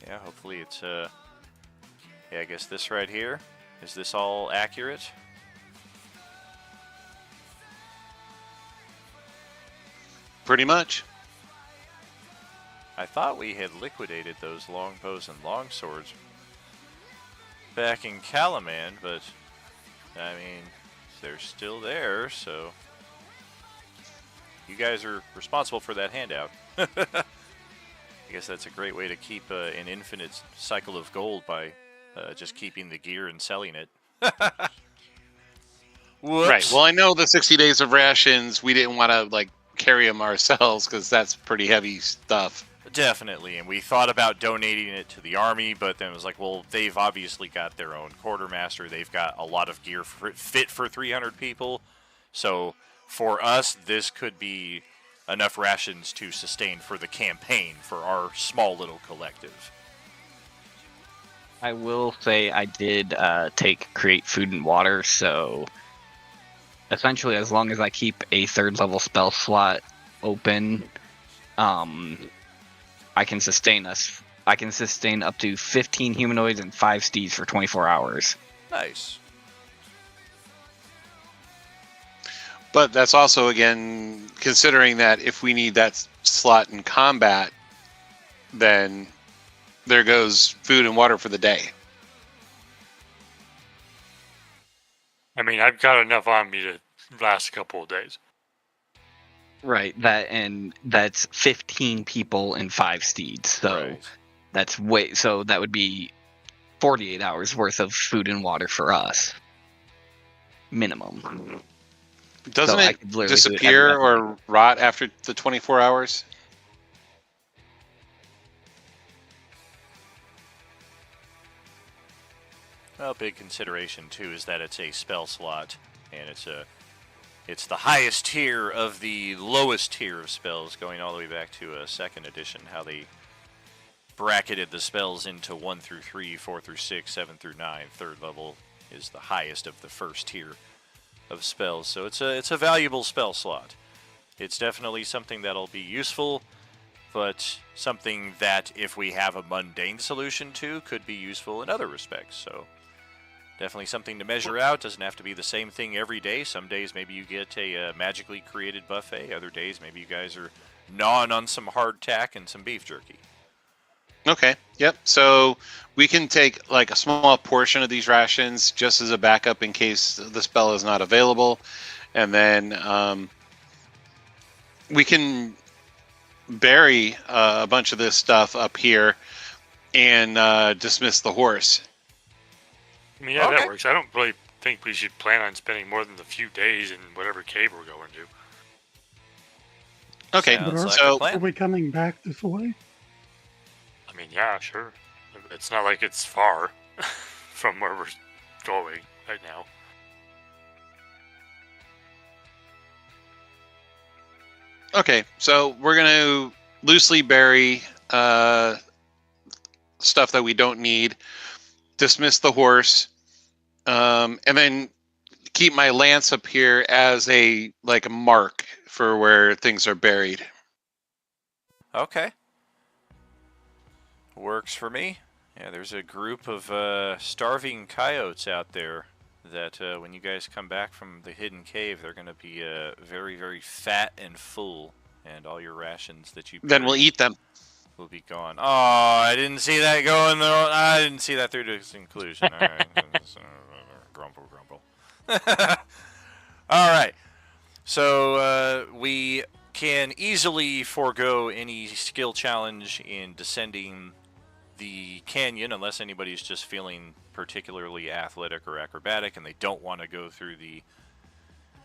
Yeah, hopefully it's yeah, I guess this right here, is this all accurate? Pretty much. I thought we had liquidated those longbows and longswords back in Calaman, but I mean, they're still there, so you guys are responsible for that handout. I guess that's a great way to keep an infinite cycle of gold by just keeping the gear and selling it. Whoops. Right. Well, I know the 60 days of rations, we didn't want to like carry them ourselves because that's pretty heavy stuff. Definitely, and we thought about donating it to the army, but then it was like, well, they've obviously got their own quartermaster. They've got a lot of gear fit for 300 people. So for us, this could be enough rations to sustain for the campaign for our small little collective. I will say I did create food and water, so essentially as long as I keep a 3rd level spell slot open, I can sustain up to 15 humanoids and 5 steeds for 24 hours. Nice. But that's also, again, considering that if we need that slot in combat, then there goes food and water for the day. I mean, I've got enough on me to last a couple of days. Right, that's 15 people and 5 steeds. So Right. so that would be 48 hours worth of food and water for us. Minimum. Doesn't So I it could literally do it disappear every night. or rot after the 24 hours? Well, big consideration too is that it's a spell slot, and it's the highest tier of the lowest tier of spells, going all the way back to 2nd edition. How they bracketed the spells into 1 through 3, 4 through 6, 7 through 9. 3rd level is the highest of the first tier of spells, so it's a valuable spell slot. It's definitely something that'll be useful, but something that if we have a mundane solution to, could be useful in other respects. So definitely something to measure out. Doesn't have to be the same thing every day. Some days maybe you get a magically created buffet. Other days maybe you guys are gnawing on some hardtack and some beef jerky. Okay. Yep. So we can take like a small portion of these rations just as a backup in case the spell is not available, and then we can bury a bunch of this stuff up here and dismiss the horse. I mean, yeah, Okay. that works. I don't really think we should plan on spending more than a few days in whatever cave we're going to. Okay. Sounds like So a plan. Are we coming back this way? I mean, yeah, sure. It's not like it's far from where we're going right now. Okay, so we're going to loosely bury stuff that we don't need, dismiss the horse, and then keep my lance up here as a mark for where things are buried. Okay. Works for me. Yeah, there's a group of starving coyotes out there that when you guys come back from the hidden cave, they're going to be very, very fat and full, and all your rations that you Then we'll buried eat them. will be gone. Oh, I didn't see that going though. I didn't see that through to its conclusion. All right. Grumble. All right. So we can easily forego any skill challenge in descending the canyon unless anybody's just feeling particularly athletic or acrobatic and they don't want to go through the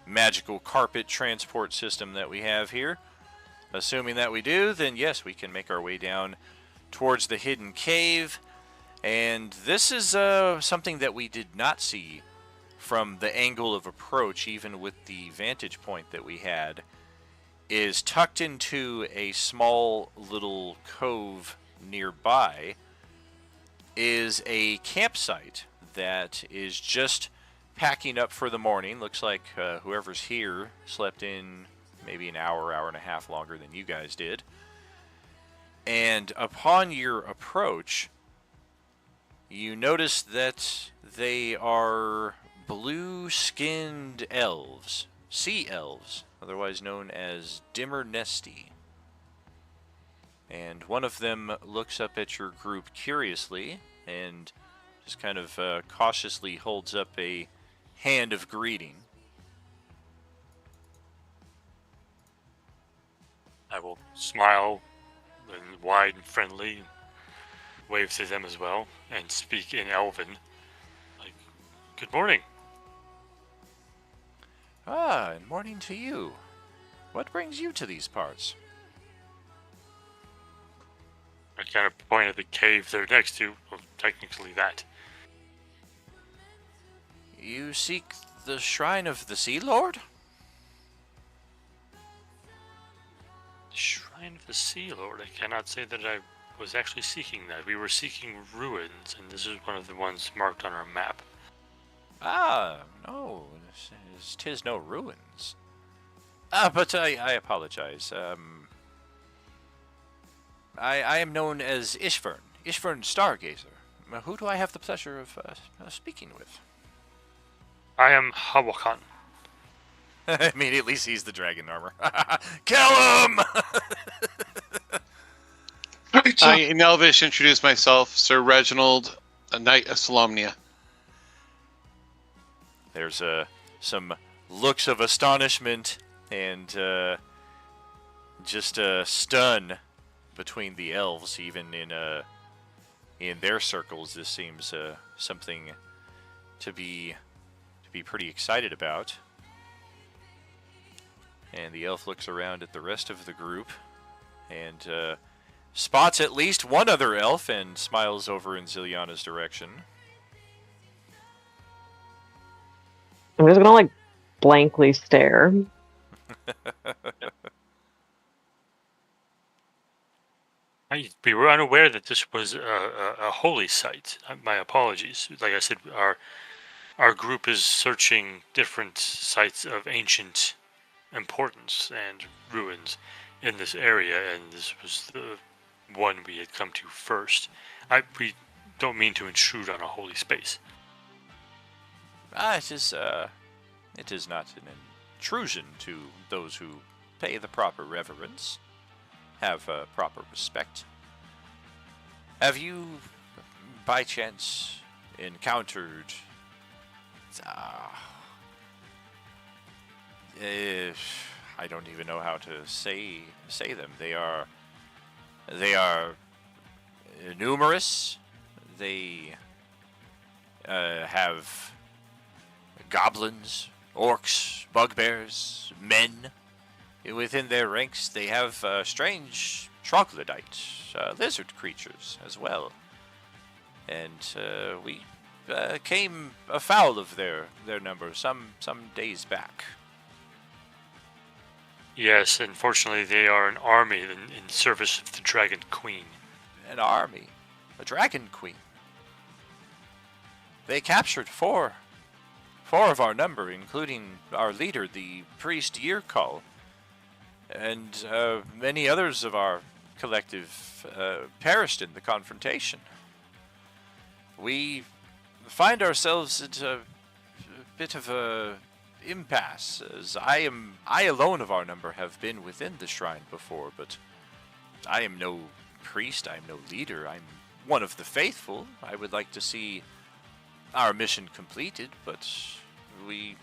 magical carpet transport system that we have here. Assuming that we do, then yes, we can make our way down towards the hidden cave. And this is something that we did not see from the angle of approach, even with the vantage point that we had, is tucked into a small little cove nearby is a campsite that is just packing up for the morning. Looks like whoever's here slept in maybe an hour and a half longer than you guys did. And upon your approach, you notice that they are blue-skinned elves, sea elves, otherwise known as Dimmer Nesty. And one of them looks up at your group curiously and just kind of cautiously holds up a hand of greeting. I will smile and wide and friendly, and wave to them as well, and speak in Elven. Like, good morning. Ah, and morning to you. What brings you to these parts? I kind of point at the cave they're next to. Well, technically that. You seek the Shrine of the Sea Lord? The Shrine of the Sea Lord. I cannot say that I was actually seeking that. We were seeking ruins, and this is one of the ones marked on our map. Ah, no, 'tis no ruins. But I apologize. I am known as Ishvern Stargazer. Who do I have the pleasure of speaking with? I am Hawakan. Immediately sees the dragon armor. Kill him! I, in Elvish, introduce myself, Sir Reginald, a knight of Solomnia. There's some looks of astonishment and just stun between the elves. Even in their circles, this seems something to be pretty excited about. And the elf looks around at the rest of the group and spots at least one other elf and smiles over in Ziliana's direction. I'm just gonna blankly stare. We were unaware that this was a holy site. My apologies. Like I said, our group is searching different sites of ancient importance and ruins in this area, and this was the one we had come to first. We don't mean to intrude on a holy space. It is not an intrusion to those who pay the proper reverence, have proper respect. Have you, by chance, encountered I don't even know how to say them. They are numerous. They have goblins, orcs, bugbears, men within their ranks. They have strange troglodyte lizard creatures as well. And we came afoul of their number some days back. Yes, unfortunately, they are an army in service of the Dragon Queen. An army, a dragon queen. They captured four of our number, including our leader, the priest Yearcall, and many others of our collective perished in the confrontation. We find ourselves at a bit of a impasse, as I alone of our number have been within the shrine before, but I am no priest, I am no leader, I'm one of the faithful. I would like to see our mission completed, but we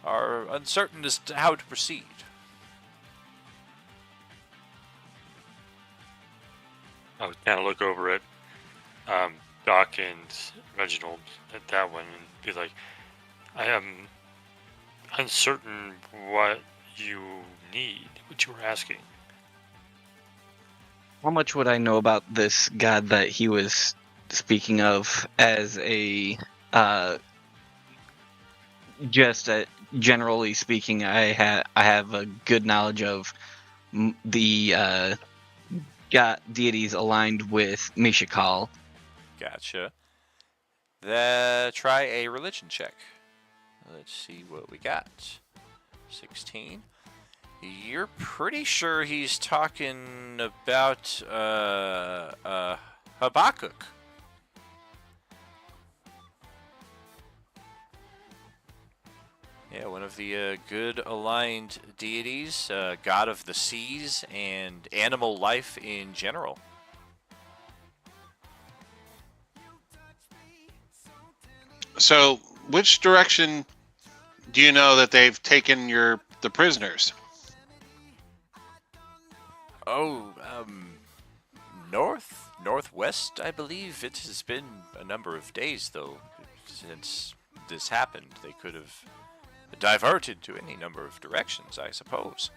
are uncertain as to how to proceed. I would kind of look over at Doc and Reginald at that one and be like, I am uncertain what you need, what you were asking. How much would I know about this god that he was speaking of as a, generally speaking, I have a good knowledge of the god deities aligned with Mishakal. Gotcha. Try a religion check. Let's see what we got. 16. You're pretty sure he's talking about Habakkuk. Yeah, one of the good aligned deities, god of the seas and animal life in general. So, which direction do you know that they've taken the prisoners? Oh, northwest, I believe. It has been a number of days, though, since this happened. They could have diverted to any number of directions, I suppose.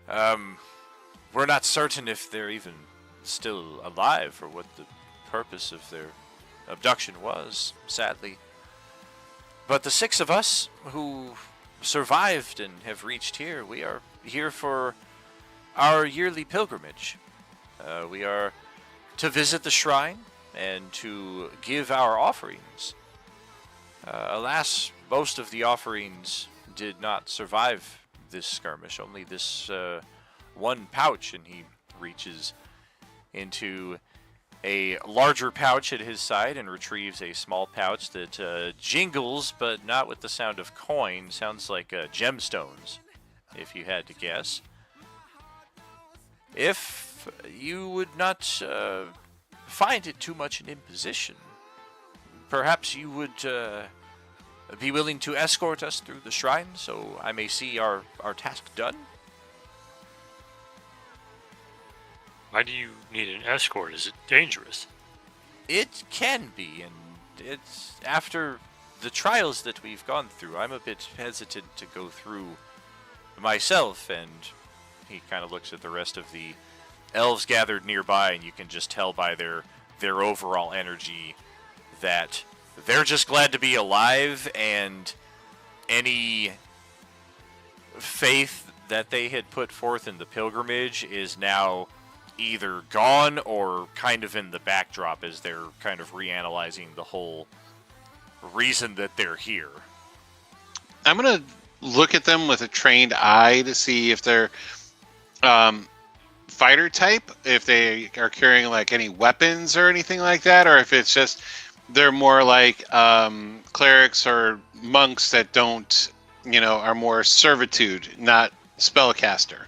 We're not certain if they're even still alive or what the purpose of their abduction was, sadly. But the 6 of us who survived and have reached here, we are here for our yearly pilgrimage. We are to visit the shrine and to give our offerings. Alas, most of the offerings did not survive this skirmish. Only this one pouch, and he reaches into a larger pouch at his side and retrieves a small pouch that jingles, but not with the sound of coin. Sounds like gemstones, if you had to guess. If you would not find it too much an imposition, perhaps you would be willing to escort us through the shrine so I may see our task done? Why do you need an escort? Is it dangerous? It can be, and it's after the trials that we've gone through. I'm a bit hesitant to go through myself, and he kind of looks at the rest of the elves gathered nearby, and you can just tell by their overall energy that they're just glad to be alive, and any faith that they had put forth in the pilgrimage is now either gone or kind of in the backdrop as they're kind of reanalyzing the whole reason that they're here. I'm gonna look at them with a trained eye to see if they're fighter type, if they are carrying like any weapons or anything like that, or if it's just they're more like clerics or monks that don't, are more servitude, not spellcaster.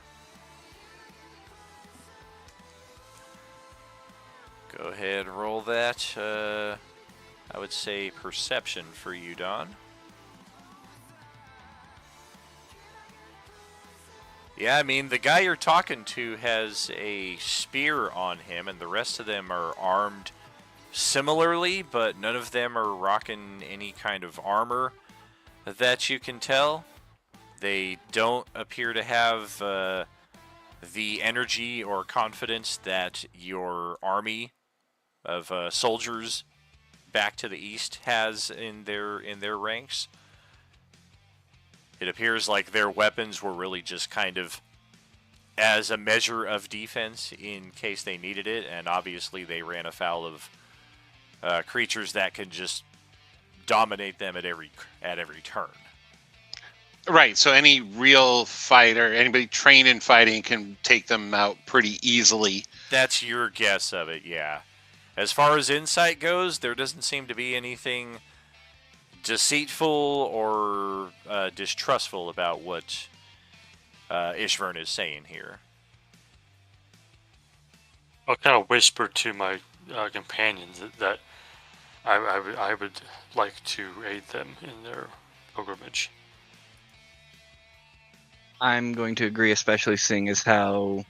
Go ahead and roll that. I would say perception for you, Don. Yeah, I mean, the guy you're talking to has a spear on him, and the rest of them are armed similarly, but none of them are rocking any kind of armor that you can tell. They don't appear to have the energy or confidence that your army of soldiers back to the east has in their ranks. It appears like their weapons were really just kind of as a measure of defense in case they needed it, and obviously they ran afoul of creatures that can just dominate them at every turn. Right, so any real fighter, anybody trained in fighting can take them out pretty easily. That's your guess of it, yeah. As far as insight goes, there doesn't seem to be anything deceitful or distrustful about what Ishvern is saying here. I'll kind of whisper to my companions that I would like to aid them in their pilgrimage. I'm going to agree, especially seeing as how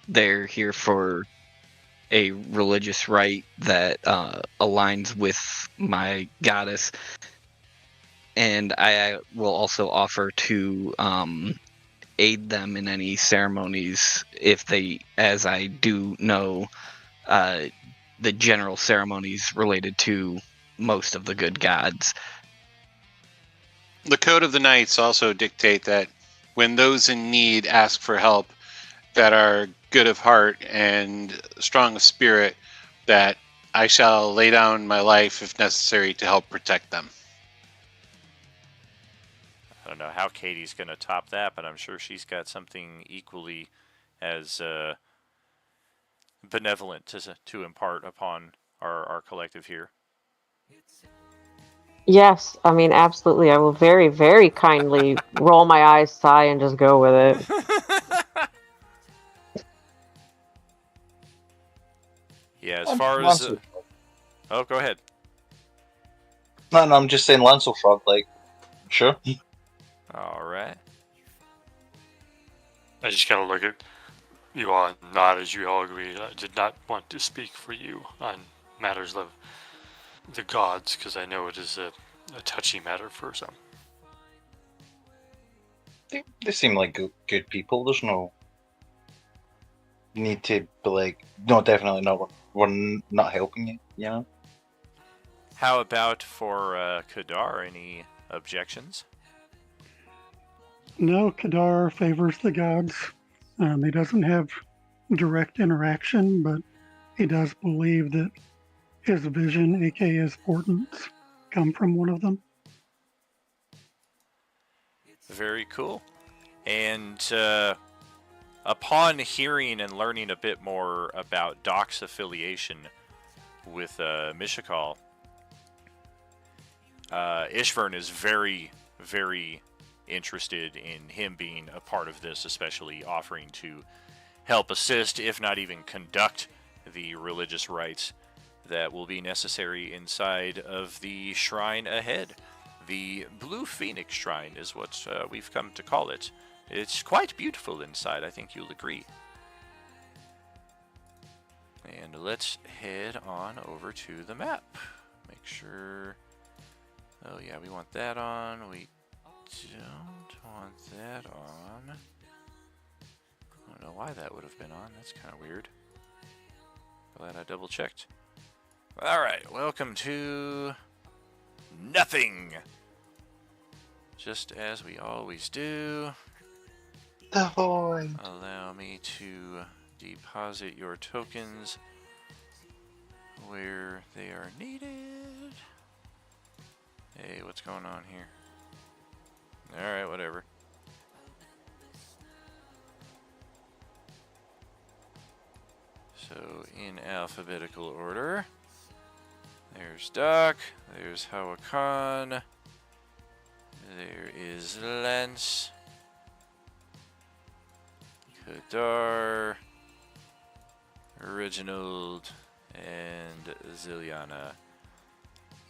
they're here for a religious rite that aligns with my goddess. And I will also offer to aid them in any ceremonies if they, as I do know, the general ceremonies related to most of the good gods. The Code of the Knights also dictate that when those in need ask for help that are good of heart and strong of spirit, that I shall lay down my life if necessary to help protect them. I don't know how Katie's going to top that, but I'm sure she's got something equally as benevolent to impart upon our collective here. Yes, I mean, absolutely. I will very, very kindly roll my eyes, sigh, and just go with it. Yeah, as far as... oh, go ahead. No, I'm just saying Lance will shrug, like, sure. All right. I just kind of look at You all nod as you all agree. I did not want to speak for you on matters of the gods, because I know it is a touchy matter for some. They seem like good people. There's no need to be like, no, definitely not. We're not helping you. You know. How about for Kadar? Any objections? No, Kadar favors the gods. He doesn't have direct interaction, but he does believe that his vision, aka his portents, come from one of them. Very cool. And upon hearing and learning a bit more about Doc's affiliation with Mishakal, Ishvern is very, very interested in him being a part of this, especially offering to help assist, if not even conduct, the religious rites that will be necessary inside of the shrine ahead. The Blue Phoenix Shrine is what we've come to call it. It's quite beautiful inside, I think you'll agree. And let's head on over to the map. Make sure... Oh yeah, we want that on. We don't want that on. I don't know why that would have been on. That's kind of weird. Glad I double checked. Alright, welcome to... Nothing! Just as we always do. The void. Allow me to deposit your tokens where they are needed. Hey, what's going on here? Alright, whatever. So, in alphabetical order, there's Doc, there's Hawakan, there is Lance, Kadar, Reginald, and Ziliana.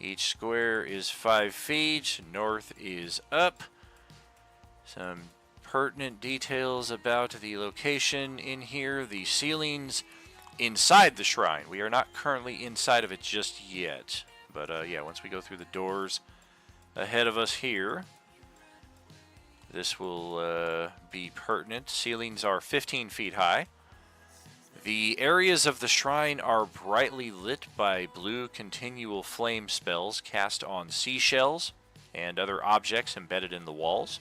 Each square is 5 feet, north is up. Some pertinent details about the location in here. The ceilings inside the shrine. We are not currently inside of it just yet. But yeah, once we go through the doors ahead of us here, this will be pertinent. Ceilings are 15 feet high. The areas of the shrine are brightly lit by blue continual flame spells cast on seashells and other objects embedded in the walls.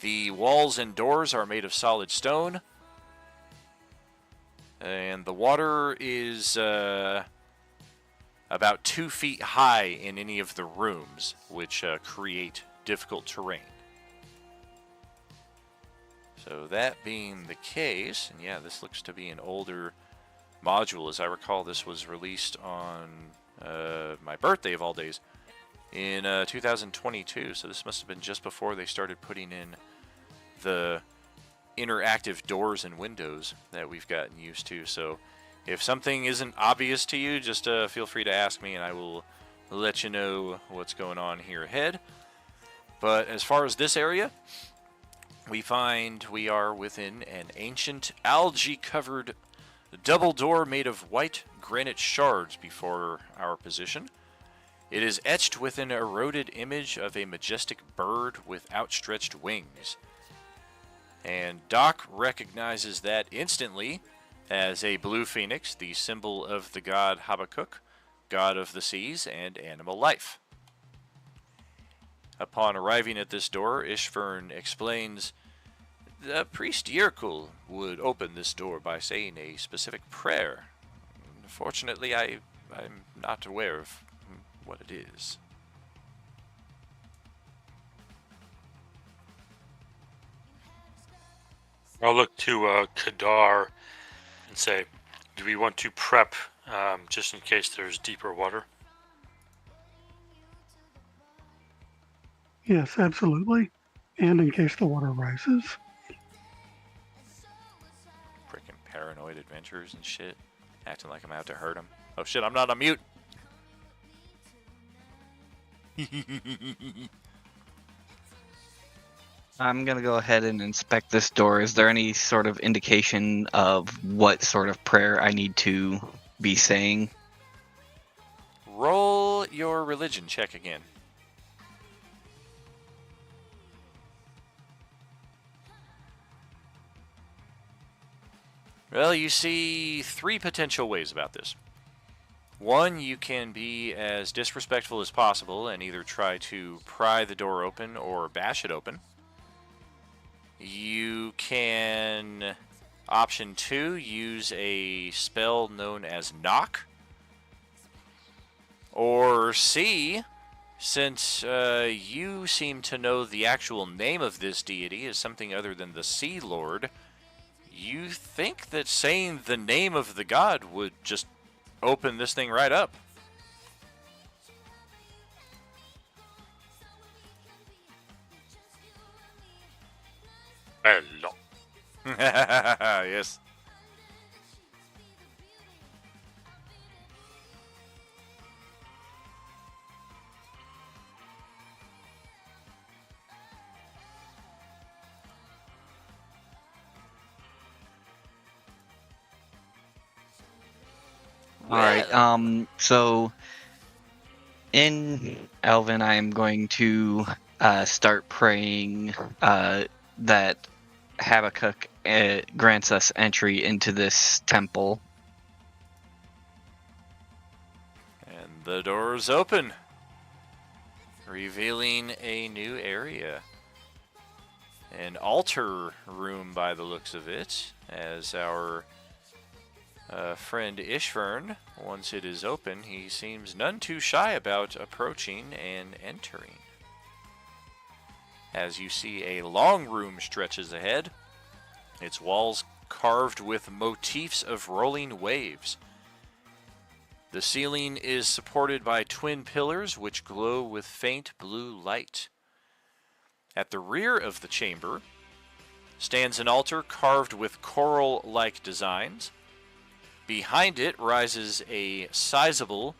The walls and doors are made of solid stone. And the water is about 2 feet high in any of the rooms, which create difficult terrain. So that being the case, and yeah, this looks to be an older module. As I recall, this was released on my birthday of all days in 2022. So this must have been just before they started putting in the interactive doors and windows that we've gotten used to. So if something isn't obvious to you, just feel free to ask me and I will let you know what's going on here ahead. But as far as this area, we find we are within an ancient algae-covered double door made of white granite shards before our position. It is etched with an eroded image of a majestic bird with outstretched wings. And Doc recognizes that instantly as a blue phoenix, the symbol of the god Habakkuk, god of the seas and animal life. Upon arriving at this door, Ishvern explains, the priest Yerkul would open this door by saying a specific prayer. Fortunately, I'm not aware of what it is. I'll look to Kadar and say, do we want to prep just in case there's deeper water? Yes, absolutely. And in case the water rises. Freaking paranoid adventurers and shit. Acting like I'm out to hurt them. Oh shit, I'm not on mute! I'm gonna go ahead and inspect this door. Is there any sort of indication of what sort of prayer I need to be saying? Roll your religion check again. Well, you see 3 potential ways about this. One, you can be as disrespectful as possible and either try to pry the door open or bash it open. You can, option 2, use a spell known as Knock. Or C, since you seem to know the actual name of this deity is something other than the Sea Lord, you think that saying the name of the god would just open this thing right up. Hello. Yes. All right. So in Elven, I am going to start praying that Habakkuk grants us entry into this temple. And the doors open, revealing a new area. An altar room by the looks of it, as our friend Ishvern, once it is open, he seems none too shy about approaching and entering. As you see, a long room stretches ahead, its walls carved with motifs of rolling waves. The ceiling is supported by twin pillars which glow with faint blue light. At the rear of the chamber stands an altar carved with coral-like designs. Behind it rises a sizable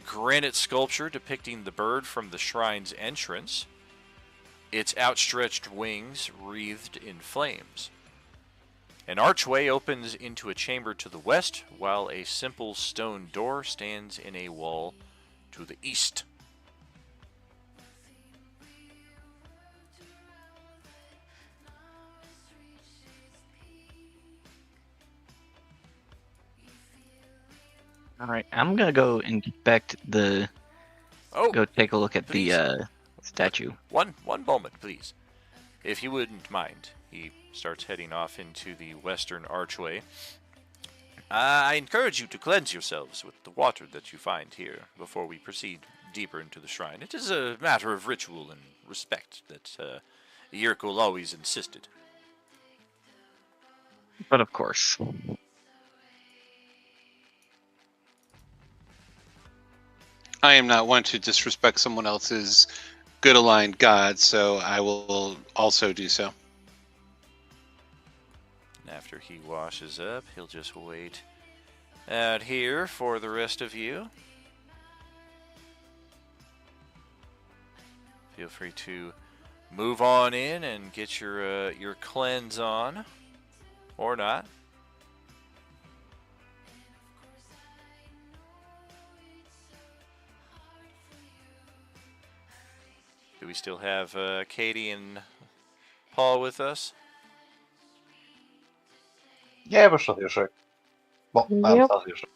granite sculpture depicting the bird from the shrine's entrance, its outstretched wings wreathed in flames. An archway opens into a chamber to the west, while a simple stone door stands in a wall to the east. All right, I'm gonna go inspect the. Go take a look at please. the statue. One moment, please. If you wouldn't mind. He starts heading off into the western archway. I encourage you to cleanse yourselves with the water that you find here before we proceed deeper into the shrine. It is a matter of ritual and respect that Yurkul always insisted. But of course. I am not one to disrespect someone else's good aligned god, so I will also do so. After he washes up, he'll just wait out here for the rest of you. Feel free to move on in and get your cleanse on, or not. Do we still have Katie and Paul with us? Yeah, we're still here, sure. Well, I'm Yep. still here, sure.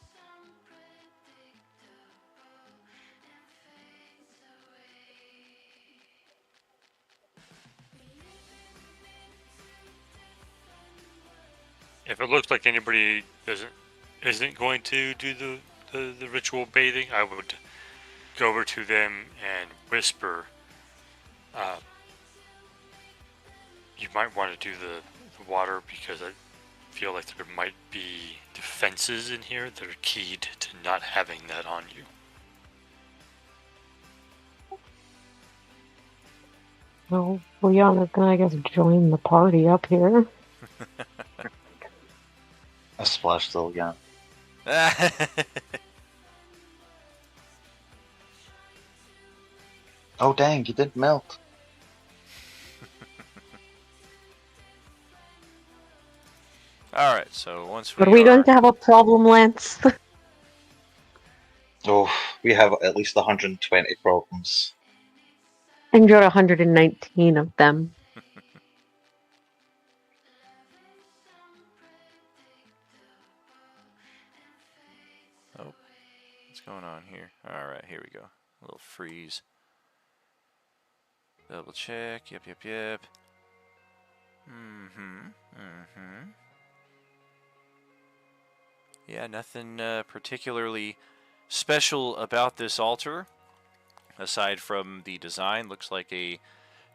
If it looks like anybody isn't going to do the ritual bathing, I would go over to them and whisper. You might want to do the water because I feel like there might be defenses in here that are keyed to not having that on you. Well, Leon gonna, I guess, join the party up here. I splashed still again. Oh dang, you didn't melt. Alright, so once we Are we going are... to have a problem, Lance? Oh, we have at least 120 problems. And you're 119 of them. Oh, what's going on here? Alright, here we go. A little freeze. Double check. Yep. Yeah, nothing particularly special about this altar. Aside from the design, looks like a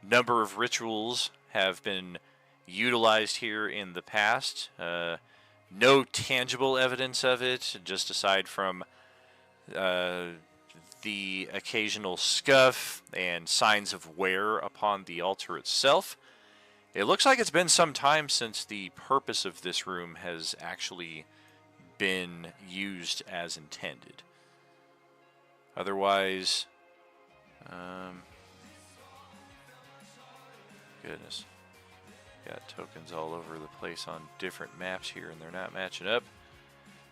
number of rituals have been utilized here in the past. No tangible evidence of it, just aside from the occasional scuff and signs of wear upon the altar itself. It looks like it's been some time since the purpose of this room has actually been used as intended. Otherwise, goodness. Got tokens all over the place on different maps here, and they're not matching up.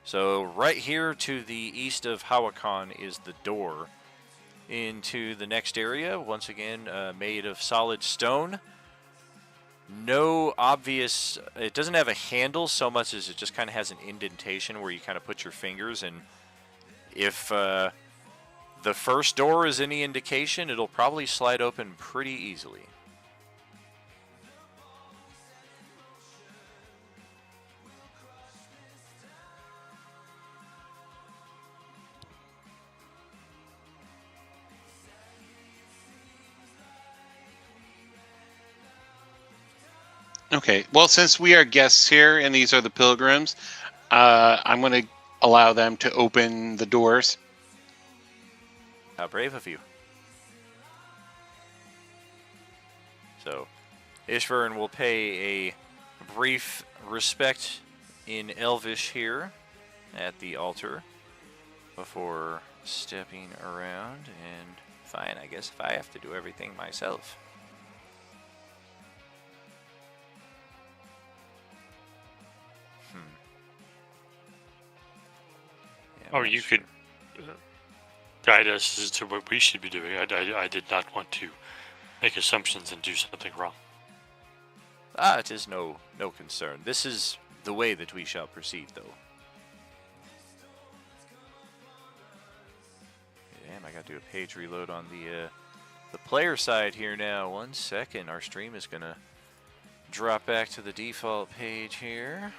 So right here to the east of Hawakan is the door into the next area. Once again, made of solid stone. No obvious... It doesn't have a handle so much as it just kind of has an indentation where you kind of put your fingers, and if the first door is any indication, it'll probably slide open pretty easily. Okay. Well, since we are guests here and these are the pilgrims, I'm going to allow them to open the doors. How brave of you. So, Ishvern will pay a brief respect in Elvish here at the altar before stepping around, and fine, I guess if I have to do everything myself. Yeah, Oh, I'm you not sure. could guide us as to what we should be doing. I did not want to make assumptions and do something wrong. It is no concern. This is the way that we shall proceed, though. Damn, I got to do a page reload on the player side here now. 1 second. Our stream is gonna drop back to the default page here.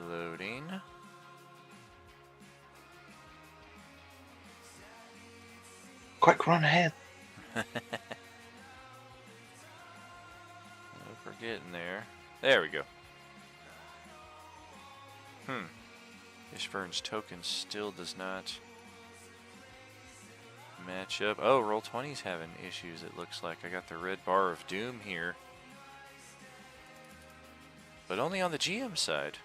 Loading. Quick, run ahead. Nope, we're getting there. There we go. Ishvern's token still does not match up. Oh, Roll20's having issues, it looks like. I got the red bar of doom here. But only on the GM side.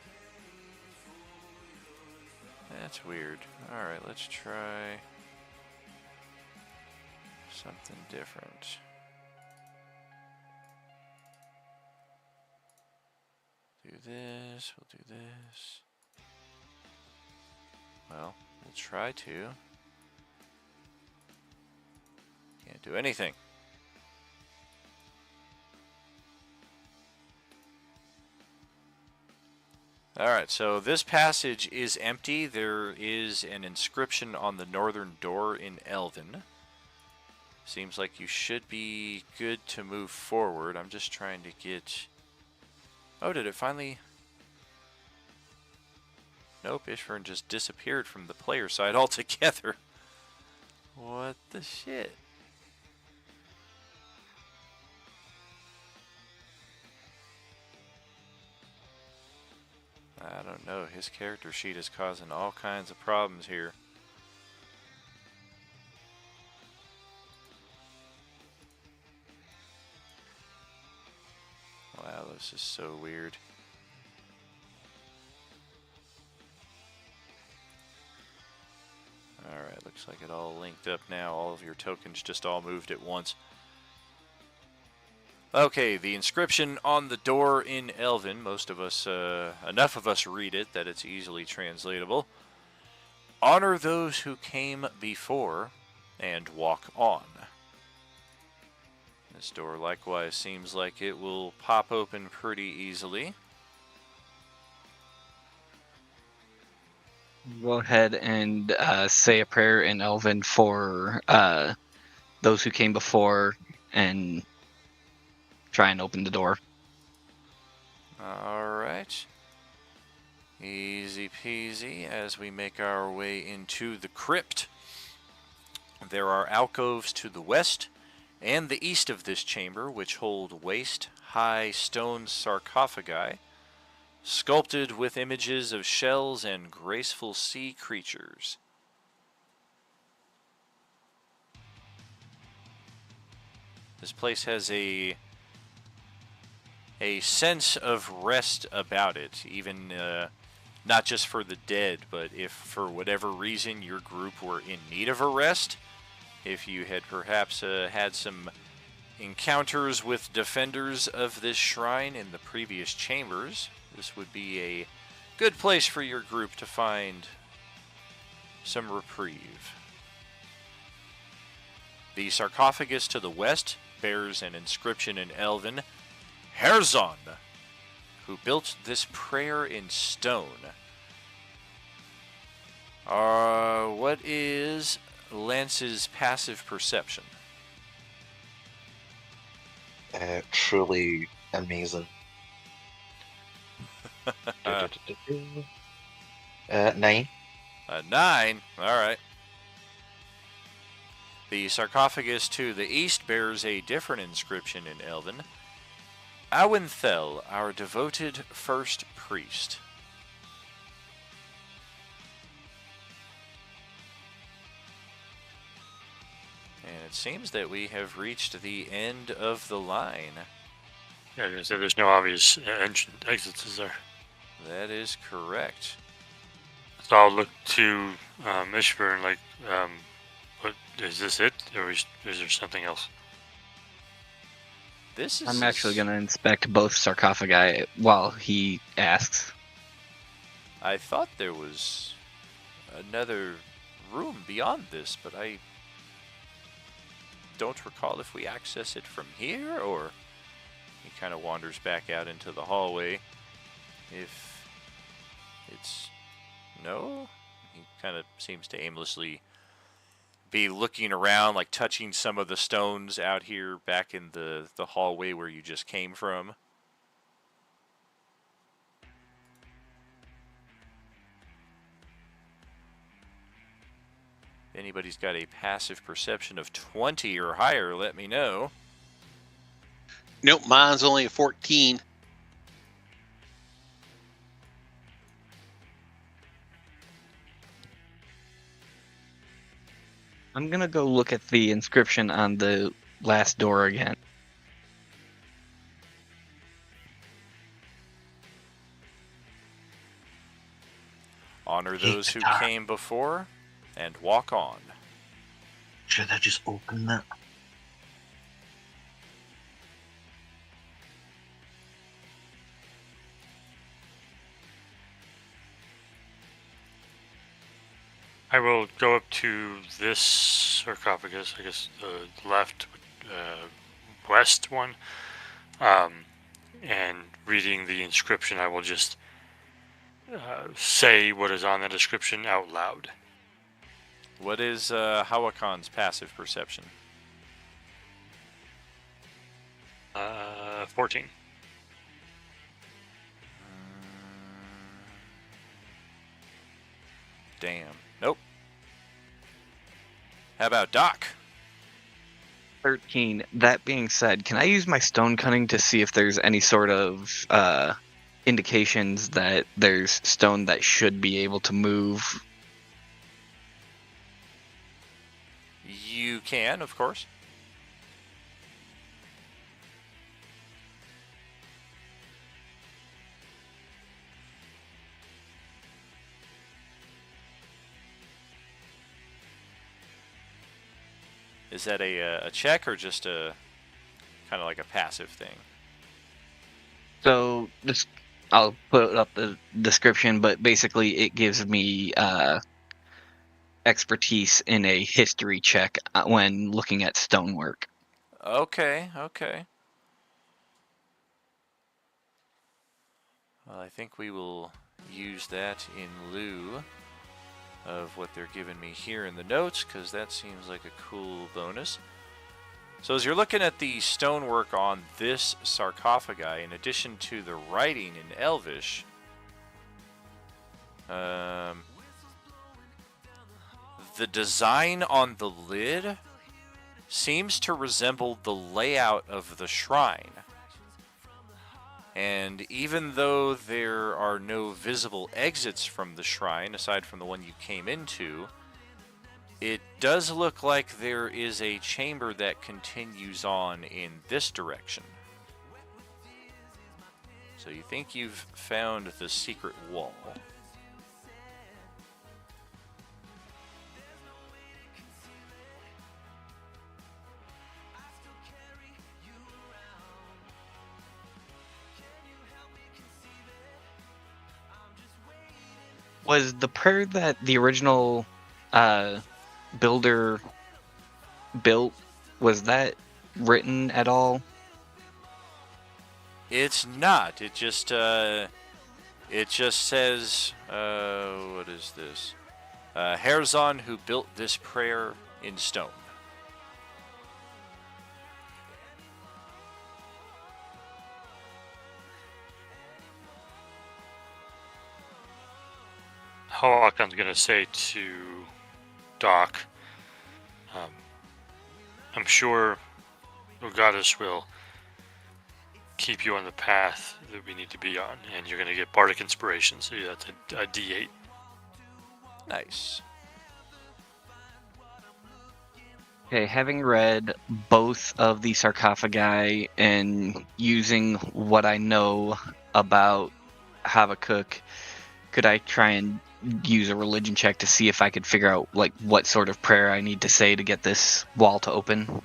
That's weird. Alright, let's try something different. Do this, we'll do this. Well, we'll try to. Can't do anything. Alright, so this passage is empty. There is an inscription on the northern door in Elven. Seems like you should be good to move forward. I'm just trying to get... Oh, did it finally... Nope, Ishvern just disappeared from the player side altogether. What the shit? I don't know. His character sheet is causing all kinds of problems here. Wow, this is so weird. Alright, looks like it all linked up now. All of your tokens just all moved at once. Okay, the inscription on the door in Elven, most of us, enough of us read it that it's easily translatable. Honor those who came before and walk on. This door likewise seems like it will pop open pretty easily. Go ahead and say a prayer in Elven for those who came before and try and open the door. Alright. Easy peasy as we make our way into the crypt. There are alcoves to the west and the east of this chamber which hold waist-high stone sarcophagi, sculpted with images of shells and graceful sea creatures. This place has a sense of rest about it, even not just for the dead, but if for whatever reason your group were in need of a rest, if you had perhaps had some encounters with defenders of this shrine in the previous chambers, this would be a good place for your group to find some reprieve. The sarcophagus to the west bears an inscription in Elven, Herzon, who built this prayer in stone. What is Lance's passive perception? Truly amazing. 9. A 9? Alright. The sarcophagus to the east bears a different inscription in Elven. Awenthel, our devoted first priest. And it seems that we have reached the end of the line. Yeah, I was gonna say there's no obvious exits, is there? That is correct. So I'll look to Ishburn, like, what is this it, or is there something else? This is. I'm actually going to inspect both sarcophagi while he asks. I thought there was another room beyond this, but I don't recall if we access it from here, or he kind of wanders back out into the hallway. If it's no, he kind of seems to aimlessly be looking around, like touching some of the stones out here back in the hallway where you just came from. If anybody's got a passive perception of 20 or higher, let me know. Nope, mine's only a 14. I'm going to go look at the inscription on the last door again. Honor those who came before and walk on. Should I just open that? I will go up to this sarcophagus, I guess the left west one, and reading the inscription, I will just say what is on the description out loud. What is Hawakan's passive perception? 14. Damn. Nope. How about Doc? 13. That being said, can I use my stone cunning to see if there's any sort of indications that there's stone that should be able to move? You can, of course. Is that a check or just a kind of like a passive thing. So this, I'll put up the description, but basically it gives me expertise in a history check when looking at stonework. Okay. Well, I think we will use that in lieu of what they're giving me here in the notes, because that seems like a cool bonus. So as you're looking at the stonework on this sarcophagi, in addition to the writing in Elvish, the design on the lid seems to resemble the layout of the shrine. And even though there are no visible exits from the shrine, aside from the one you came into, it does look like there is a chamber that continues on in this direction. So you think you've found the secret wall. Was the prayer that the original builder built, was that written at all? It's not. It just says, what is this? Herzon, who built this prayer in stone. Hawakan's gonna say to Doc, I'm sure Rogatus will keep you on the path that we need to be on, and you're gonna get Bardic Inspiration, so that's a D8. Nice. Okay, having read both of the sarcophagi and using what I know about Habakkuk, could I try and use a religion check to see if I could figure out like what sort of prayer I need to say to get this wall to open?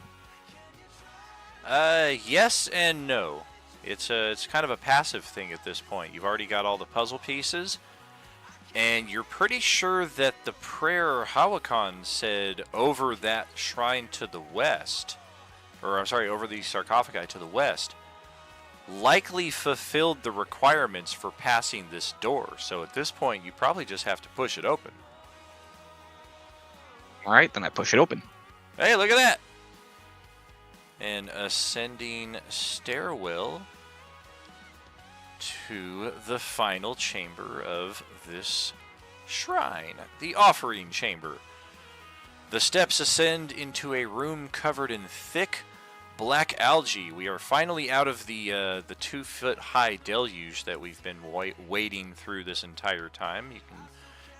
Yes and no. It's kind of a passive thing at this point. You've already got all the puzzle pieces, and you're pretty sure that the prayer Hawakan said over that shrine to the west, or I'm sorry, over the sarcophagi to the west, likely fulfilled the requirements for passing this door. So at this point, you probably just have to push it open. Alright, then I push it open. Hey, look at that! An ascending stairwell to the final chamber of this shrine, the offering chamber. The steps ascend into a room covered in thick black algae. We are finally out of the 2-foot high deluge that we've been wading through this entire time. You can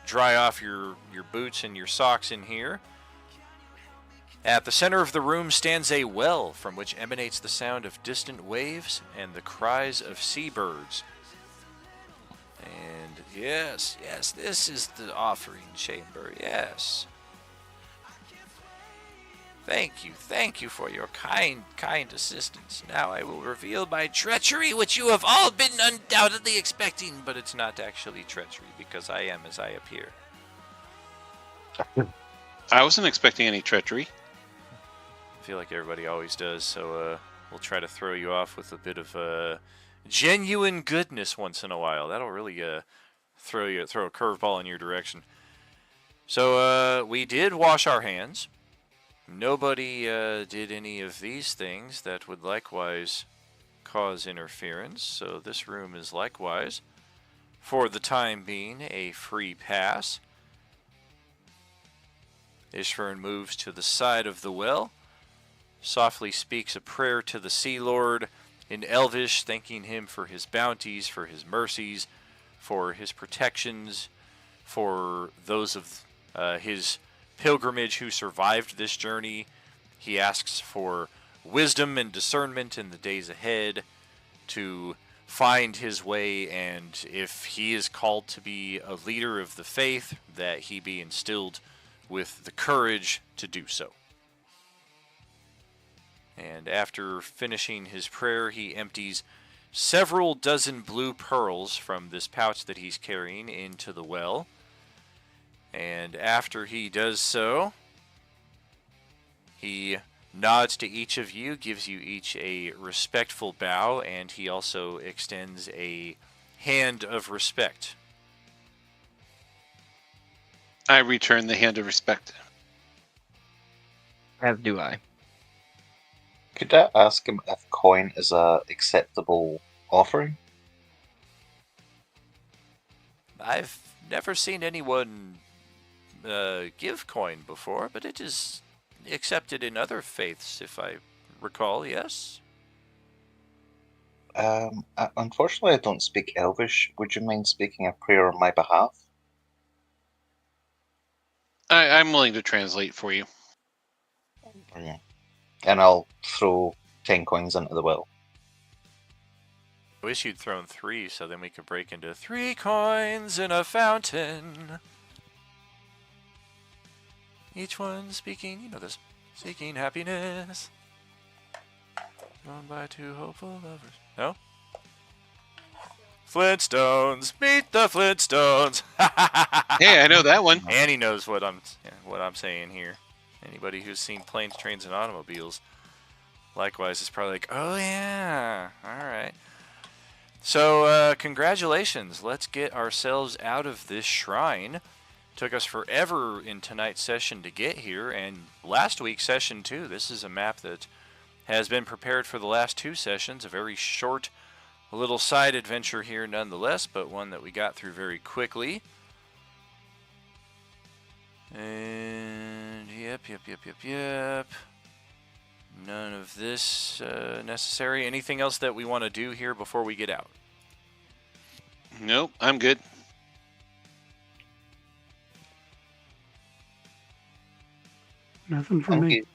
dry off your boots and your socks in here. At the center of the room stands a well from which emanates the sound of distant waves and the cries of seabirds. And yes, this is the offering chamber, yes. Thank you for your kind assistance. Now I will reveal my treachery, which you have all been undoubtedly expecting, but it's not actually treachery, because I am as I appear. I wasn't expecting any treachery. I feel like everybody always does, so we'll try to throw you off with a bit of genuine goodness once in a while. That'll really throw a curveball in your direction. So we did wash our hands. Nobody did any of these things that would likewise cause interference, so this room is likewise, for the time being, a free pass. Ishvern moves to the side of the well, softly speaks a prayer to the Sea Lord in Elvish, thanking him for his bounties, for his mercies, for his protections, for those of his pilgrimage who survived this journey. He asks for wisdom and discernment in the days ahead to find his way, and if he is called to be a leader of the faith, that he be instilled with the courage to do so. And after finishing his prayer, he empties several dozen blue pearls from this pouch that he's carrying into the well. And after he does so, he nods to each of you, gives you each a respectful bow, and he also extends a hand of respect. I return the hand of respect. As do I. Could I ask him if coin is a acceptable offering? I've never seen anyone give coin before, but it is accepted in other faiths, if I recall, yes? Unfortunately, I don't speak Elvish. Would you mind speaking a prayer on my behalf? I'm willing to translate for you. Yeah. And I'll throw 10 coins into the well. I wish you'd thrown 3, so then we could break into 3 coins in a fountain. Each one speaking, you know this, seeking happiness. Drawn by 2 hopeful lovers. No? Flintstones, meet the Flintstones. Hey, I know that one. And he knows what I'm saying here. Anybody who's seen Planes, Trains, and Automobiles, likewise, is probably like, oh yeah, all right. So congratulations. Let's get ourselves out of this shrine. Took us forever in tonight's session to get here, and last week's session too. This is a map that has been prepared for the last 2 sessions. A very short little side adventure here nonetheless, but one that we got through very quickly. And yep. None of this necessary. Anything else that we want to do here before we get out? Nope, I'm good. Nothing for Thank me. you.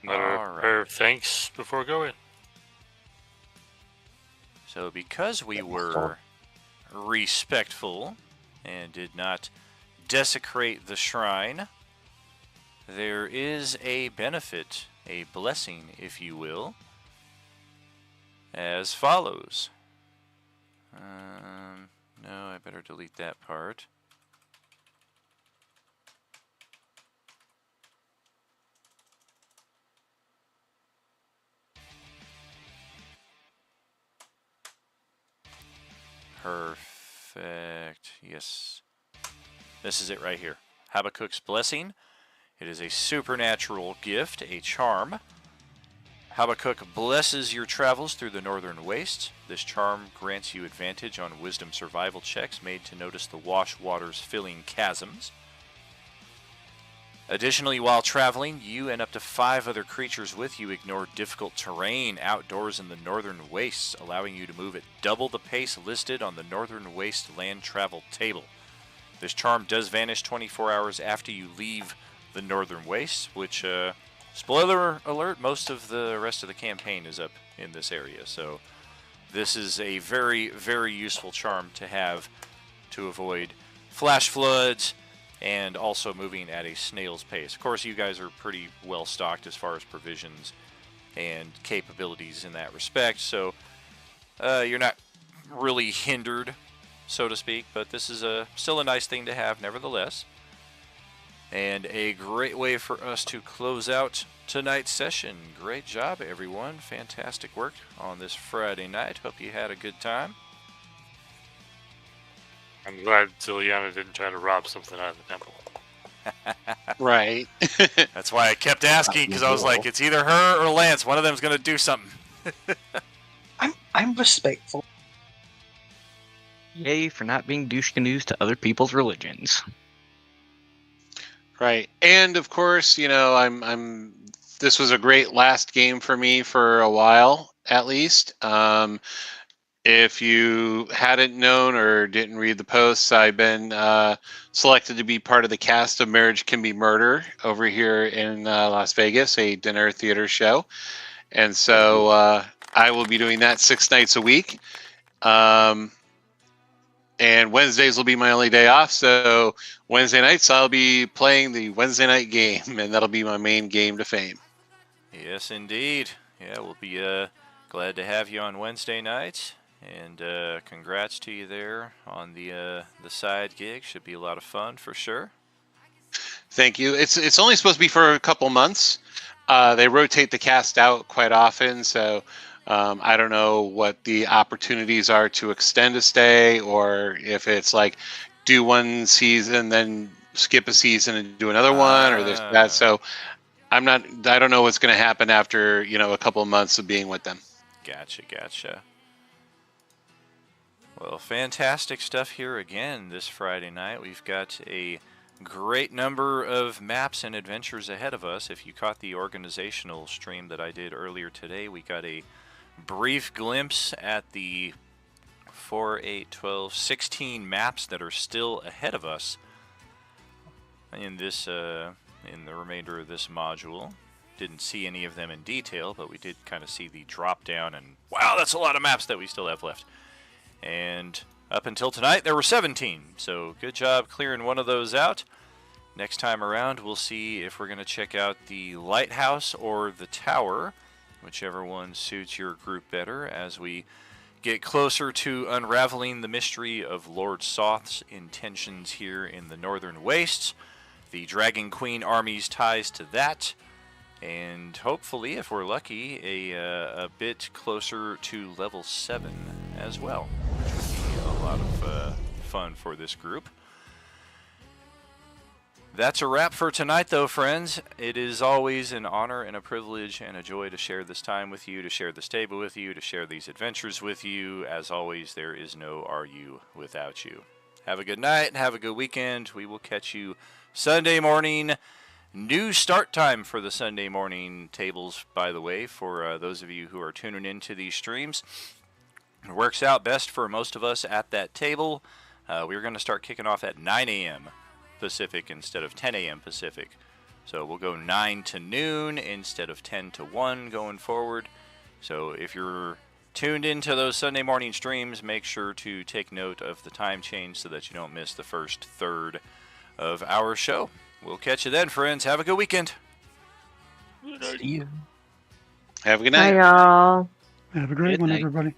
Another All right. prayer of thanks before going. So because we were respectful and did not desecrate the shrine, there is a benefit, a blessing, if you will, as follows. No, I better delete that part. Perfect. Yes. This is it right here. Habakkuk's Blessing. It is a supernatural gift, a charm. Habakkuk blesses your travels through the northern wastes. This charm grants you advantage on wisdom survival checks made to notice the wash waters filling chasms. Additionally, while traveling, you and up to 5 other creatures with you ignore difficult terrain outdoors in the northern wastes, allowing you to move at double the pace listed on the northern waste land travel table. This charm does vanish 24 hours after you leave the northern wastes, which, spoiler alert, most of the rest of the campaign is up in this area. So this is a very, very useful charm to have to avoid flash floods, and also moving at a snail's pace. Of course, you guys are pretty well stocked as far as provisions and capabilities in that respect, so you're not really hindered, so to speak, but this is still a nice thing to have nevertheless. And a great way for us to close out tonight's session. Great job, everyone. Fantastic work on this Friday night. Hope you had a good time. I'm glad Ziliana didn't try to rob something out of the temple. Right. That's why I kept asking, because I was like, it's either her or Lance. One of them's going to do something. I'm respectful. Yay for not being douche canoes to other people's religions. Right. And of course, you know, I'm this was a great last game for me for a while, at least. If you hadn't known or didn't read the posts, I've been selected to be part of the cast of Marriage Can Be Murder over here in Las Vegas, a dinner theater show. And so I will be doing that 6 nights a week. And Wednesdays will be my only day off. So Wednesday nights, I'll be playing the Wednesday night game, and that'll be my main game to fame. Yes, indeed. Yeah, we'll be glad to have you on Wednesday nights. And congrats to you there on the side gig. Should be a lot of fun for sure. Thank you. It's only supposed to be for a couple months. They rotate the cast out quite often, so I don't know what the opportunities are to extend a stay, or if it's like do one season, then skip a season and do another one, or this that. So I don't know what's going to happen after a couple of months of being with them. Gotcha. Well, fantastic stuff here again this Friday night. We've got a great number of maps and adventures ahead of us. If you caught the organizational stream that I did earlier today, we got a brief glimpse at the 4, 8, 12, 16 maps that are still ahead of us in this in the remainder of this module. Didn't see any of them in detail, but we did kind of see the drop down, and wow, that's a lot of maps that we still have left. And up until tonight, there were 17, so good job clearing one of those out. Next time around, we'll see if we're going to check out the lighthouse or the tower, whichever one suits your group better, as we get closer to unraveling the mystery of Lord Soth's intentions here in the Northern Wastes, the Dragon Queen army's ties to that, and hopefully, if we're lucky, a bit closer to level 7 as well, which would be a lot of fun for this group. That's a wrap for tonight, though, friends. It is always an honor and a privilege and a joy to share this time with you, to share this table with you, to share these adventures with you. As always, there is no RU without you. Have a good night and have a good weekend. We will catch you Sunday morning. New start time for the Sunday morning tables, by the way, for those of you who are tuning into these streams. It works out best for most of us at that table. We're going to start kicking off at 9 a.m. Pacific instead of 10 a.m. Pacific. So we'll go 9 to noon instead of 10 to 1 going forward. So if you're tuned into those Sunday morning streams, make sure to take note of the time change so that you don't miss the first third of our show. We'll catch you then, friends. Have a good weekend. See you. Have a good night. Bye, y'all. Have a great Good one, night. everybody.